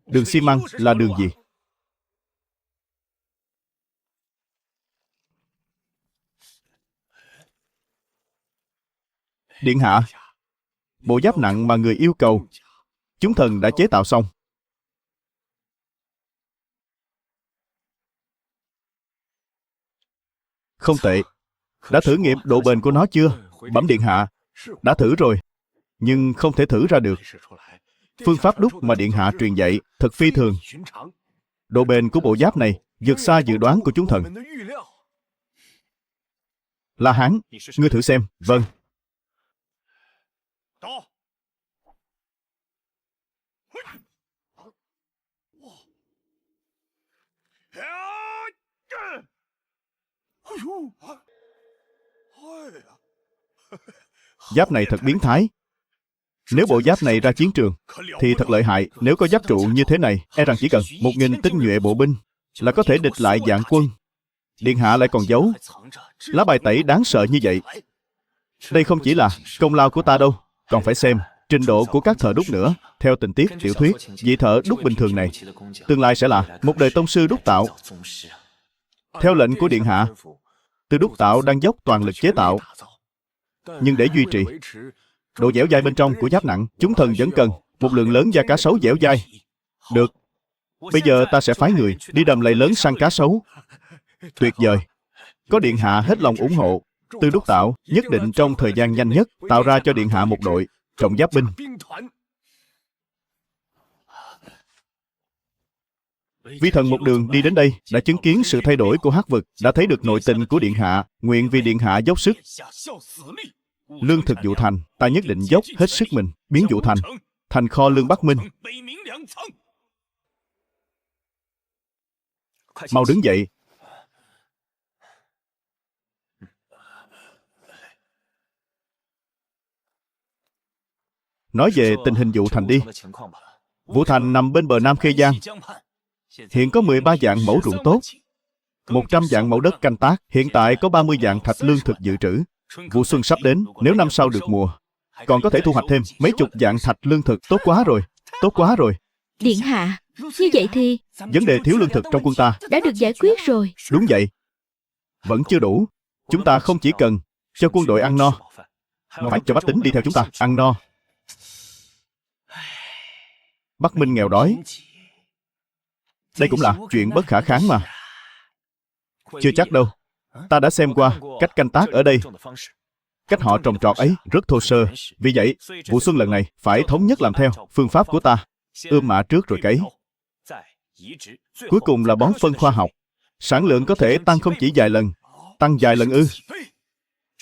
Đường xi măng là đường gì? Điện hạ, bộ giáp nặng mà người yêu cầu, chúng thần đã chế tạo xong. Không tệ. Đã thử nghiệm độ bền của nó chưa? Bẩm điện hạ, đã thử rồi, nhưng không thể thử ra được. Phương pháp đúc mà điện hạ truyền dạy thật phi thường. Độ bền của bộ giáp này vượt xa dự đoán của chúng thần. La Hán, ngươi thử xem. Vâng. Giáp này thật biến thái. Nếu bộ giáp này ra chiến trường thì thật lợi hại. Nếu có giáp trụ như thế này, e rằng chỉ cần 1000 tinh nhuệ bộ binh là có thể địch lại vạn quân. Điện hạ lại còn giấu lá bài tẩy đáng sợ như vậy. Đây không chỉ là công lao của ta đâu, còn phải xem trình độ của các thợ đúc nữa. Theo tình tiết tiểu thuyết, vị thợ đúc bình thường này tương lai sẽ là một đời tông sư đúc tạo. Theo lệnh của điện hạ, Tư đúc tạo đang dốc toàn lực chế tạo. Nhưng để duy trì độ dẻo dai bên trong của giáp nặng, chúng thần vẫn cần một lượng lớn da cá sấu dẻo dai. Được, bây giờ ta sẽ phái người đi đầm lầy lớn săn cá sấu. Tuyệt vời. Có điện hạ hết lòng ủng hộ, Tư đúc tạo nhất định trong thời gian nhanh nhất tạo ra cho điện hạ một đội trọng giáp binh. Vi thần một đường đi đến đây đã chứng kiến sự thay đổi của Hắc Vực, đã thấy được nội tình của điện hạ, nguyện vì điện hạ dốc sức. Lương thực Vũ Thành, ta nhất định dốc hết sức mình biến Vũ Thành thành kho lương Bắc Minh. Mau đứng dậy. Nói về tình hình Vũ Thành đi. Vũ Thành nằm bên bờ Nam Khê Giang. Hiện có 13 vạn mẫu ruộng tốt, 100 vạn mẫu đất canh tác. Hiện tại có 30 vạn thạch lương thực dự trữ. Vụ xuân sắp đến, nếu năm sau được mùa, còn có thể thu hoạch thêm mấy chục vạn thạch lương thực. Tốt quá rồi, tốt quá rồi. Điện hạ, như vậy thì vấn đề thiếu lương thực trong quân ta đã được giải quyết rồi. Đúng vậy. Vẫn chưa đủ. Chúng ta không chỉ cần cho quân đội ăn no, phải cho bách tính đi theo chúng ta ăn no. Bắc Minh nghèo đói, đây cũng là chuyện bất khả kháng mà. Chưa chắc đâu. Ta đã xem qua cách canh tác ở đây. Cách họ trồng trọt ấy rất thô sơ. Vì vậy, vụ xuân lần này phải thống nhất làm theo phương pháp của ta. Ươm mạ trước rồi cấy. Cuối cùng là bón phân khoa học. Sản lượng có thể tăng không chỉ vài lần. Tăng vài lần ư?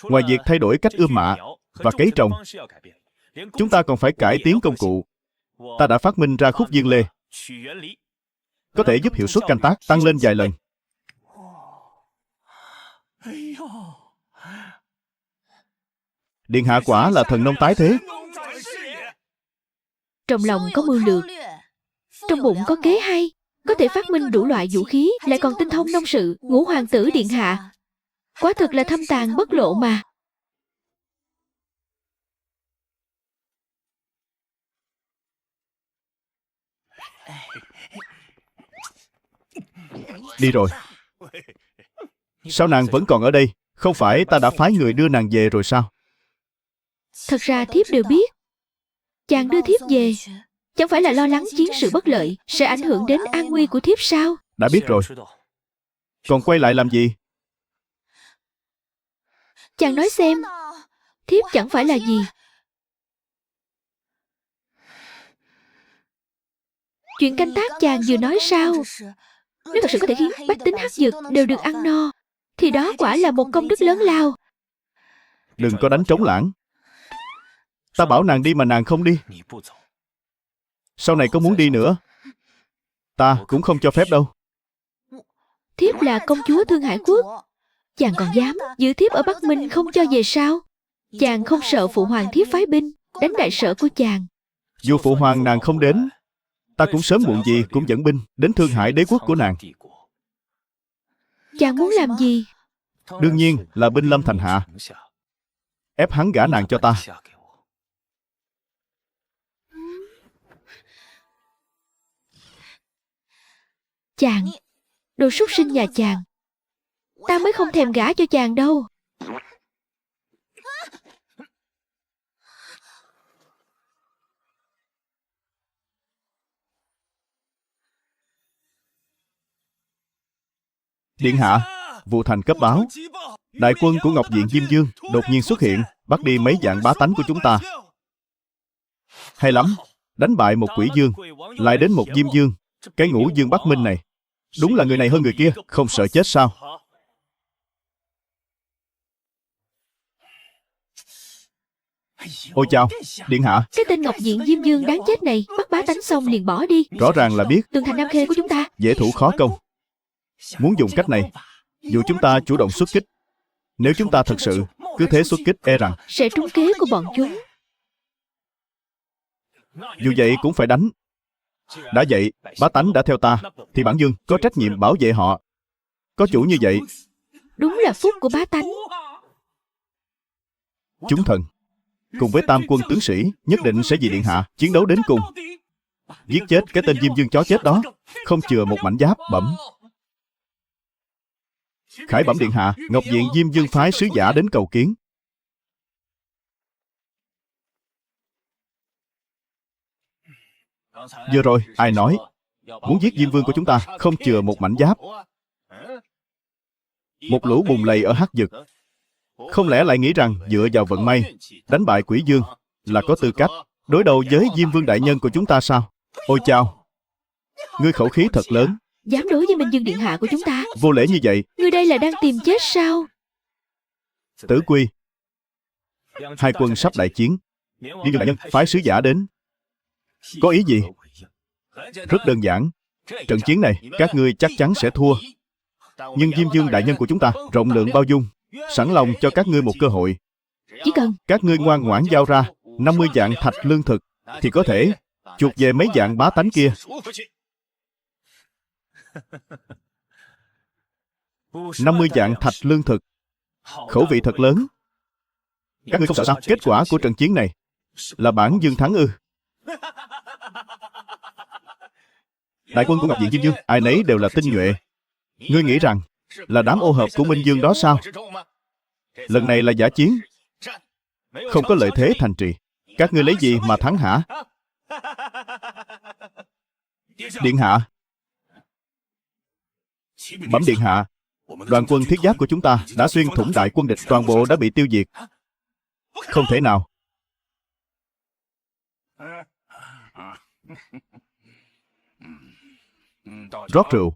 Ngoài việc thay đổi cách ươm mạ và cấy trồng, chúng ta còn phải cải tiến công cụ. Ta đã phát minh ra khúc dương lê, có thể giúp hiệu suất canh tác tăng lên vài lần. Điện hạ quả là thần nông tái thế. Trong lòng có mưu lược, trong bụng có kế hay, có thể phát minh đủ loại vũ khí, lại còn tinh thông nông sự. Ngũ hoàng tử điện hạ quả thực là thâm tàng bất lộ mà. Đi rồi. Sao nàng vẫn còn ở đây? Không phải ta đã phái người đưa nàng về rồi sao? Thật ra thiếp đều biết. Chàng đưa thiếp về chẳng phải là lo lắng chiến sự bất lợi sẽ ảnh hưởng đến an nguy của thiếp sao? Đã biết rồi. Còn quay lại làm gì? Chàng nói xem, thiếp chẳng phải là gì. Chuyện canh tác chàng vừa nói sao? Nếu thật sự có thể khiến bách tính Hắc Dực đều được ăn no, thì đó quả là một công đức lớn lao. Đừng có đánh trống lãng. Ta bảo nàng đi mà nàng không đi. Sau này có muốn đi nữa, ta cũng không cho phép đâu. Thiếp là công chúa Thương Hải Quốc, chàng còn dám giữ thiếp ở Bắc Minh không cho về sao? Chàng không sợ phụ hoàng thiếp phái binh đánh đại sở của chàng? Dù phụ hoàng nàng không đến, ta cũng sớm muộn gì cũng dẫn binh đến Thương Hải đế quốc của nàng. Chàng muốn làm gì? Đương nhiên là binh lâm thành hạ, ép hắn gả nàng cho ta. Chàng, đồ súc sinh nhà chàng, ta mới không thèm gả cho chàng đâu. Điện hạ, vụ thành cấp báo, đại quân của Ngọc Diện Diêm Dương đột nhiên xuất hiện, bắt đi mấy vạn bá tánh của chúng ta. Hay lắm, đánh bại một quỷ dương, lại đến một Diêm Dương. Cái Ngũ Dương Bắc Minh này, đúng là người này hơn người kia, không sợ chết sao? Ôi chao, điện hạ, Cái tên Ngọc Diện Diêm Dương đáng chết này bắt bá tánh xong liền bỏ đi. rõ ràng là biết Tường thành Nam Khê của chúng ta dễ thủ khó công. Muốn dùng cách này, dù chúng ta chủ động xuất kích, nếu chúng ta thật sự cứ thế xuất kích, e rằng sẽ trúng kế của bọn chúng. dù vậy cũng phải đánh. Đã vậy, bá tánh đã theo ta, thì bản dương có trách nhiệm bảo vệ họ. Có chủ như vậy, Đúng là phúc của bá tánh. chúng thần cùng với tam quân tướng sĩ nhất định sẽ vì điện hạ chiến đấu đến cùng, giết chết cái tên Diêm Dương chó chết đó, không chừa một mảnh giáp bẩm. Khải bẩm điện hạ, Ngọc Diện Diêm Dương phái sứ giả đến cầu kiến. Vừa rồi ai nói muốn giết Diêm Vương của chúng ta không chừa một mảnh giáp? Một lũ bùn lầy ở Hắc Dực, không lẽ lại nghĩ rằng dựa vào vận may đánh bại quỷ dương là có tư cách đối đầu với Diêm Vương đại nhân của chúng ta sao? Ôi chao, ngươi khẩu khí thật lớn. Dám đối với Minh Dương điện hạ của chúng ta? Vô lễ như vậy. Ngươi đây là đang tìm chết sao? Tử Quy, hai quân sắp đại chiến, Diêm Dương đại nhân phái sứ giả đến, có ý gì? Rất đơn giản, trận chiến này các ngươi chắc chắn sẽ thua. Nhưng Diêm Dương đại nhân của chúng ta rộng lượng bao dung, sẵn lòng cho các ngươi một cơ hội. Chỉ cần Các ngươi ngoan ngoãn giao ra 50 vạn thạch lương thực, thì có thể chuộc về mấy vạn bá tánh kia. 50 vạn thạch lương thực, khẩu vị thật lớn. Các ngươi không sợ sao? Kết quả của trận chiến này là bản dương thắng ư? Đại quân của Ngọc Diện Diêm Dương, ai nấy đều là tinh nhuệ. Ngươi nghĩ rằng là đám ô hợp của Minh Dương đó sao? Lần này là dã chiến, không có lợi thế thành trì. Các ngươi lấy gì mà thắng hả? Điện hạ, bẩm điện hạ, đoàn quân thiết giáp của chúng ta đã xuyên thủng đại quân địch, toàn bộ đã bị tiêu diệt. Không thể nào. Rót rượu.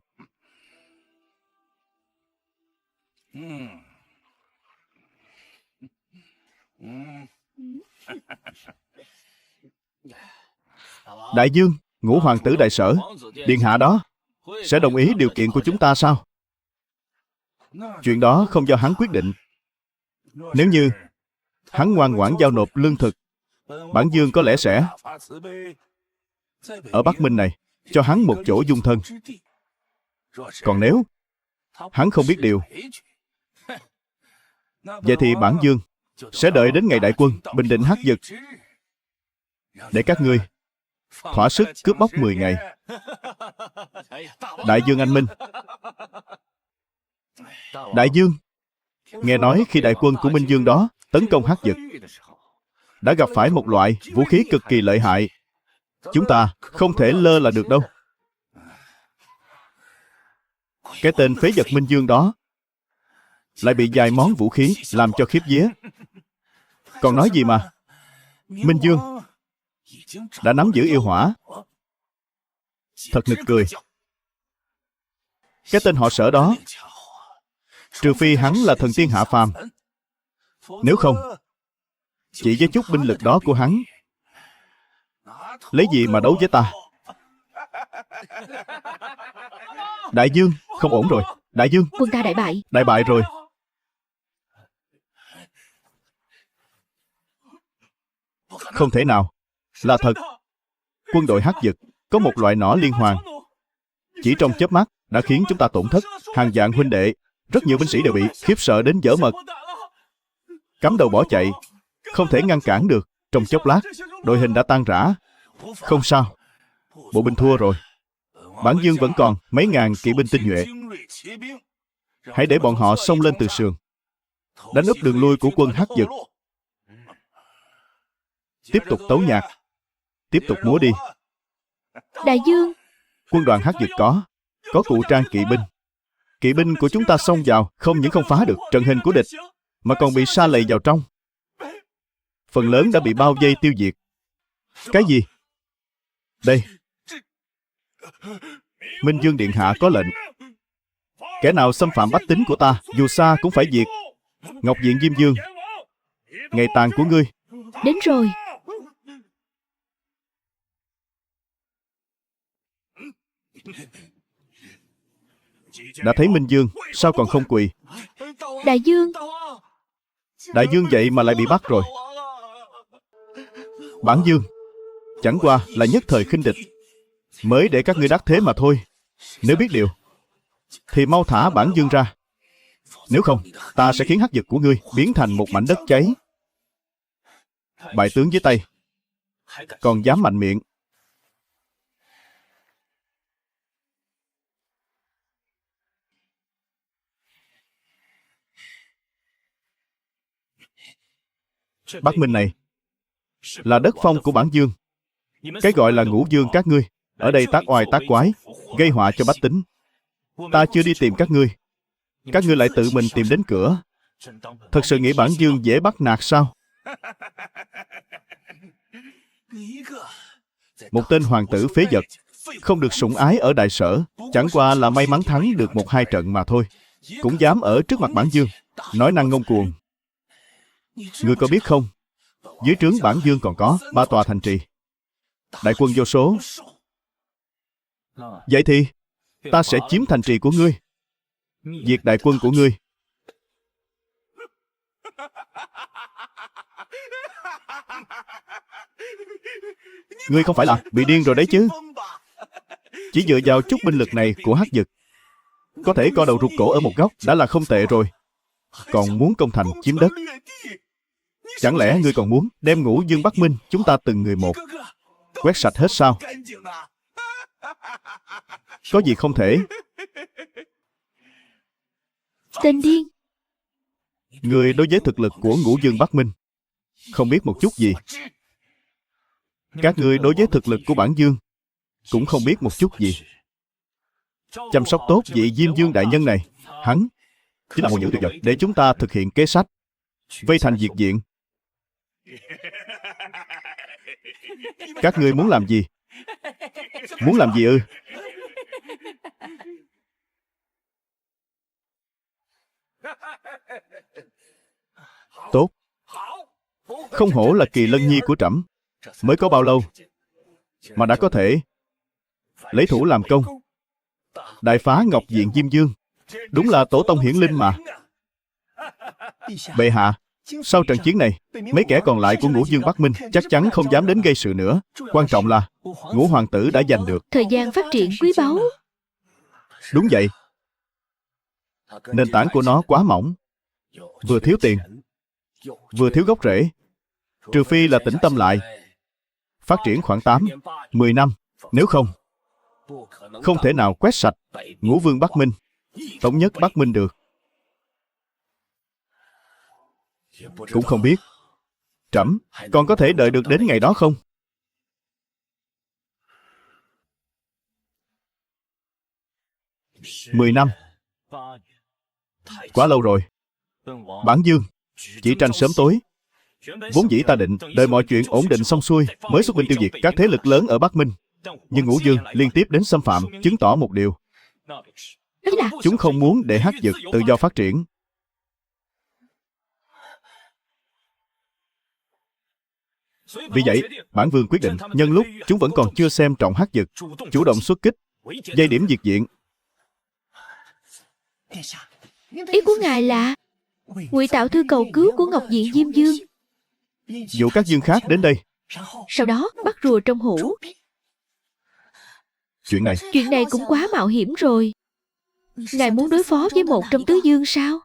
Đại dương, Ngũ hoàng tử đại sở, điện hạ đó sẽ đồng ý điều kiện của chúng ta sao? Chuyện đó không do hắn quyết định. Nếu như hắn ngoan ngoãn giao nộp lương thực, bản dương có lẽ sẽ ở Bắc Minh này cho hắn một chỗ dung thân. Còn nếu hắn không biết điều, vậy thì bản dương sẽ đợi đến ngày đại quân bình định Hắc Dực, để các ngươi thỏa sức cướp bóc 10 ngày. Đại dương anh minh. Đại dương, nghe nói khi đại quân của Minh Dương đó tấn công Hắc Dực, đã gặp phải một loại vũ khí cực kỳ lợi hại. Chúng ta không thể lơ là được đâu. Cái tên phế vật Minh Dương đó lại bị vài món vũ khí làm cho khiếp vía. Còn nói gì mà Minh Dương đã nắm giữ yêu hỏa. Thật nực cười. Cái tên họ Sở đó, trừ phi hắn là thần tiên hạ phàm, nếu không, chỉ với chút binh lực đó của hắn, lấy gì mà đấu với ta? Đại Dương, không ổn rồi. Đại Dương, Quân ta đại bại. đại bại rồi. Không thể nào. Là thật. Quân đội Hắc Dực có một loại nỏ liên hoàn, chỉ trong chớp mắt đã khiến chúng ta tổn thất. Hàng vạn huynh đệ, rất nhiều binh sĩ đều bị khiếp sợ đến dở mật, cắm đầu bỏ chạy, không thể ngăn cản được. Trong chốc lát, đội hình đã tan rã. Không sao, bộ binh thua rồi. Bản Dương vẫn còn mấy ngàn kỵ binh tinh nhuệ. Hãy để bọn họ xông lên từ sườn, đánh úp đường lui của quân Hắc Dực. Tiếp tục tấu nhạc, tiếp tục múa đi. Đại Dương, Quân đoàn Hắc Dực có cụ trang kỵ binh. Kỵ binh của chúng ta xông vào, không những không phá được trận hình của địch, mà còn bị sa lầy vào trong. Phần lớn đã bị bao vây tiêu diệt. Cái gì? Đây, Minh Dương điện hạ có lệnh, kẻ nào xâm phạm bách tính của ta, dù xa cũng phải diệt. Ngọc Diện Diêm Dương, ngày tàn của ngươi đến rồi. đã thấy Minh Dương, sao còn không quỳ? Đại Dương, Đại Dương vậy mà lại bị bắt rồi. Bản Dương chẳng qua là nhất thời khinh địch, mới để các ngươi đắc thế mà thôi. Nếu biết điều thì mau thả Bản Dương ra. Nếu không, ta sẽ khiến Hắc Dực của ngươi biến thành một mảnh đất cháy. Bại tướng dưới tay, còn dám mạnh miệng. Bắc Minh này là đất phong của Bản Dương. Cái gọi là Ngũ Dương các ngươi ở đây tác oai tác quái, gây họa cho bách tính. Ta chưa đi tìm các ngươi lại tự mình tìm đến cửa. Thật sự nghĩ Bản Dương dễ bắt nạt sao? Một tên hoàng tử phế vật, không được sủng ái ở đại sở, chẳng qua là may mắn thắng được 1-2 trận mà thôi, cũng dám ở trước mặt Bản Dương nói năng ngông cuồng. Ngươi có biết không, dưới trướng Bản Dương còn có 3 tòa thành trì, đại quân vô số. Vậy thì ta sẽ chiếm thành trì của ngươi, diệt đại quân của ngươi. Ngươi không phải là bị điên rồi đấy chứ? Chỉ dựa vào chút binh lực này của Hắc Dực, có thể co đầu rụt cổ ở một góc đã là không tệ rồi. Còn muốn công thành chiếm đất. Chẳng lẽ ngươi còn muốn đem Ngũ Dương Bắc Minh chúng ta từng người một quét sạch hết sao? Có gì không thể? tên điên. Người đối với thực lực của Ngũ Dương Bắc Minh không biết một chút gì. Các ngươi đối với thực lực của Bản Dương cũng không biết một chút gì. Chăm sóc tốt vị Diêm Dương đại nhân này, hắn chính là một những tuyệt vời để chúng ta thực hiện kế sách vây thành diệt diện. Các ngươi muốn làm gì? Muốn làm gì ư? Tốt. Không hổ là Kỳ Lân Nhi của trẫm. Mới có bao lâu mà đã có thể lấy thủ làm công, đại phá Ngọc Diện Diêm Dương. Đúng là tổ tông hiển linh mà. Bệ hạ, sau trận chiến này, mấy kẻ còn lại của Ngũ Dương Bắc Minh chắc chắn không dám đến gây sự nữa. Quan trọng là Ngũ hoàng tử đã giành được Thời gian phát triển quý báu. Đúng vậy. Nền tảng của nó quá mỏng, vừa thiếu tiền, vừa thiếu gốc rễ. Trừ phi là tĩnh tâm lại, phát triển khoảng 8-10 năm. Nếu không, không thể nào quét sạch Ngũ Vương Bắc Minh, thống nhất Bắc Minh được. Cũng không biết trẫm còn có thể đợi được đến ngày đó không? 10 năm. Quá lâu rồi. Bản Dương chỉ tranh sớm tối. Vốn dĩ ta định đợi mọi chuyện ổn định xong xuôi mới xuất binh tiêu diệt các thế lực lớn ở Bắc Minh. Nhưng Ngũ Dương liên tiếp đến xâm phạm, chứng tỏ một điều. Đó là Chúng không muốn để hắc dực tự do phát triển. Vì vậy, bản vương quyết định nhân lúc chúng vẫn còn chưa xem trọng hắc dực, chủ động xuất kích, dây điểm diệt diện. ý của ngài là ngụy tạo thư cầu cứu của Ngọc Diện Diêm Dương, Dụ các dương khác đến đây. sau đó bắt rùa trong hũ. Chuyện này Cũng quá mạo hiểm rồi. Ngài muốn đối phó với một trong tứ dương sao?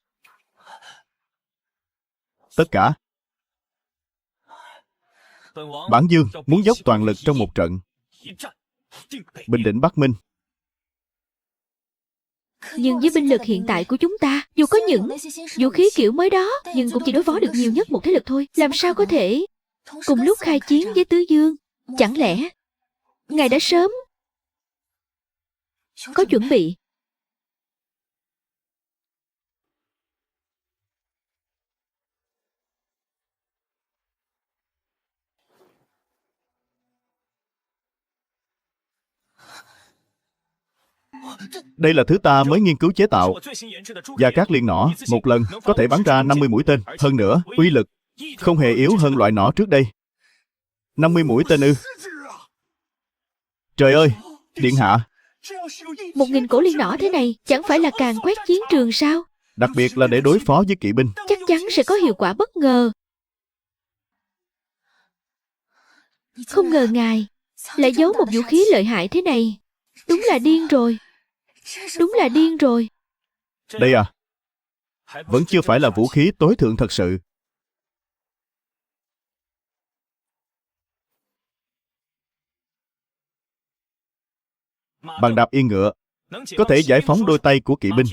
tất cả. Bản Dương muốn dốc toàn lực trong một trận bình định Bắc Minh. Nhưng với binh lực hiện tại của chúng ta, dù có những vũ khí kiểu mới đó, nhưng cũng chỉ đối phó được nhiều nhất một thế lực thôi. Làm sao có thể cùng lúc khai chiến với tứ dương? Chẳng lẽ ngài đã sớm có chuẩn bị? Đây là thứ ta mới nghiên cứu chế tạo. Gia Cát Liên nỏ một lần có thể bắn ra 50 mũi tên. Hơn nữa, uy lực không hề yếu hơn loại nỏ trước đây. 50 mũi tên ư? Trời ơi, điện hạ, 1000 cổ liên nỏ thế này chẳng phải là càng quét chiến trường sao? đặc biệt là để đối phó với kỵ binh. Chắc chắn sẽ có hiệu quả bất ngờ. Không ngờ ngài lại giấu một vũ khí lợi hại thế này. Đúng là điên rồi. Đúng là điên rồi. Đây à, vẫn chưa phải là vũ khí tối thượng thật sự. Bằng đạp yên ngựa, có thể giải phóng đôi tay của kỵ binh,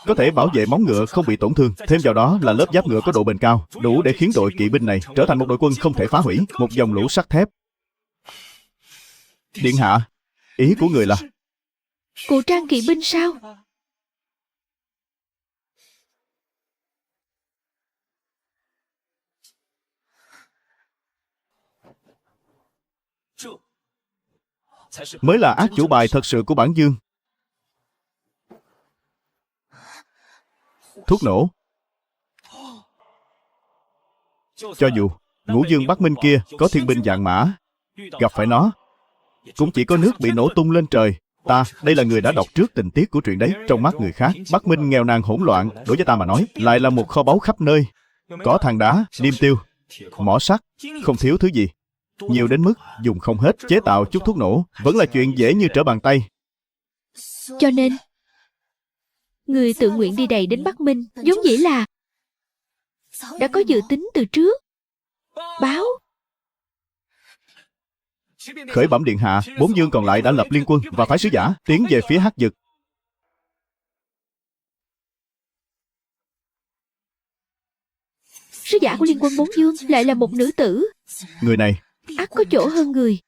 có thể bảo vệ móng ngựa không bị tổn thương. Thêm vào đó là lớp giáp ngựa có độ bền cao, đủ để khiến đội kỵ binh này trở thành một đội quân không thể phá hủy, một dòng lũ sắt thép. Điện hạ, ý của người là Cụ trang kỵ binh sao? mới là ác chủ bài thật sự của bản Dương. Thuốc nổ. Cho dù Ngũ Dương Bắc Minh kia có thiên binh vạn mã, gặp phải nó cũng chỉ có nước bị nổ tung lên trời. Ta, đây là người đã đọc trước tình tiết của chuyện đấy. Trong mắt người khác, Bắc Minh nghèo nàn hỗn loạn, đối với ta mà nói lại là một kho báu khắp nơi. Có than đá, liêm tiêu, mỏ sắt, không thiếu thứ gì. Nhiều đến mức dùng không hết. Chế tạo chút thuốc nổ vẫn là chuyện dễ như trở bàn tay. Cho nên người tự nguyện đi đầy đến Bắc Minh vốn dĩ là đã có dự tính từ trước. Báo. Khởi bẩm điện hạ, 4 dương còn lại đã lập liên quân và phái sứ giả tiến về phía Hắc Dực. Sứ giả của liên quân 4 dương lại là một nữ tử. Người này Ắt có chỗ hơn người.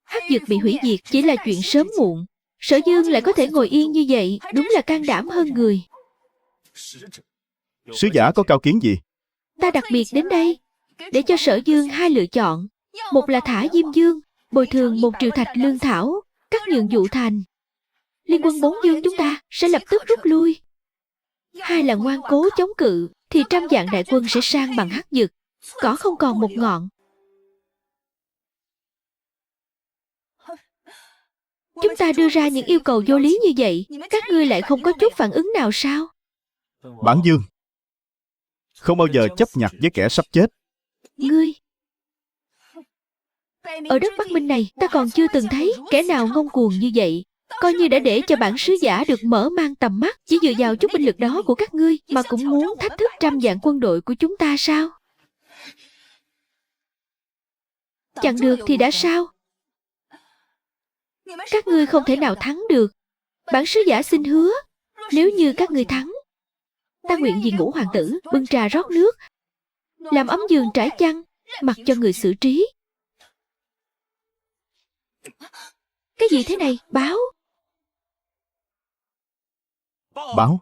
Hắc Dực bị hủy diệt chỉ là chuyện sớm muộn. Sở Dương lại có thể ngồi yên như vậy, đúng là can đảm hơn người. Sứ giả có cao kiến gì? Ta đặc biệt đến đây để cho Sở Dương hai lựa chọn. Một là thả Diêm Dương, bồi thường 1 triệu thạch lương thảo, cắt nhượng Dụ Thành. Liên quân 4 dương chúng ta sẽ lập tức rút lui. Hai là ngoan cố chống cự, thì 100 vạn đại quân sẽ sang bằng Hắc Dực. Cỏ không còn một ngọn. Chúng ta đưa ra những yêu cầu vô lý như vậy, các ngươi lại không có chút phản ứng nào sao? Bản Dương không bao giờ chấp nhặt với kẻ sắp chết. Ngươi, ở đất Bắc Minh này ta còn chưa từng thấy kẻ nào ngông cuồng như vậy. Coi như đã để cho bản sứ giả được mở mang tầm mắt. Chỉ dựa vào chút binh lực đó của các ngươi mà cũng muốn thách thức 100 vạn quân đội của chúng ta sao? Chẳng được thì đã sao? Các ngươi không thể nào thắng được. Bản sứ giả xin hứa, nếu như các ngươi thắng, ta nguyện vì Ngũ hoàng tử bưng trà rót nước, làm ấm giường trải chăn, mặc cho người xử trí. Cái Cái gì thế này? Báo. Báo.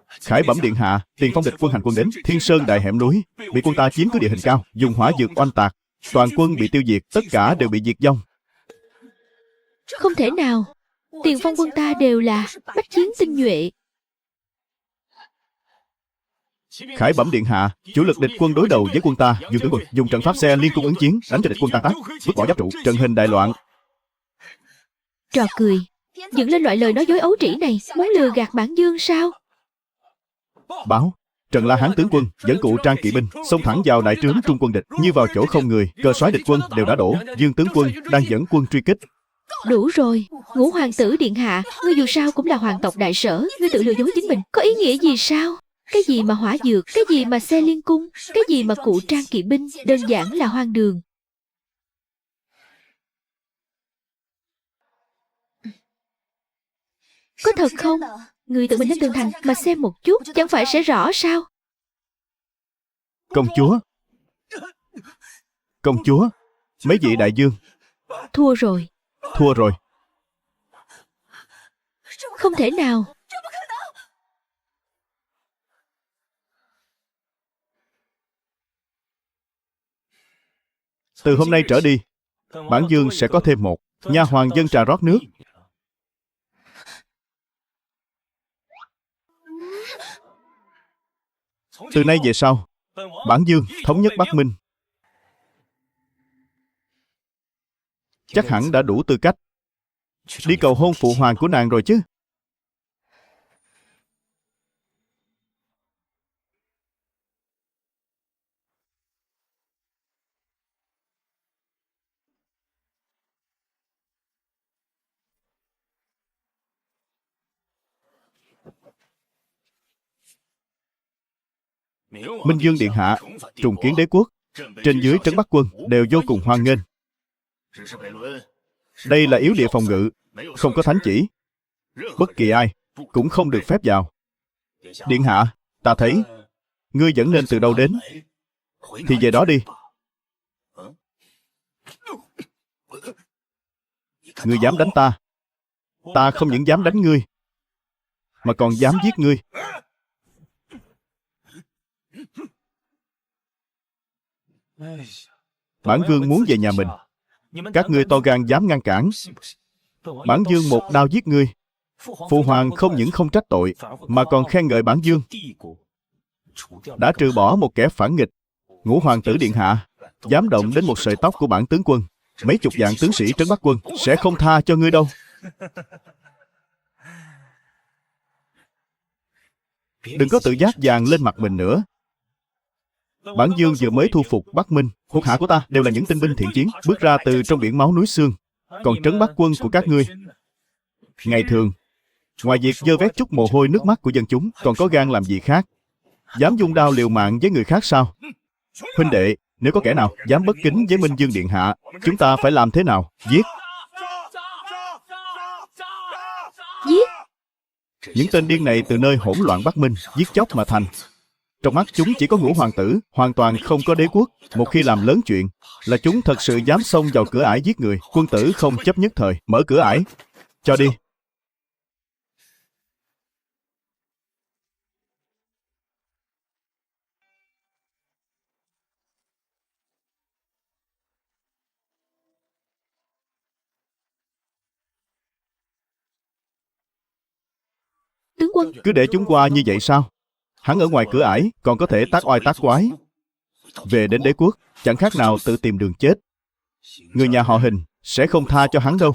Khải bẩm điện hạ, tiền phong địch quân hành quân đến Thiên Sơn đại hẻm núi, bị quân ta chiếm cứ địa hình cao, dùng hỏa dược oanh tạc, toàn quân bị tiêu diệt, tất cả đều bị diệt vong. Không thể nào. Tiền phong quân ta đều là bách chiến tinh nhuệ. Khải bẩm điện hạ, chủ lực địch quân đối đầu với quân ta, Dương tướng quân dùng trận pháp xe liên cung ứng chiến, đánh cho địch quân tan tác, vứt bỏ giáp trụ, trận hình đại loạn. Trò cười. Dựng lên loại lời nói dối ấu trĩ này, muốn lừa gạt bản Dương sao? Báo. Trần La Hán tướng quân dẫn cụ Trang kỵ binh xông thẳng vào đại trướng trung quân địch, như vào chỗ không người, cơ soái địch quân đều đã đổ. Dương tướng quân đang dẫn quân truy kích. Đủ rồi. Ngũ hoàng tử điện hạ, ngươi dù sao cũng là hoàng tộc đại sở, ngươi tự lừa dối chính mình, có ý nghĩa gì sao? Cái gì mà hỏa dược, cái gì mà xe liên cung, cái gì mà cụ Trang kỵ binh, đơn giản là hoang đường. Có thật không? Người tự mình đến tường thành mà xem một chút, chẳng phải sẽ rõ sao? Công chúa. Công chúa. Mấy vị đại dương. Thua rồi. Thua rồi. Không thể nào. Từ hôm nay trở đi, bản Dương sẽ có thêm một nha hoàn dâng trà rót nước. Từ nay về sau, bản Dương thống nhất Bắc Minh. Chắc hẳn đã đủ tư cách đi cầu hôn phụ hoàng của nàng rồi chứ. Minh Dương điện hạ trùng kiến đế quốc, trên dưới trấn Bắc quân đều vô cùng hoan nghênh. Đây là yếu địa phòng ngự, không có thánh chỉ, bất kỳ ai cũng không được phép vào. Điện hạ, ta thấy ngươi vẫn nên từ đâu đến thì về đó đi. Ngươi dám đánh ta, ta không những dám đánh ngươi mà còn dám giết ngươi. Bản Vương muốn về nhà mình, các ngươi to gan dám ngăn cản. Bản Vương một đao giết ngươi. Phụ hoàng không những không trách tội mà còn khen ngợi bản Dương đã trừ bỏ một kẻ phản nghịch. Ngũ hoàng tử điện hạ dám động đến một sợi tóc của bản tướng quân, mấy chục vạn tướng sĩ trấn Bắc quân sẽ không tha cho ngươi đâu. Đừng có tự giác vàng lên mặt mình nữa. Bản Dương vừa mới thu phục Bắc Minh, thuộc hạ của ta đều là những tinh binh thiện chiến, bước ra từ trong biển máu núi xương. Còn trấn Bắc quân của các ngươi, ngày thường ngoài việc vơ vét chút mồ hôi nước mắt của dân chúng, còn có gan làm gì khác? Dám dung đao liều mạng với người khác sao? Huynh đệ, nếu có kẻ nào dám bất kính với Minh Dương điện hạ, chúng ta phải làm thế nào? Giết! Giết! Những tên điên này từ nơi hỗn loạn Bắc Minh giết chóc mà thành. Trong mắt chúng chỉ có ngũ hoàng tử, hoàn toàn không có đế quốc. Một khi làm lớn chuyện là chúng thật sự dám xông vào cửa ải giết người. Quân tử không chấp nhất thời, mở cửa ải. Cho đi. Tướng quân, Cứ để chúng qua như vậy sao? Hắn ở ngoài cửa ải còn có thể tác oai tác quái. Về đến đế quốc chẳng khác nào tự tìm đường chết. Người nhà họ Hình sẽ không tha cho hắn đâu.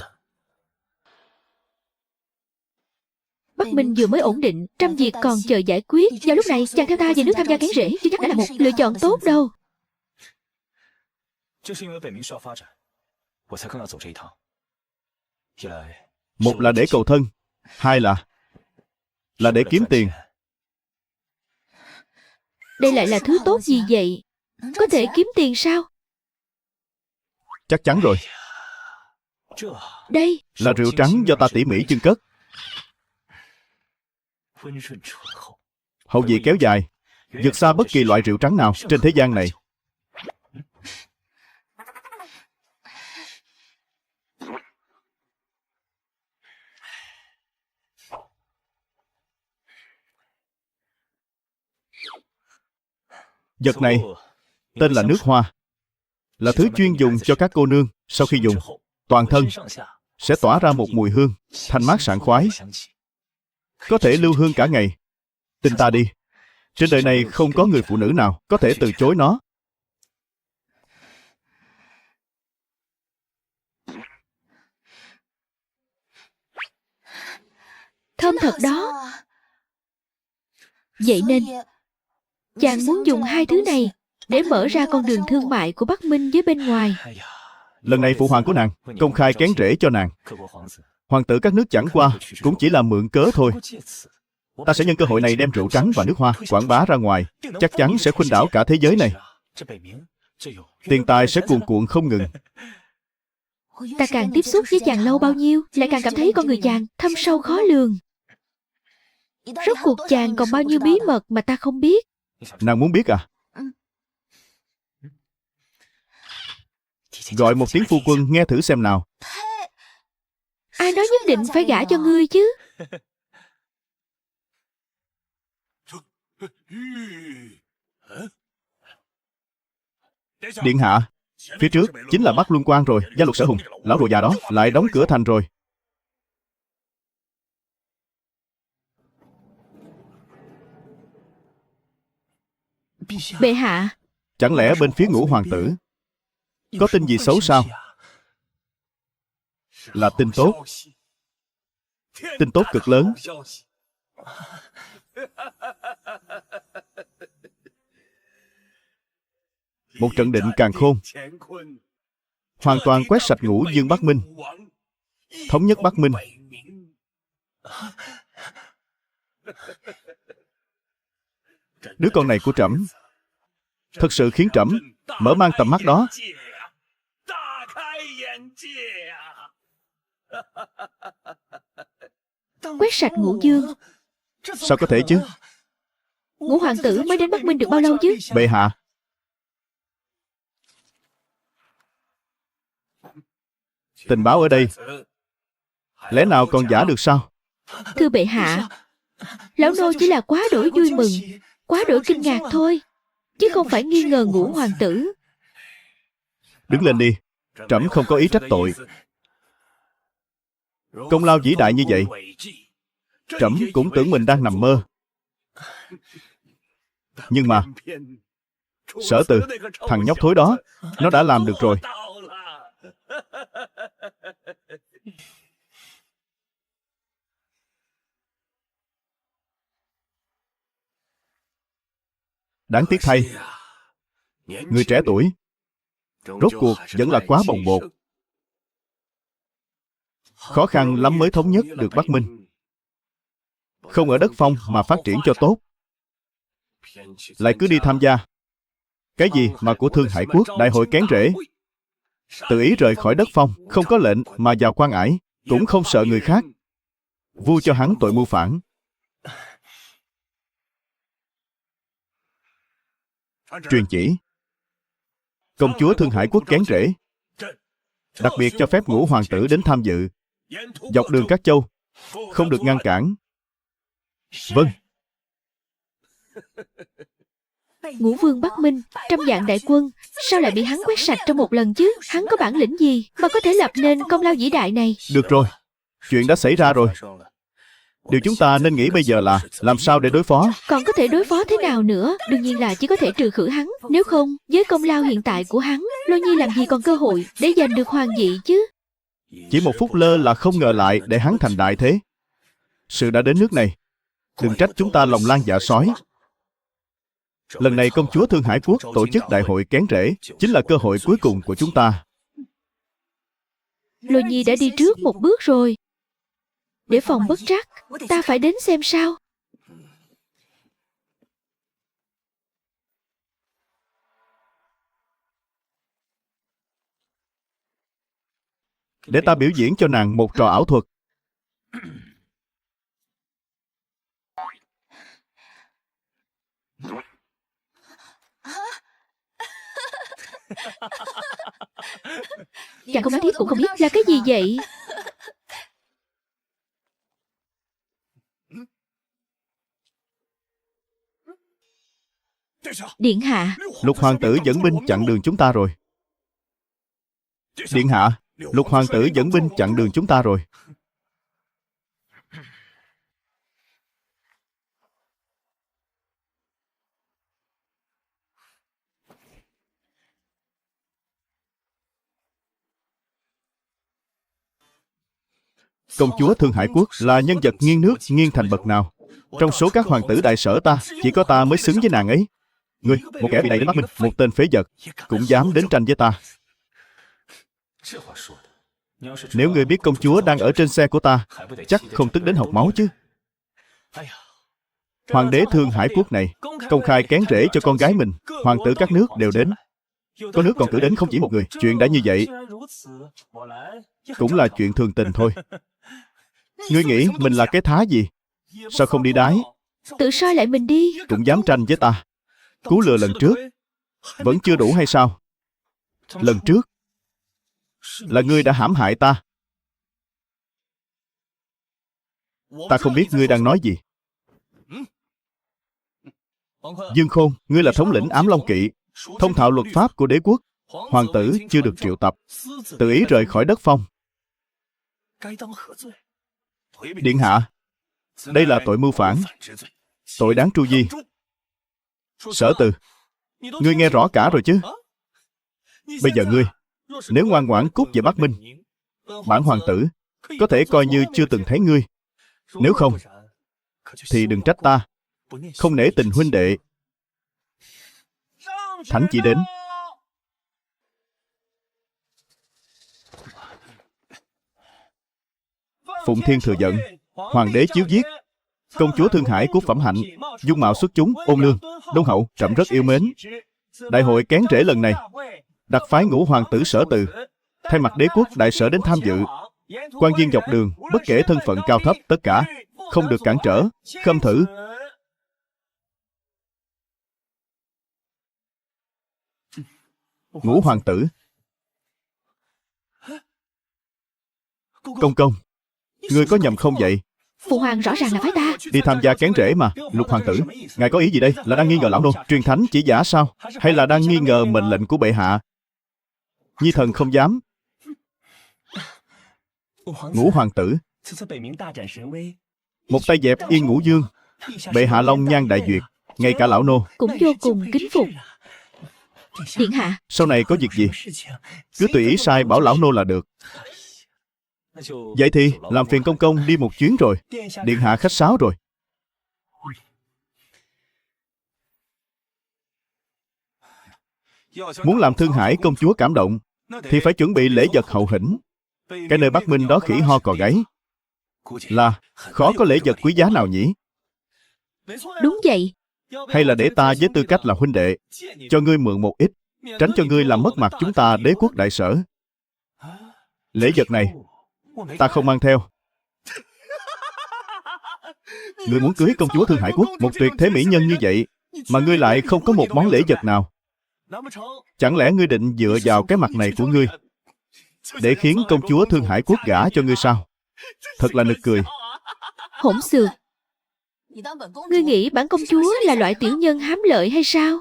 Bắc Minh vừa mới ổn định, trăm việc còn chờ giải quyết. Vào lúc này chàng theo ta về nước tham gia cán rễ chưa chắc đã là một lựa chọn tốt đâu. Một là để cầu thân, hai là để kiếm tiền. Đây lại là thứ tốt gì vậy? Có thể kiếm tiền sao? Chắc chắn rồi. Đây Là rượu trắng do ta tỉ mỉ chưng cất. Hậu vị kéo dài, vượt xa bất kỳ loại rượu trắng nào trên thế gian này. Vật này tên là nước hoa, là thứ chuyên dùng cho các cô nương. Sau khi dùng, toàn thân sẽ tỏa ra một mùi hương thanh mát sảng khoái, có thể lưu hương cả ngày. Tin ta đi, trên đời này không có người phụ nữ nào có thể từ chối nó. Thơm thật đó. Vậy nên chàng muốn dùng hai thứ này để mở ra con đường thương mại của Bắc Minh với bên ngoài. Lần này phụ hoàng của nàng công khai kén rễ cho nàng. Hoàng tử các nước chẳng qua cũng chỉ là mượn cớ thôi. Ta sẽ nhân cơ hội này đem rượu trắng và nước hoa quảng bá ra ngoài, chắc chắn sẽ khuynh đảo cả thế giới này. Tiền tài sẽ cuồn cuộn không ngừng. Ta càng tiếp xúc với chàng lâu bao nhiêu, lại càng cảm thấy con người chàng thâm sâu khó lường. Rốt cuộc chàng còn bao nhiêu bí mật mà ta không biết. Nàng muốn biết à? Gọi một tiếng phu quân nghe thử xem nào. Ai nói nhất định phải gả cho ngươi chứ? Điện hạ, phía trước chính là Bắc Luân Quan rồi. Gia luật Sở Hùng, lão rùa già đó lại đóng cửa thành rồi. Bệ hạ, Chẳng lẽ bên phía Ngũ hoàng tử có tin gì xấu sao? Là tin tốt. Tin tốt cực lớn. Một trận định càn khôn, hoàn toàn quét sạch Ngũ Dương Bắc Minh, thống nhất Bắc Minh. Đứa con này của trẫm thật sự khiến trẫm mở mang tầm mắt đó. quét sạch Ngũ Dương. Sao có thể chứ? Ngũ hoàng tử mới đến Bắc Minh được bao lâu chứ? Bệ hạ, tình báo ở đây lẽ nào còn giả được sao? Thưa bệ hạ, lão nô chỉ là quá đổi vui mừng, quá đổi kinh ngạc thôi, chứ không phải nghi ngờ Ngũ hoàng tử. Đứng lên đi, trẫm không có ý trách tội. Công lao vĩ đại như vậy, trẫm cũng tưởng mình đang nằm mơ. Nhưng mà Sở Từ, thằng nhóc thối đó, nó đã làm được rồi. Đáng tiếc thay, người trẻ tuổi rốt cuộc vẫn là quá bồng bột. Khó khăn lắm mới thống nhất được Bắc Minh. Không ở đất phong mà phát triển cho tốt, lại cứ đi tham gia cái gì mà của Thương Hải Quốc đại hội kén rễ. Tự ý rời khỏi đất phong, không có lệnh mà vào quan ải, cũng không sợ người khác vu cho hắn tội mưu phản. Truyền chỉ công chúa Thương Hải Quốc kén rễ, đặc biệt cho phép Ngũ hoàng tử đến tham dự. Dọc đường các châu không được ngăn cản. Vâng. Ngũ vương Bắc Minh, trăm vạn đại quân, sao lại bị hắn quét sạch trong một lần chứ? Hắn có bản lĩnh gì mà có thể lập nên công lao vĩ đại này? Được rồi, chuyện đã xảy ra rồi. Điều chúng ta nên nghĩ bây giờ là làm sao để đối phó. Còn có thể đối phó thế nào nữa? Đương nhiên là chỉ có thể trừ khử hắn. Nếu không, với công lao hiện tại của hắn, Lô Nhi làm gì còn cơ hội để giành được hoàng vị chứ? Chỉ một phút lơ là không ngờ lại để hắn thành đại thế. Sự đã đến nước này, đừng trách chúng ta lòng lang dạ sói. Lần này công chúa Thương Hải Quốc tổ chức đại hội kén rễ, chính là cơ hội cuối cùng của chúng ta. Lô Nhi đã đi trước một bước rồi. Để phòng bất trắc, ta phải đến xem sao. Để ta biểu diễn cho nàng một trò ảo thuật. Chàng không nói thiết cũng không biết là cái gì vậy. Điện hạ. Lục hoàng tử dẫn binh chặn đường chúng ta rồi. Điện hạ, Lục hoàng tử dẫn binh chặn đường chúng ta rồi. Công chúa Thương Hải Quốc là nhân vật nghiêng nước nghiêng thành bậc nào? Trong số các hoàng tử đại sở ta, chỉ có ta mới xứng với nàng ấy. Ngươi, một kẻ bị đày đến Bắc Minh, một tên phế vật, cũng dám đến tranh với ta. Nếu ngươi biết công chúa đang ở trên xe của ta, chắc không tức đến học máu chứ. Hoàng đế Thương Hải Quốc này công khai kén rễ cho con gái mình. Hoàng tử các nước đều đến. Có nước còn cử đến không chỉ một người. Chuyện đã như vậy cũng là chuyện thường tình thôi. Ngươi nghĩ mình là cái thá gì? Sao không đi đái? Tự soi lại mình đi. Cũng dám tranh với ta. Cú lừa lần trước vẫn chưa đủ hay sao? Lần trước là ngươi đã hãm hại ta. Ta không biết ngươi đang nói gì. Dương Khôn, ngươi là thống lĩnh Ám Long Kỵ, thông thạo luật pháp của đế quốc. Hoàng tử chưa được triệu tập, tự ý rời khỏi đất Phong. Điện hạ, đây là tội mưu phản, tội đáng tru di. Sở Từ, ngươi nghe rõ cả rồi chứ? Bây giờ ngươi, nếu ngoan ngoãn cút về Bắc Minh, bản hoàng tử có thể coi như chưa từng thấy ngươi. Nếu không, thì đừng trách ta không nể tình huynh đệ. Thánh chỉ đến. Phụng Thiên thừa giận, hoàng đế chiếu giết. Công chúa Thương Hải Quốc phẩm hạnh, dung mạo xuất chúng, ôn lương, đôn hậu, trẫm rất yêu mến. Đại hội kén rễ lần này, đặc phái ngũ hoàng tử Sở Từ thay mặt đế quốc đại sở đến tham dự. Quan viên dọc đường, bất kể thân phận cao thấp, tất cả không được cản trở. Khâm thử. Ngũ hoàng tử. Công công, ngươi có nhầm không vậy? Phụ hoàng rõ ràng là phái ta. Đi tham gia kén rễ mà. Lục hoàng tử, ngài có ý gì đây? Là đang nghi ngờ lão nô truyền thánh chỉ giả sao? Hay là đang nghi ngờ mệnh lệnh của bệ hạ? Nhi thần không dám. Ngũ hoàng tử, một tay dẹp Yên Ngũ Dương, bệ hạ long nhan đại duyệt, ngay cả lão nô cũng vô cùng kính phục. Điện hạ, sau này có việc gì cứ tùy ý sai bảo lão nô là được. Vậy thì làm phiền công công đi một chuyến rồi. Điện hạ khách sáo rồi. Muốn làm Thương Hải công chúa cảm động thì phải chuẩn bị lễ vật hậu hĩnh. Cái nơi Bắc Minh đó khỉ ho cò gáy, là khó có lễ vật quý giá nào nhỉ? đúng vậy. Hay là để ta với tư cách là huynh đệ cho ngươi mượn một ít, tránh cho ngươi làm mất mặt chúng ta đế quốc đại sở. Lễ vật này ta không mang theo. Ngươi muốn cưới công chúa Thương Hải Quốc, một tuyệt thế mỹ nhân như vậy, mà ngươi lại không có một món lễ vật nào. Chẳng lẽ ngươi định dựa vào cái mặt này của ngươi để khiến công chúa Thương Hải Quốc gả cho ngươi sao? Thật là nực cười. Hỗn xược. Ngươi nghĩ bản công chúa là loại tiểu nhân hám lợi hay sao?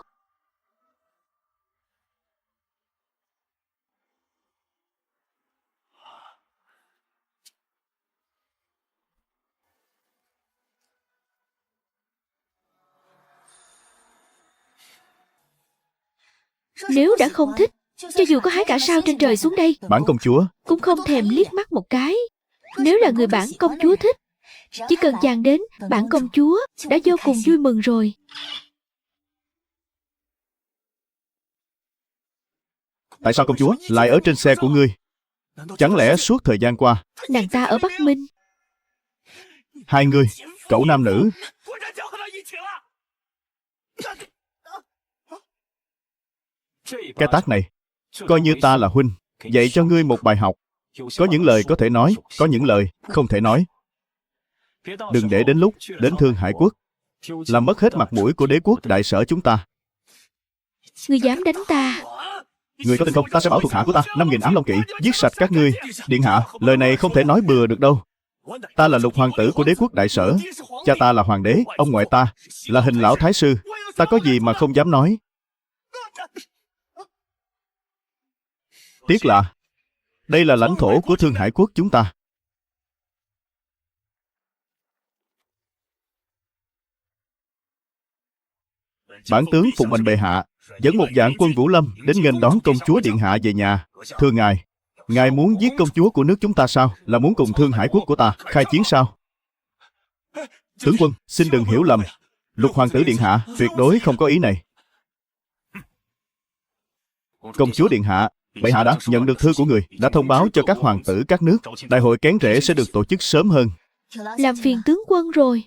Nếu đã không thích, cho dù có hái cả sao trên trời xuống đây, Bản công chúa cũng không thèm liếc mắt một cái. Nếu là người bản công chúa thích, chỉ cần chàng đến, bản công chúa đã vô cùng vui mừng rồi. Tại sao công chúa lại ở trên xe của ngươi? Chẳng lẽ suốt thời gian qua Nàng ta ở Bắc Minh. hai người, cậu nam nữ, cái tát này coi như ta là huynh dạy cho ngươi một bài học. Có những lời có thể nói, có những lời không thể nói. Đừng để đến lúc đến Thương Hải Quốc làm mất hết mặt mũi của đế quốc đại sở chúng ta. Ngươi dám đánh ta? Ngươi có tin không? Ta sẽ bảo thuộc hạ của ta 5.000 ám long kỵ giết sạch các ngươi. Điện hạ, lời này không thể nói bừa được đâu. Ta là lục hoàng tử của đế quốc đại sở. Cha ta là hoàng đế, ông ngoại ta là Hình lão thái sư. Ta có gì mà không dám nói. Tiếc là đây là lãnh thổ của Thương Hải quốc chúng ta. Bản tướng phụng mệnh bệ hạ dẫn một vạn quân Vũ Lâm đến nghênh đón công chúa điện hạ về nhà. Thưa ngài, ngài muốn giết công chúa của nước chúng ta sao? Là muốn cùng Thương Hải quốc của ta khai chiến sao? Tướng quân, xin đừng hiểu lầm. Lục hoàng tử điện hạ tuyệt đối không có ý này. Công chúa điện hạ, bệ hạ đã nhận được thư của người, đã thông báo cho các hoàng tử các nước, đại hội kén rễ sẽ được tổ chức sớm hơn. Làm phiền tướng quân rồi.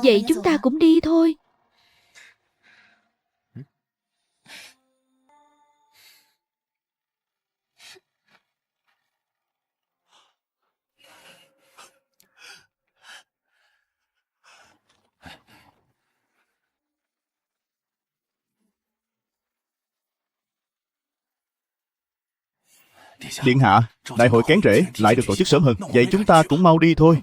Vậy chúng ta cũng đi thôi. Điện hạ, đại hội kén rễ lại được tổ chức sớm hơn. Vậy chúng ta cũng mau đi thôi.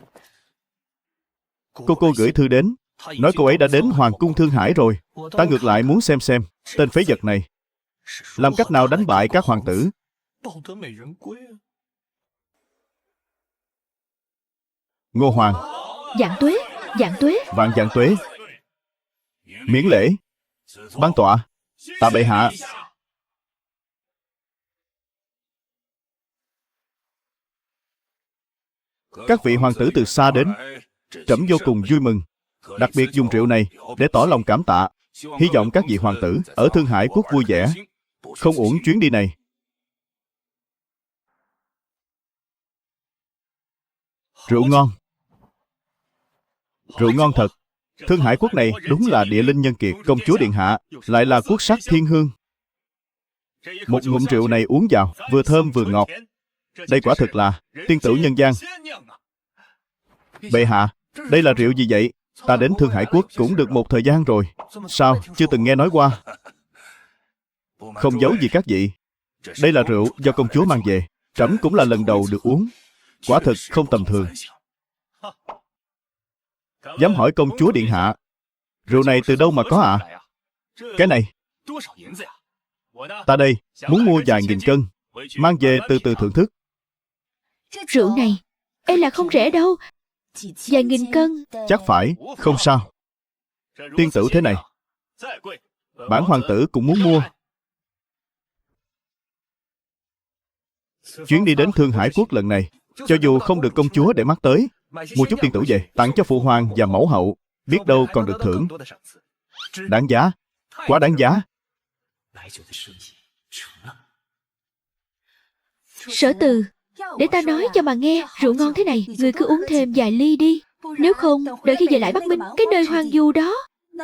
Cô gửi thư đến, nói cô ấy đã đến Hoàng cung Thương Hải rồi. Ta ngược lại muốn xem tên phế vật này làm cách nào đánh bại các hoàng tử. Ngô Hoàng. Vạn tuế, vạn tuế. Vạn vạn tuế. Miễn lễ. Ban tọa. Tạ bệ hạ. Các vị hoàng tử từ xa đến, trẫm vô cùng vui mừng. Đặc biệt dùng rượu này để tỏ lòng cảm tạ. Hy vọng các vị hoàng tử ở Thương Hải quốc vui vẻ, không uổng chuyến đi này. Rượu ngon. Rượu ngon thật. Thương Hải quốc này đúng là địa linh nhân kiệt. Công chúa điện hạ lại là quốc sắc thiên hương. Một ngụm rượu này uống vào vừa thơm vừa ngọt. Đây quả thực là tiên tử nhân gian. Bệ hạ, đây là rượu gì vậy? Ta đến Thương Hải quốc cũng được một thời gian rồi. Sao, chưa từng nghe nói qua? Không giấu gì các vị. Đây là rượu do công chúa mang về. Trẫm cũng là lần đầu được uống. Quả thực không tầm thường. Dám hỏi công chúa điện hạ, rượu này từ đâu mà có ạ? Cái này, ta đây muốn mua vài nghìn cân, mang về từ từ thưởng thức. Rượu này, e là không rẻ đâu. Vài nghìn cân. Chắc phải, không sao. Tiên tử thế này, bản hoàng tử cũng muốn mua. Chuyến đi đến Thương Hải quốc lần này, cho dù không được công chúa để mắt tới, mua chút tiên tử về, tặng cho phụ hoàng và mẫu hậu, biết đâu còn được thưởng. Đáng giá, quá đáng giá. Sở Từ, để ta nói cho mà nghe, rượu ngon thế này, người cứ uống thêm vài ly đi. Nếu không, đợi khi về lại Bắc Minh, cái nơi hoang vu đó,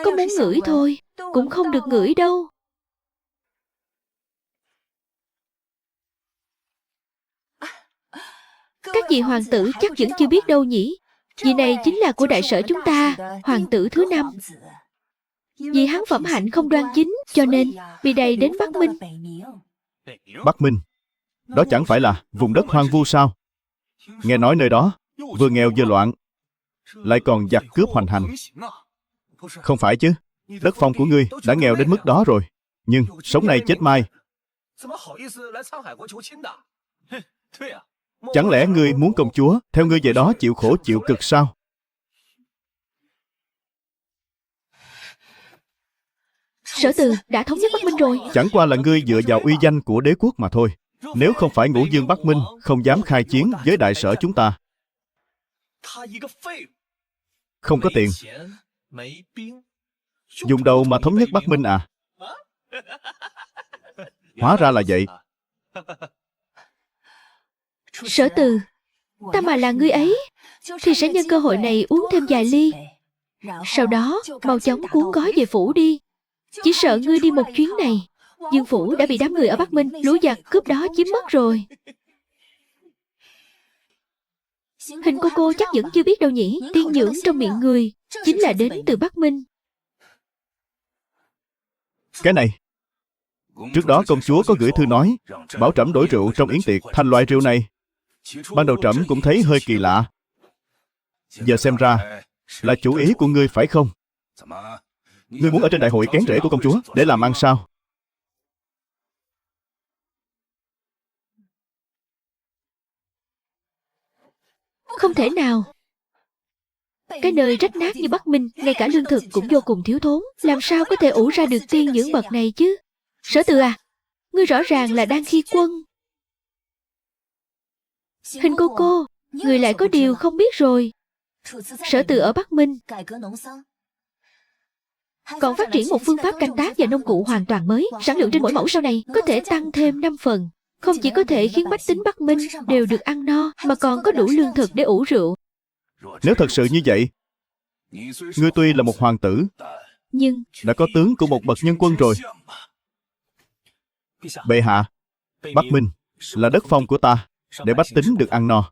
có muốn ngửi thôi, cũng không được ngửi đâu. Các vị hoàng tử chắc vẫn chưa biết đâu nhỉ. Vị này chính là của đại sở chúng ta, hoàng tử thứ 5. Vì hắn phẩm hạnh không đoan chính, cho nên bị đầy đến Bắc Minh. Bắc Minh? Đó chẳng phải là vùng đất hoang vu sao? Nghe nói nơi đó vừa nghèo vừa loạn, lại còn giặc cướp hoành hành. Không phải chứ, đất phong của ngươi đã nghèo đến mức đó rồi, nhưng sống này chết mai. Chẳng lẽ ngươi muốn công chúa theo ngươi về đó chịu khổ chịu cực sao? Sở Từ đã thống nhất Bắc Minh rồi. Chẳng qua là ngươi dựa vào uy danh của đế quốc mà thôi. Nếu không phải Ngũ Dương Bắc Minh không dám khai chiến với đại sở chúng ta. Không có tiền, dùng đầu mà thống nhất Bắc Minh à? Hóa ra là vậy. Sở Từ, ta mà là ngươi ấy thì sẽ nhân cơ hội này uống thêm vài ly. Sau đó mau chóng cuốn gói về phủ đi. Chỉ sợ ngươi đi một chuyến này, Dương phủ đã bị đám người ở Bắc Minh lũ giặc cướp đó chiếm mất rồi. Hình cô chắc vẫn chưa biết đâu nhỉ. Tiên nhưỡng trong miệng người chính là đến từ Bắc Minh. Cái này, trước đó công chúa có gửi thư nói bảo trẫm đổi rượu trong yến tiệc thành loại rượu này. Ban đầu trẫm cũng thấy hơi kỳ lạ. Giờ xem ra Là chủ ý của ngươi phải không? Ngươi muốn ở trên đại hội kén rễ của công chúa để làm ăn sao? Không thể nào. Cái nơi rách nát như Bắc Minh, ngay cả lương thực cũng vô cùng thiếu thốn, làm sao có thể ủ ra được tiên nhưỡng bậc này chứ? Sở Từ à, ngươi rõ ràng là đang khi quân. Hình cô, người lại có điều không biết rồi. Sở Từ ở Bắc Minh còn phát triển một phương pháp canh tác và nông cụ hoàn toàn mới, sản lượng trên mỗi mẫu sau này có thể tăng thêm 5 phần. Không chỉ có thể khiến bách tính Bắc Minh đều được ăn no, mà còn có đủ lương thực để ủ rượu. Nếu thật sự như vậy, ngươi tuy là một hoàng tử, Nhưng đã có tướng của một bậc nhân quân rồi. Bệ hạ, Bắc Minh là đất phong của ta, để bách tính được ăn no,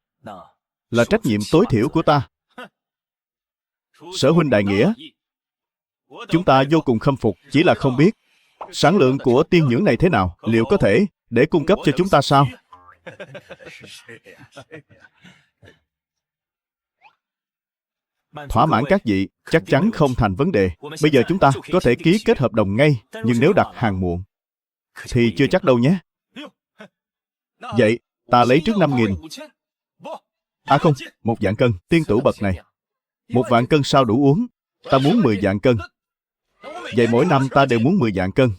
là trách nhiệm tối thiểu của ta. Sở huynh đại nghĩa, chúng ta vô cùng khâm phục, chỉ là không biết sản lượng của tiên nhưỡng này thế nào, liệu có thể để cung cấp cho chúng ta sao? Thỏa mãn các vị chắc chắn không thành vấn đề. Bây giờ chúng ta có thể ký kết hợp đồng ngay, nhưng nếu đặt hàng muộn thì chưa chắc đâu nhé. Vậy ta lấy trước 5.000. À không, 1 vạn cân. Tiên tửu bậc này 1 vạn cân sao đủ uống? Ta muốn 10 vạn cân. Vậy mỗi năm ta đều muốn 10 vạn cân.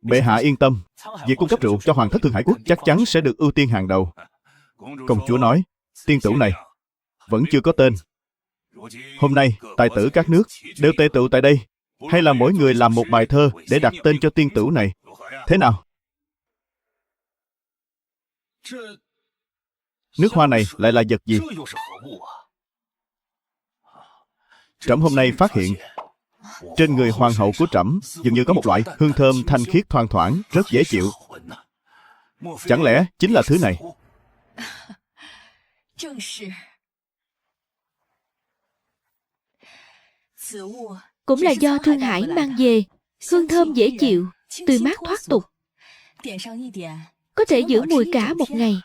Bệ hạ yên tâm, việc cung cấp rượu cho hoàng thất Thương Hải Quốc chắc chắn sẽ được ưu tiên hàng đầu. Công chúa nói, tiên tửu này vẫn chưa có tên. Hôm nay, tài tử các nước đều tề tựu tại đây. Hay là mỗi người làm một bài thơ để đặt tên cho tiên tửu này? Thế nào? Nước hoa này lại là vật gì? Trẫm hôm nay phát hiện trên người hoàng hậu của trẫm dường như có một loại hương thơm thanh khiết thoang thoảng, rất dễ chịu. Chẳng lẽ chính là thứ này? cũng là do Thương Hải mang về, hương thơm dễ chịu, tươi mát thoát tục, có thể giữ mùi cả một ngày.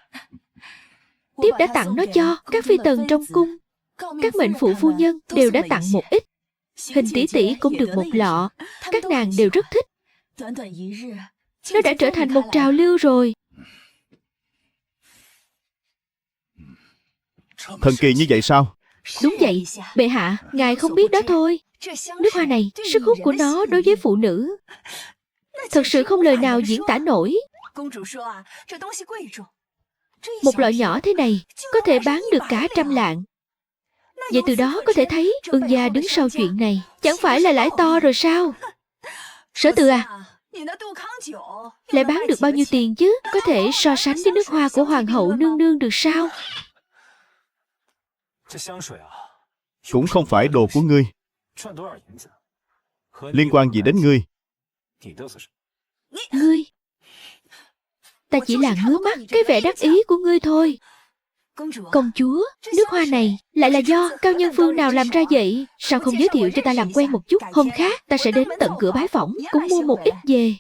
Tiếp đã tặng nó cho các phi tần trong cung. Các mệnh phụ phu nhân đều đã tặng một ít. Hình tỷ tỷ cũng được một lọ. Các nàng đều rất thích. Nó đã trở thành một trào lưu rồi. Thần kỳ như vậy sao? Đúng vậy, bệ hạ, ngài không biết đó thôi. Nước hoa này, sức hút của nó đối với phụ nữ thật sự không lời nào diễn tả nổi. Một lọ nhỏ thế này có thể bán được cả 100 lạng. Vậy từ đó có thể thấy Ưng gia đứng sau chuyện này chẳng phải là lãi to rồi sao? Sở Từ à, lại bán được bao nhiêu tiền chứ? Có thể so sánh với nước hoa của hoàng hậu nương nương được sao? Cũng không phải đồ của ngươi. Liên quan gì đến ngươi? Ngươi, ta chỉ là ngứa mắt cái vẻ đắc ý của ngươi thôi. Công chúa, nước hoa này lại là do cao nhân phương nào làm ra vậy? Sao không giới thiệu cho ta làm quen một chút? Hôm khác ta sẽ đến tận cửa bái phỏng, cũng mua một ít về.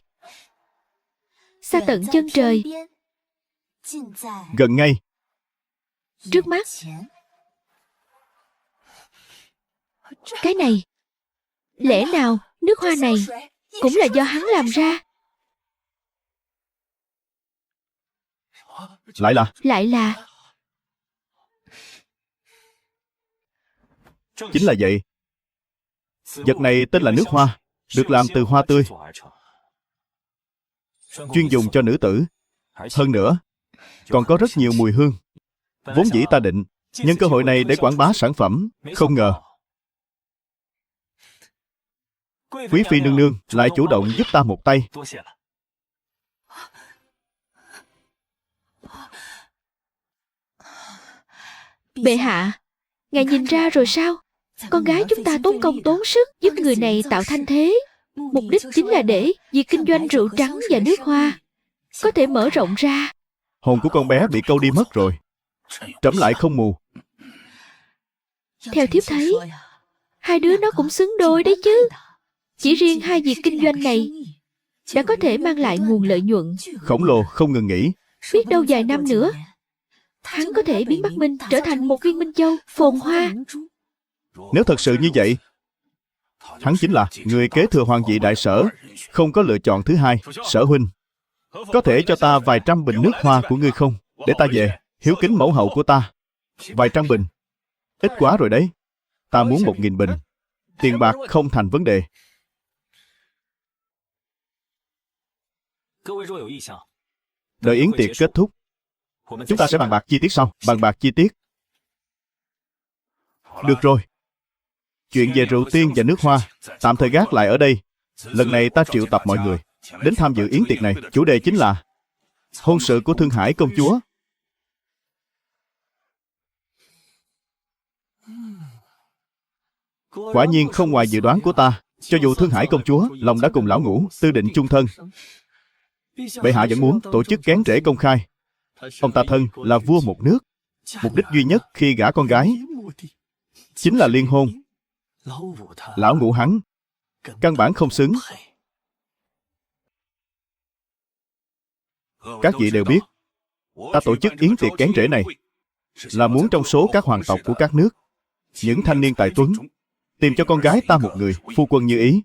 Xa tận chân trời, Gần ngay. trước mắt. Cái này, lẽ nào nước hoa này cũng là do hắn làm ra? Lại là chính là vậy. Vật này tên là nước hoa, được làm từ hoa tươi, chuyên dùng cho nữ tử. Hơn nữa, còn có rất nhiều mùi hương. Vốn dĩ ta định nhân cơ hội này để quảng bá sản phẩm, không ngờ quý phi nương nương lại chủ động giúp ta một tay. Bệ hạ, ngài nhìn ra rồi sao? Con gái chúng ta tốn công tốn sức giúp người này tạo thanh thế. Mục đích chính là để việc kinh doanh rượu trắng và nước hoa có thể mở rộng ra. Hồn của con bé bị câu đi mất rồi. Trẫm lại không mù. Theo thiếp thấy, hai đứa nó cũng xứng đôi đấy chứ. Chỉ riêng hai việc kinh doanh này đã có thể mang lại nguồn lợi nhuận. Khổng lồ không ngừng nghỉ. Biết đâu vài năm nữa, hắn có thể biến Bắc Minh trở thành một viên minh châu phồn hoa. Nếu thật sự như vậy, hắn chính là người kế thừa hoàng vị đại Sở, không có lựa chọn thứ hai. Sở huynh, có thể cho ta vài trăm bình nước hoa của ngươi không? Để ta về hiếu kính mẫu hậu của ta. Vài trăm bình, ít quá rồi đấy. Ta muốn 1.000 bình. Tiền bạc không thành vấn đề. Đợi yến tiệc kết thúc, chúng ta sẽ bàn bạc chi tiết sau. Bàn bạc chi tiết. Được rồi. Chuyện về rượu tiên và nước hoa tạm thời gác lại ở đây. Lần này ta triệu tập mọi người đến tham dự yến tiệc này. Chủ đề chính là hôn sự của Thương Hải công chúa. Quả nhiên không ngoài dự đoán của ta. Cho dù Thương Hải công chúa lòng đã cùng lão Ngũ tư định chung thân, bệ hạ vẫn muốn tổ chức kén rễ công khai. Ông ta thân là vua một nước, mục đích duy nhất khi gả con gái chính là liên hôn. Lão Ngũ hắn căn bản không xứng. Các vị đều biết, ta tổ chức yến tiệc kén rễ này là muốn trong số các hoàng tộc của các nước, những thanh niên tài tuấn, tìm cho con gái ta một người phu quân như ý.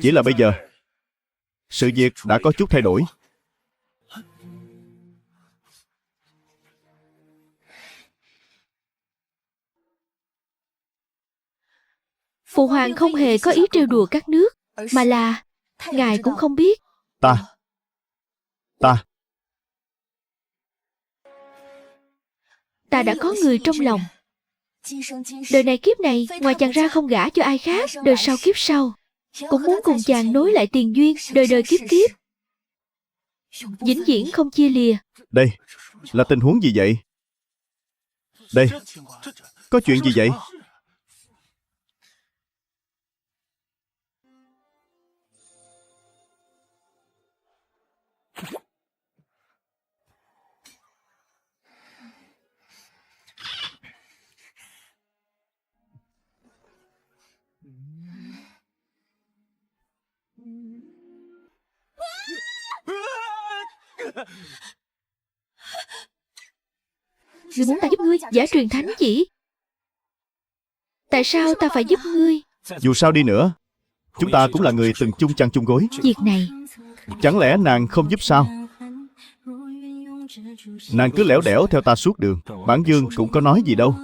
Chỉ là bây giờ sự việc đã có chút thay đổi. Phụ hoàng không hề có ý trêu đùa các nước, mà là ngài cũng không biết. Ta đã có người trong lòng. Đời này kiếp này, ngoài chàng ra không gả cho ai khác. Đời sau kiếp sau cũng muốn cùng chàng nối lại tiền duyên, đời đời kiếp kiếp, vĩnh viễn không chia lìa. Đây là tình huống gì vậy? Đây, có chuyện gì vậy? Ngươi muốn ta giúp ngươi giả truyền thánh chỉ? Tại sao ta phải giúp ngươi? Dù sao đi nữa, chúng ta cũng là người từng chung chăn chung gối. Việc này Chẳng lẽ nàng không giúp sao? Nàng cứ lẻo đẻo theo ta suốt đường. Bản Dương cũng có nói gì đâu.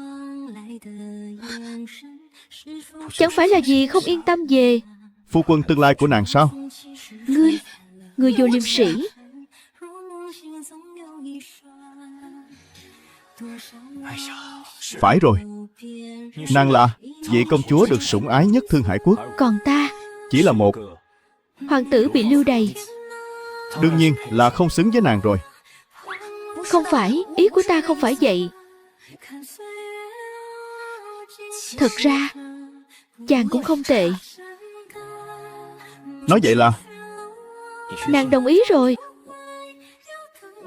chẳng phải là vì không yên tâm về Phu quân tương lai của nàng sao? Ngươi vô liêm sỉ. Phải rồi, nàng là vị công chúa được sủng ái nhất Thương Hải quốc. Còn ta, Chỉ là một. hoàng tử bị lưu đày. Đương nhiên là không xứng với nàng rồi. Không phải, ý của ta không phải vậy. Thật ra chàng cũng không tệ. Nói vậy là Nàng đồng ý rồi.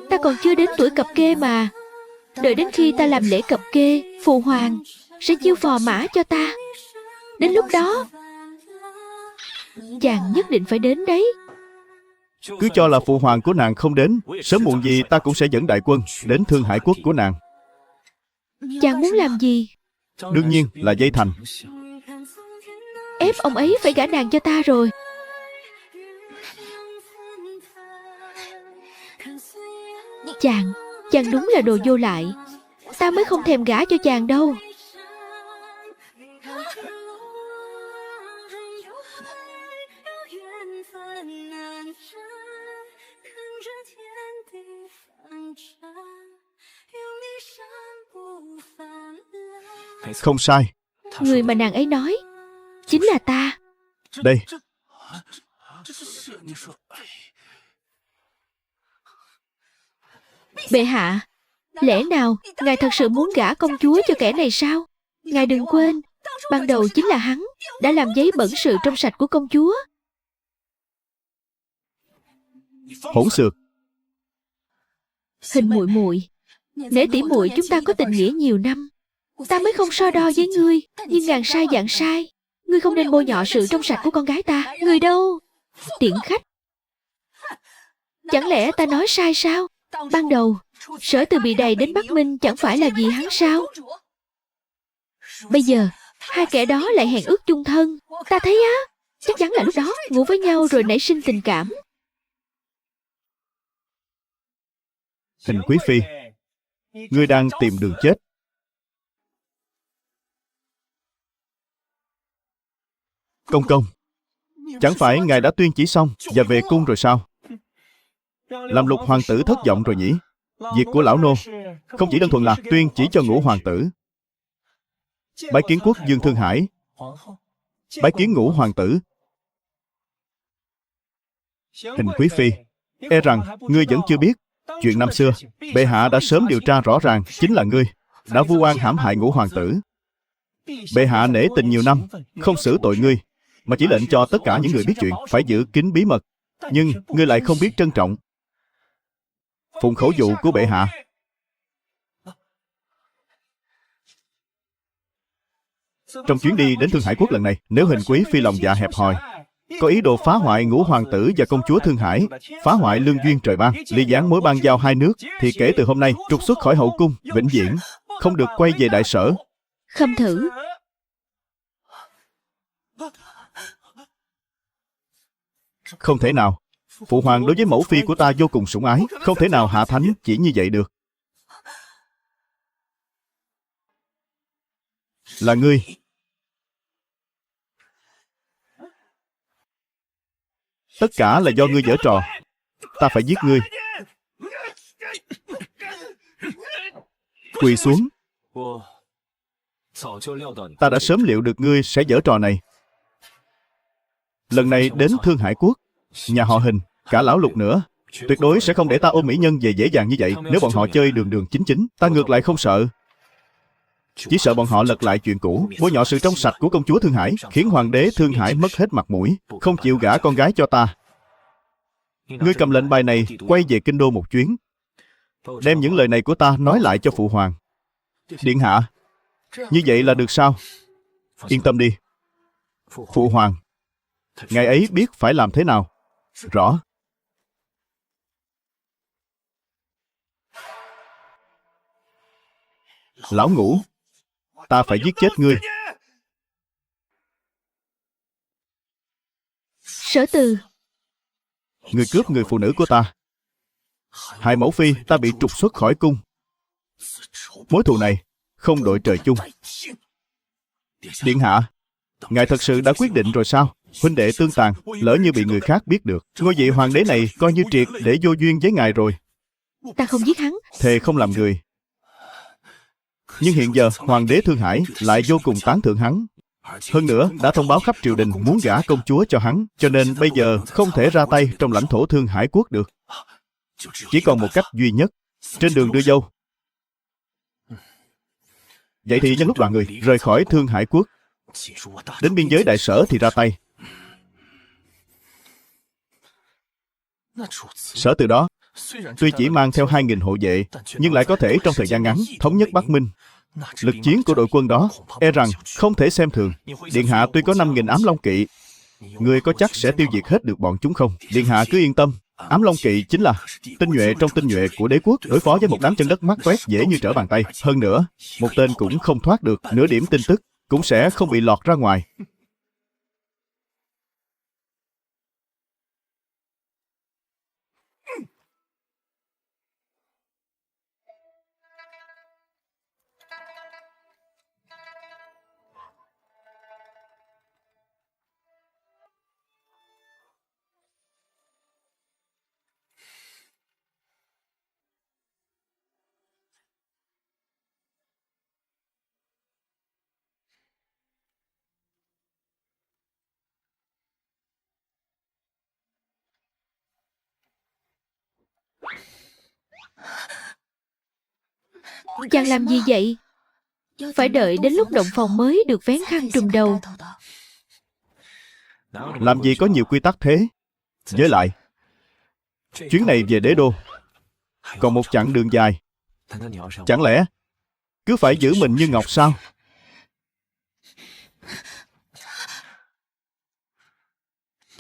Ta còn chưa đến tuổi cập kê mà. Đợi đến khi ta làm lễ cập kê, phụ hoàng sẽ chiêu phò mã cho ta. Đến lúc đó chàng nhất định phải đến đấy. cứ cho là phụ hoàng của nàng không đến, sớm muộn gì ta cũng sẽ dẫn đại quân đến Thương Hải quốc của nàng. Chàng muốn làm gì? Đương nhiên là dây thành. Ép ông ấy phải gả nàng cho ta rồi. Chàng đúng là đồ vô lại. Ta mới không thèm gả cho chàng đâu. Không sai. Người mà nàng ấy nói chính là ta. Đây, Bệ hạ, lẽ nào ngài thật sự muốn gả công chúa cho kẻ này sao? Ngài đừng quên, ban đầu chính là hắn đã làm giấy bẩn sự trong sạch của công chúa. hỗn xược. Hình muội muội, nể tỉ muội chúng ta có tình nghĩa nhiều năm, ta mới không so đo với ngươi. Nhưng ngàn sai vạn sai, ngươi không nên bôi nhọ sự trong sạch của con gái ta. Người đâu? Tiện khách. Chẳng lẽ ta nói sai sao? Ban đầu, Sở Từ bị đày đến Bắc Minh chẳng phải là vì hắn sao? Bây giờ, hai kẻ đó lại hẹn ước chung thân. Ta thấy á, chắc chắn là lúc đó ngủ với nhau rồi nảy sinh tình cảm. Hình quý phi, ngươi đang tìm đường chết. Công công, chẳng phải ngài đã tuyên chỉ xong và về cung rồi sao? Làm Lục hoàng tử thất vọng rồi nhỉ? Việc của lão nô không chỉ đơn thuần là tuyên chỉ cho Ngũ hoàng tử. Bái kiến quốc vương Thương Hải, bái kiến Ngũ hoàng tử. Hình quý phi, e rằng ngươi vẫn chưa biết, chuyện năm xưa bệ hạ đã sớm điều tra rõ ràng, chính là ngươi đã vu oan hãm hại Ngũ hoàng tử. Bệ hạ nể tình nhiều năm, không xử tội ngươi, mà chỉ lệnh cho tất cả những người biết chuyện phải giữ kín bí mật. Nhưng ngươi lại không biết trân trọng, phụng khẩu dụ của bệ hạ. Trong chuyến đi đến Thương Hải quốc lần này, nếu Hình quý phi lòng dạ hẹp hòi, có ý đồ phá hoại Ngũ hoàng tử và công chúa Thương Hải, phá hoại lương duyên trời ban, ly gián mối ban giao hai nước, thì kể từ hôm nay trục xuất khỏi hậu cung, vĩnh viễn không được quay về đại sở. Khâm thử. Không thể nào. Phụ hoàng đối với mẫu phi của ta vô cùng sủng ái, không thể nào hạ thánh chỉ như vậy được. Là ngươi. Tất cả là do ngươi giở trò. Ta phải giết ngươi. Quỳ xuống. Ta đã sớm liệu được ngươi sẽ giở trò này. Lần này đến Thương Hải quốc, nhà họ Hình, cả lão Lục nữa, tuyệt đối sẽ không để ta ôm mỹ nhân về dễ dàng như vậy. Nếu bọn họ chơi đường đường chính chính, ta ngược lại không sợ. Chỉ sợ bọn họ lật lại chuyện cũ, bôi nhọ sự trong sạch của công chúa Thương Hải, khiến hoàng đế Thương Hải mất hết mặt mũi, không chịu gả con gái cho ta. Ngươi cầm lệnh bài này, quay về kinh đô một chuyến, đem những lời này của ta nói lại cho phụ hoàng. Điện hạ, như vậy là được sao? Yên tâm đi. Phụ hoàng, ngài ấy biết phải làm thế nào. Rõ. Lão Ngũ, ta phải giết chết ngươi. Sở Từ, Ngươi cướp người phụ nữ của ta, hại mẫu phi ta bị trục xuất khỏi cung. Mối thù này không đội trời chung. Điện hạ, ngài thật sự đã quyết định rồi sao? Huynh đệ tương tàn, lỡ như bị người khác biết được, ngôi vị hoàng đế này coi như triệt để vô duyên với ngài rồi. ta không giết hắn. Thề không làm người. Nhưng hiện giờ hoàng đế Thương Hải lại vô cùng tán thưởng hắn. Hơn nữa đã thông báo khắp triều đình muốn gả công chúa cho hắn, cho nên bây giờ không thể ra tay trong lãnh thổ Thương Hải quốc được. Chỉ còn một cách duy nhất, trên đường đưa dâu. Vậy thì nhân lúc đoàn người rời khỏi Thương Hải quốc, đến biên giới đại sở thì ra tay. Sở Từ đó tuy chỉ mang theo 2.000 hộ vệ, nhưng lại có thể trong thời gian ngắn thống nhất Bắc Minh. Lực chiến của đội quân đó e rằng không thể xem thường. Điện hạ tuy có 5.000 ám long kỵ, người có chắc sẽ tiêu diệt hết được bọn chúng không? Điện hạ cứ yên tâm. Ám long kỵ chính là tinh nhuệ trong tinh nhuệ của đế quốc, đối phó với một đám chân đất mát toét dễ như trở bàn tay. Hơn nữa, một tên cũng không thoát được, nửa điểm tin tức cũng sẽ không bị lọt ra ngoài. Chàng làm gì vậy? Phải đợi đến lúc động phòng mới được vén khăn trùm đầu. Làm gì có nhiều quy tắc thế? Với lại, chuyến này về đế đô còn một chặng đường dài. Chẳng lẽ cứ phải giữ mình như ngọc sao?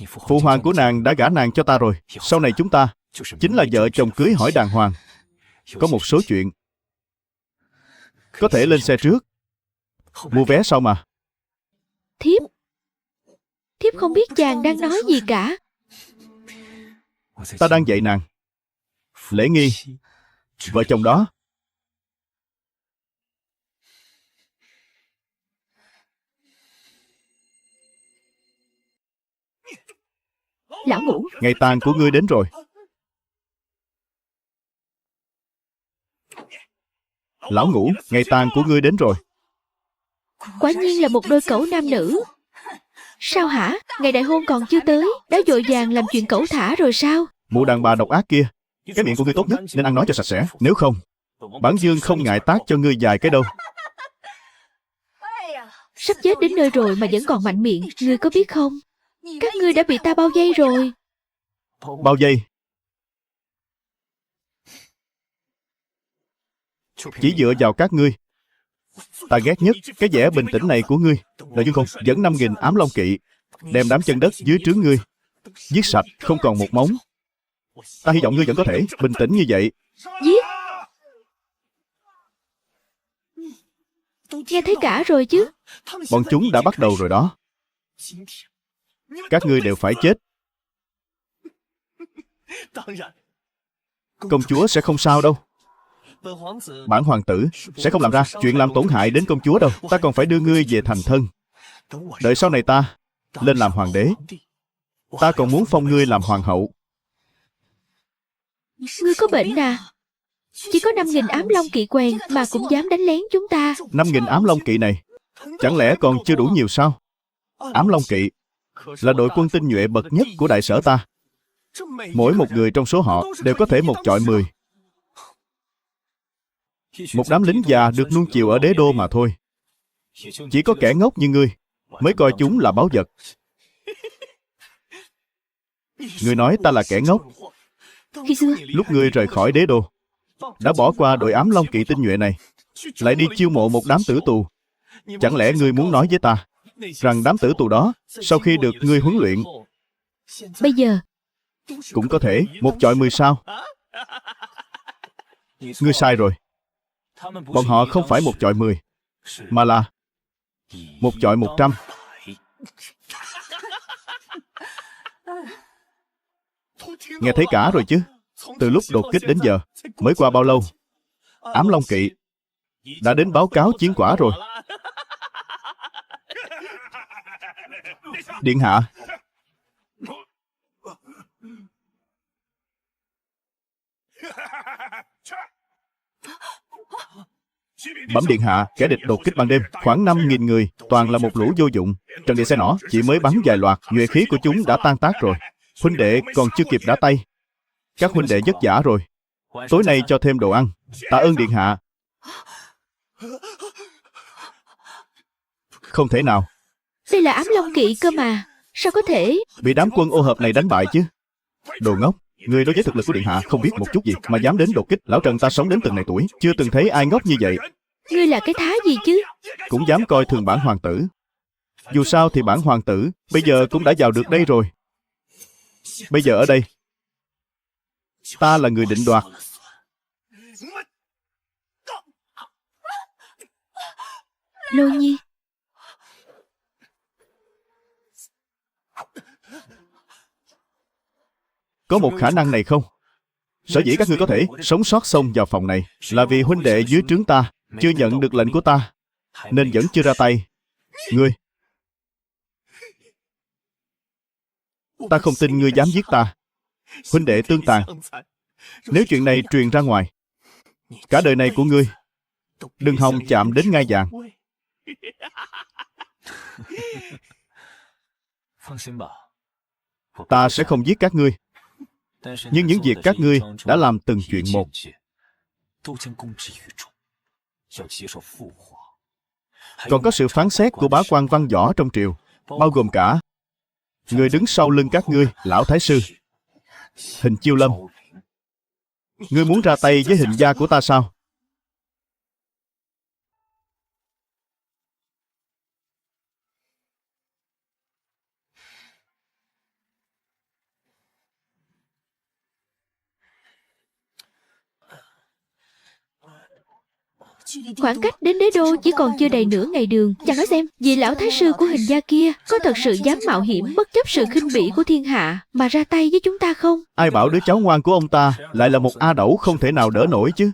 Phụ hoàng của nàng đã gả nàng cho ta rồi, sau này chúng ta chính là vợ chồng cưới hỏi đàng hoàng. Có một số chuyện có thể lên xe trước, mua vé sau mà. Thiếp không biết chàng đang nói gì cả. Ta đang dạy nàng lễ nghi vợ chồng đó. Lão Ngũ, Ngày tang của ngươi đến rồi. Lão Ngũ, ngày tang của ngươi đến rồi. quả nhiên là một đôi cẩu nam nữ. Sao hả? Ngày đại hôn còn chưa tới, đã vội vàng làm chuyện cẩu thả rồi sao? Mụ đàn bà độc ác kia, cái miệng của ngươi tốt nhất nên ăn nói cho sạch sẽ. Nếu không, bản dương không ngại tát cho ngươi vài cái đâu. Sắp chết đến nơi rồi mà vẫn còn mạnh miệng, ngươi có biết không? Các ngươi đã bị ta bao vây rồi. Bao vây? Chỉ dựa vào các ngươi. Ta ghét nhất cái vẻ bình tĩnh này của ngươi. Lợi Dương Khôn dẫn 5.000 ám long kỵ, đem đám chân đất dưới trướng ngươi giết sạch, không còn một móng. Ta hy vọng ngươi vẫn có thể bình tĩnh như vậy. Giết? Nghe thấy cả rồi chứ? Bọn chúng đã bắt đầu rồi đó. Các ngươi đều phải chết. Công chúa sẽ không sao đâu. Bản hoàng tử sẽ không làm ra chuyện làm tổn hại đến công chúa đâu. Ta còn phải đưa ngươi về thành thân. Đợi sau này ta lên làm hoàng đế, ta còn muốn phong ngươi làm hoàng hậu. Ngươi có bệnh à? Chỉ có 5.000 ám long kỵ quèn mà cũng dám đánh lén chúng ta. 5.000 ám long kỵ này chẳng lẽ còn chưa đủ nhiều sao? Ám long kỵ là đội quân tinh nhuệ bậc nhất của đại sở ta. Mỗi một người trong số họ đều có thể một chọi 10. Một đám lính già được nuông chiều ở đế đô mà thôi. Chỉ có kẻ ngốc như ngươi mới coi chúng là báu vật. Ngươi nói ta là kẻ ngốc. Khi xưa, Lúc ngươi rời khỏi đế đô, đã bỏ qua đội ám long kỵ tinh nhuệ này, lại đi chiêu mộ một đám tử tù. Chẳng lẽ ngươi muốn nói với ta rằng đám tử tù đó sau khi được ngươi huấn luyện bây giờ cũng có thể một chọi 10 sao? Ngươi sai rồi. Bọn họ không phải một chọi 10, mà là một chọi 100. Nghe thấy cả rồi chứ? Từ lúc đột kích đến giờ mới qua bao lâu? Ám long kỵ đã đến báo cáo chiến quả rồi. Điện hạ, bẩm điện hạ, kẻ địch đột kích ban đêm, khoảng 5.000 người, toàn là một lũ vô dụng. Trận địa xe nỏ chỉ mới bắn vài loạt, nhuệ khí của chúng đã tan tác rồi. Huynh đệ còn chưa kịp đã tay. Các huynh đệ vất vả rồi. Tối nay cho thêm đồ ăn. Tạ ơn điện hạ. Không thể nào. đây là ám long kỵ cơ mà. Sao có thể? Bị đám quân ô hợp này đánh bại chứ. Đồ ngốc. Người đối với thực lực của điện hạ không biết một chút gì mà dám đến đột kích. Lão Trần ta sống đến từng này tuổi, chưa từng thấy ai ngốc như vậy. Ngươi là cái thá gì chứ? Cũng dám coi thường bản hoàng tử. Dù sao thì bản hoàng tử bây giờ cũng đã vào được đây rồi. Bây giờ ở đây, ta là người định đoạt. Lôi Nhi, Có một khả năng này không? Sở dĩ các ngươi có thể sống sót xông vào phòng này là vì huynh đệ dưới trướng ta chưa nhận được lệnh của ta, nên vẫn chưa ra tay. Ngươi, ta không tin ngươi dám giết ta. Huynh đệ tương tàn. Nếu chuyện này truyền ra ngoài, cả đời này của ngươi đừng hòng chạm đến ngai vàng. Ta sẽ không giết các ngươi, nhưng những việc các ngươi đã làm từng chuyện một. Còn có sự phán xét của bá quan văn võ trong triều, bao gồm cả người đứng sau lưng các ngươi, lão thái sư Hình Chiêu Lâm. Ngươi muốn ra tay với Hình gia của ta sao? Khoảng cách đến đế đô chỉ còn chưa đầy nửa ngày đường. Chàng nói xem, vị lão thái sư của Hình gia kia có thật sự dám mạo hiểm bất chấp sự khinh bỉ của thiên hạ mà ra tay với chúng ta không? Ai bảo đứa cháu ngoan của ông ta lại là một A Đẩu không thể nào đỡ nổi chứ.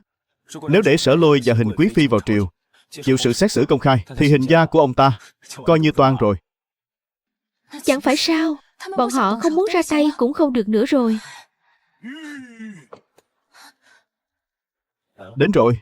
Nếu để Sở Lôi và Hình quý phi vào triều, chịu sự xét xử công khai, thì Hình gia của ông ta coi như toan rồi. Chẳng phải sao, bọn họ không muốn ra tay cũng không được nữa rồi. Đến rồi.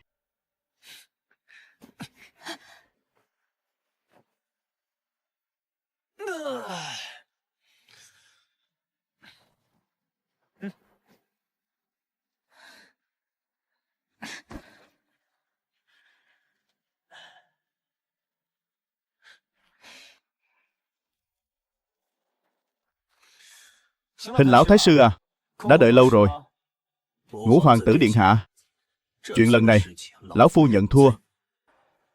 Hình lão thái sư à, đã đợi lâu rồi. Ngũ hoàng tử điện hạ, chuyện lần này lão phu nhận thua.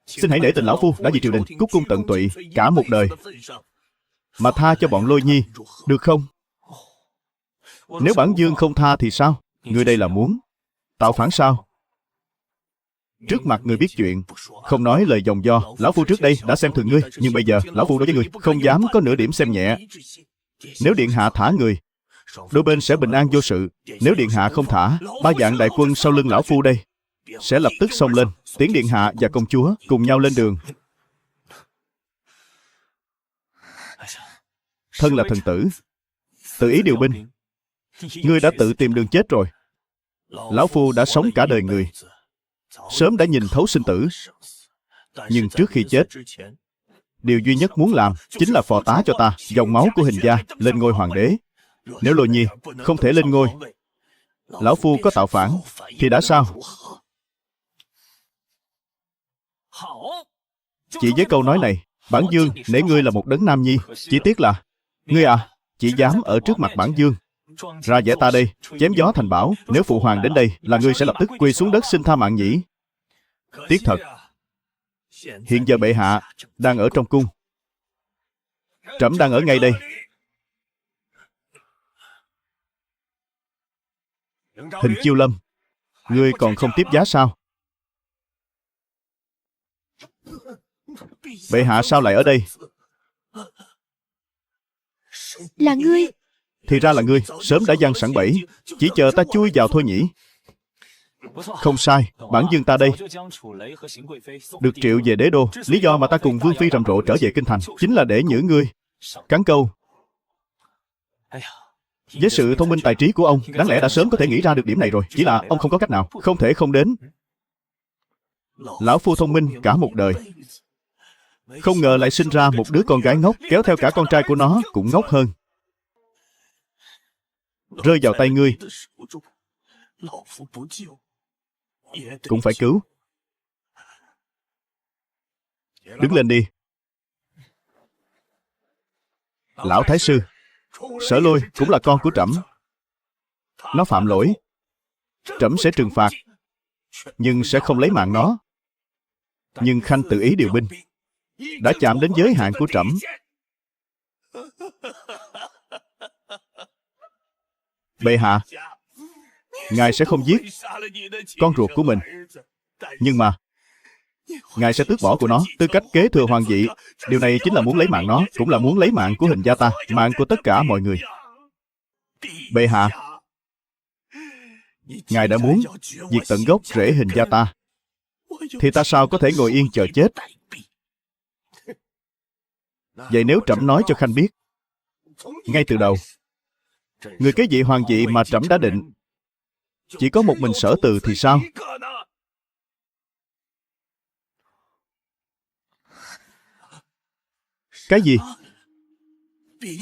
Xin hãy để tình lão phu đã vì triều đình cúc cung tận tụy cả một đời, mà tha cho bọn Lôi Nhi, được không? Nếu Bản Dương không tha thì sao? Người đây là muốn tạo phản sao? Trước mặt người biết chuyện, không nói lời dòng do. Lão phu trước đây đã xem thường ngươi, nhưng bây giờ lão phu đối với ngươi không dám có nửa điểm xem nhẹ. Nếu điện hạ thả người, đôi bên sẽ bình an vô sự. Nếu điện hạ không thả, 3 vạn đại quân sau lưng lão phu đây sẽ lập tức xông lên, tiễn điện hạ và công chúa cùng nhau lên đường. Thân là thần tử, tự ý điều binh, ngươi đã tự tìm đường chết rồi. Lão phu đã sống cả đời người, sớm đã nhìn thấu sinh tử. Nhưng trước khi chết, điều duy nhất muốn làm chính là phò tá cho ta dòng máu của Hình gia lên ngôi hoàng đế. Nếu Lôi Nhi không thể lên ngôi, lão phu có tạo phản thì đã sao? Chỉ với câu nói này, Bản Dương nể ngươi là một đấng nam nhi. Chỉ tiếc là ngươi à, chỉ dám ở trước mặt Bản Dương ra vẻ ta đây chém gió thành bão. Nếu phụ hoàng đến đây là ngươi sẽ lập tức quỳ xuống đất xin tha mạng nhỉ. Tiếc thật. Hiện giờ bệ hạ đang ở trong cung, trẫm đang ở ngay đây. Hình Chiêu Lâm, ngươi còn không tiếp giá sao? Bệ hạ sao lại ở đây? Là ngươi. Thì ra là ngươi, sớm đã giăng sẵn bẫy, chỉ chờ ta chui vào thôi nhỉ. Không sai, Bản Dương ta đây được triệu về đế đô. Lý do mà ta cùng Vương phi rầm rộ trở về kinh thành chính là để nhử ngươi cắn câu. Với sự thông minh tài trí của ông, đáng lẽ đã sớm có thể nghĩ ra được điểm này rồi. Chỉ là ông không có cách nào, không thể không đến. Lão phu thông minh cả một đời, không ngờ lại sinh ra một đứa con gái ngốc, kéo theo cả con trai của nó cũng ngốc hơn. Rơi vào tay ngươi cũng phải cứu. Đứng lên đi. Lão thái sư, Sở Lôi cũng là con của trẫm. Nó phạm lỗi, trẫm sẽ trừng phạt, nhưng sẽ không lấy mạng nó. Nhưng Khanh tự ý điều binh, đã chạm đến giới hạn của trẫm. Bệ hạ, ngài sẽ không giết con ruột của mình, nhưng mà ngài sẽ tước bỏ của nó tư cách kế thừa hoàng vị. Điều này chính là muốn lấy mạng nó, cũng là muốn lấy mạng của Hình gia ta, mạng của tất cả mọi người. Bệ hạ, ngài đã muốn diệt tận gốc rễ Hình gia ta, thì ta sao có thể ngồi yên chờ chết? Vậy nếu trẫm nói cho Khanh biết, ngay từ đầu, người kế vị hoàng vị mà trẫm đã định chỉ có một mình Sở Từ thì sao? Cái gì?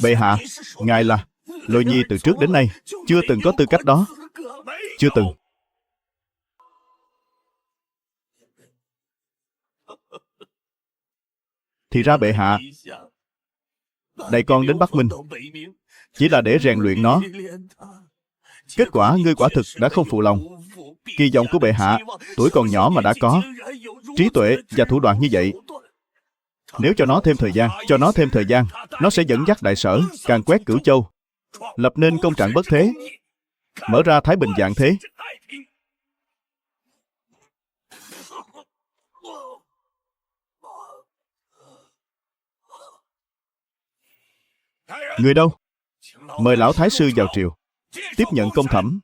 Bệ hạ, ngài là Lôi Nhi từ trước đến nay chưa từng có tư cách đó. Chưa từng. Thì ra bệ hạ đẩy con đến Bắc Minh chỉ là để rèn luyện nó. Kết quả ngươi quả thực đã không phụ lòng kỳ vọng của bệ hạ. Tuổi còn nhỏ mà đã có trí tuệ và thủ đoạn như vậy. Nếu cho nó thêm thời gian, nó sẽ dẫn dắt đại Sở càn quét Cửu Châu, lập nên công trạng bất thế, mở ra thái bình vạn thế. Người đâu? Mời lão thái sư vào triều, tiếp nhận công thẩm.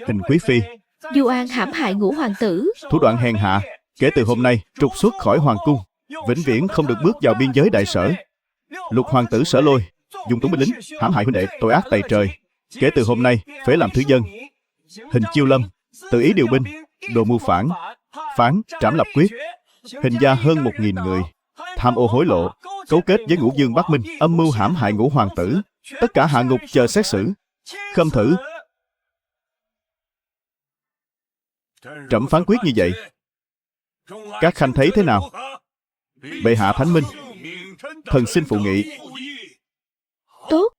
Hình quý phi, Du An hãm hại Ngũ hoàng tử. thủ đoạn hèn hạ, kể từ hôm nay trục xuất khỏi hoàng cung, vĩnh viễn không được bước vào biên giới đại sở. Lục hoàng tử Sở Lôi dùng túng binh lính hãm hại huynh đệ, tội ác tày trời. Kể từ hôm nay phế làm thứ dân. Hình Chiêu Lâm tự ý điều binh, đồ mưu phản, phán trảm lập quyết. Hình gia hơn 1.000 người, tham ô hối lộ, cấu kết với Ngũ vương Bắc Minh, âm mưu hãm hại Ngũ hoàng tử. Tất cả hạ ngục chờ xét xử. Khâm thử. Trẫm phán quyết như vậy, các khanh thấy thế nào? Bệ hạ thánh minh, thần xin phụ nghị. Tốt.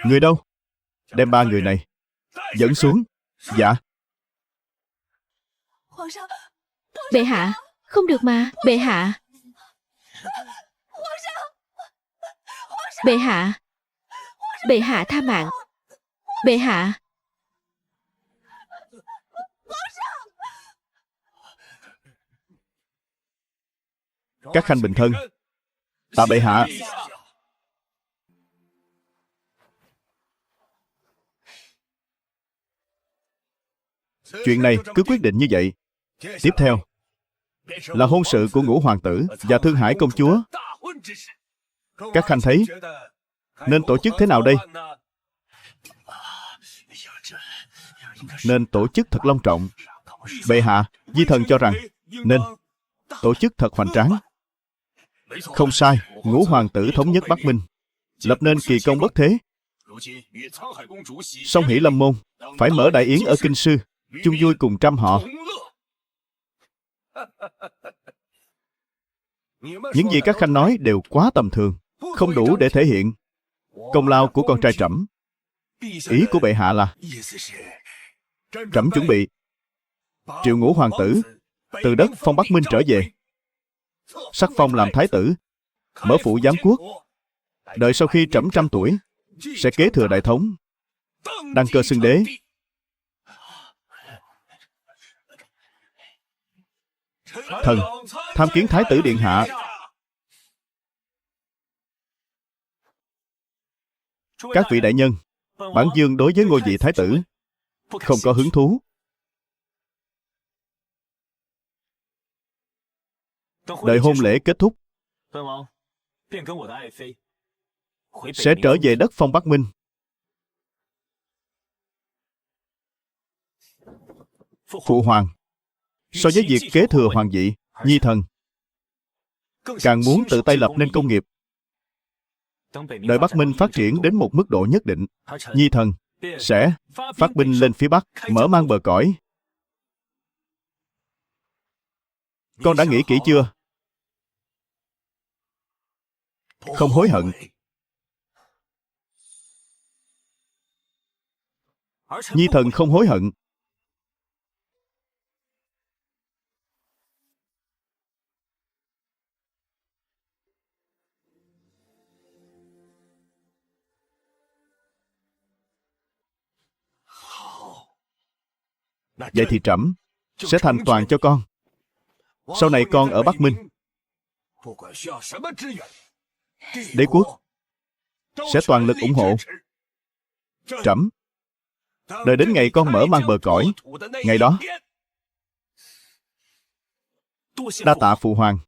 Người đâu? Đem 3 người này dẫn xuống. Dạ. Bệ hạ, không được mà. Bệ hạ. Bệ hạ. Bệ hạ tha mạng. Bệ hạ. Các khanh bình thân. Tạ bệ hạ. Chuyện này cứ quyết định như vậy. Tiếp theo là hôn sự của Ngũ hoàng tử và Thương Hải công chúa. Các khanh thấy nên tổ chức thế nào đây? Nên tổ chức thật long trọng. Bệ hạ, di thần cho rằng nên tổ chức thật hoành tráng. Không sai, Ngũ hoàng tử thống nhất Bắc Minh, lập nên kỳ công bất thế. Song hỷ lâm môn phải mở đại yến ở Kinh Sư, chung vui cùng trăm họ. Những gì các khanh nói đều quá tầm thường, không đủ để thể hiện công lao của con trai trẫm. Ý của bệ hạ là trẫm chuẩn bị triệu Ngũ hoàng tử từ đất phong Bắc Minh trở về, sắc phong làm thái tử, mở phủ giám quốc. Đợi sau khi trẫm 100 tuổi sẽ kế thừa đại thống, đăng cơ xưng đế. Thần tham kiến thái tử điện hạ. Các vị đại nhân, bản vương đối với ngôi vị thái tử không có hứng thú. Đợi hôn lễ kết thúc sẽ trở về đất phong Bắc Minh. Phụ hoàng, so với việc kế thừa hoàng vị, nhi thần càng muốn tự tay lập nên công nghiệp. Đợi Bắc Minh phát triển đến một mức độ nhất định, nhi thần sẽ phát binh lên phía Bắc, mở mang bờ cõi. Con đã nghĩ kỹ chưa? Không hối hận. Nhi thần không hối hận. Vậy thì trẫm sẽ thành toàn cho con. Sau này con ở Bắc Minh, đế quốc sẽ toàn lực ủng hộ trẫm. Đợi đến ngày con mở mang bờ cõi, ngày đó đa tạ phụ hoàng.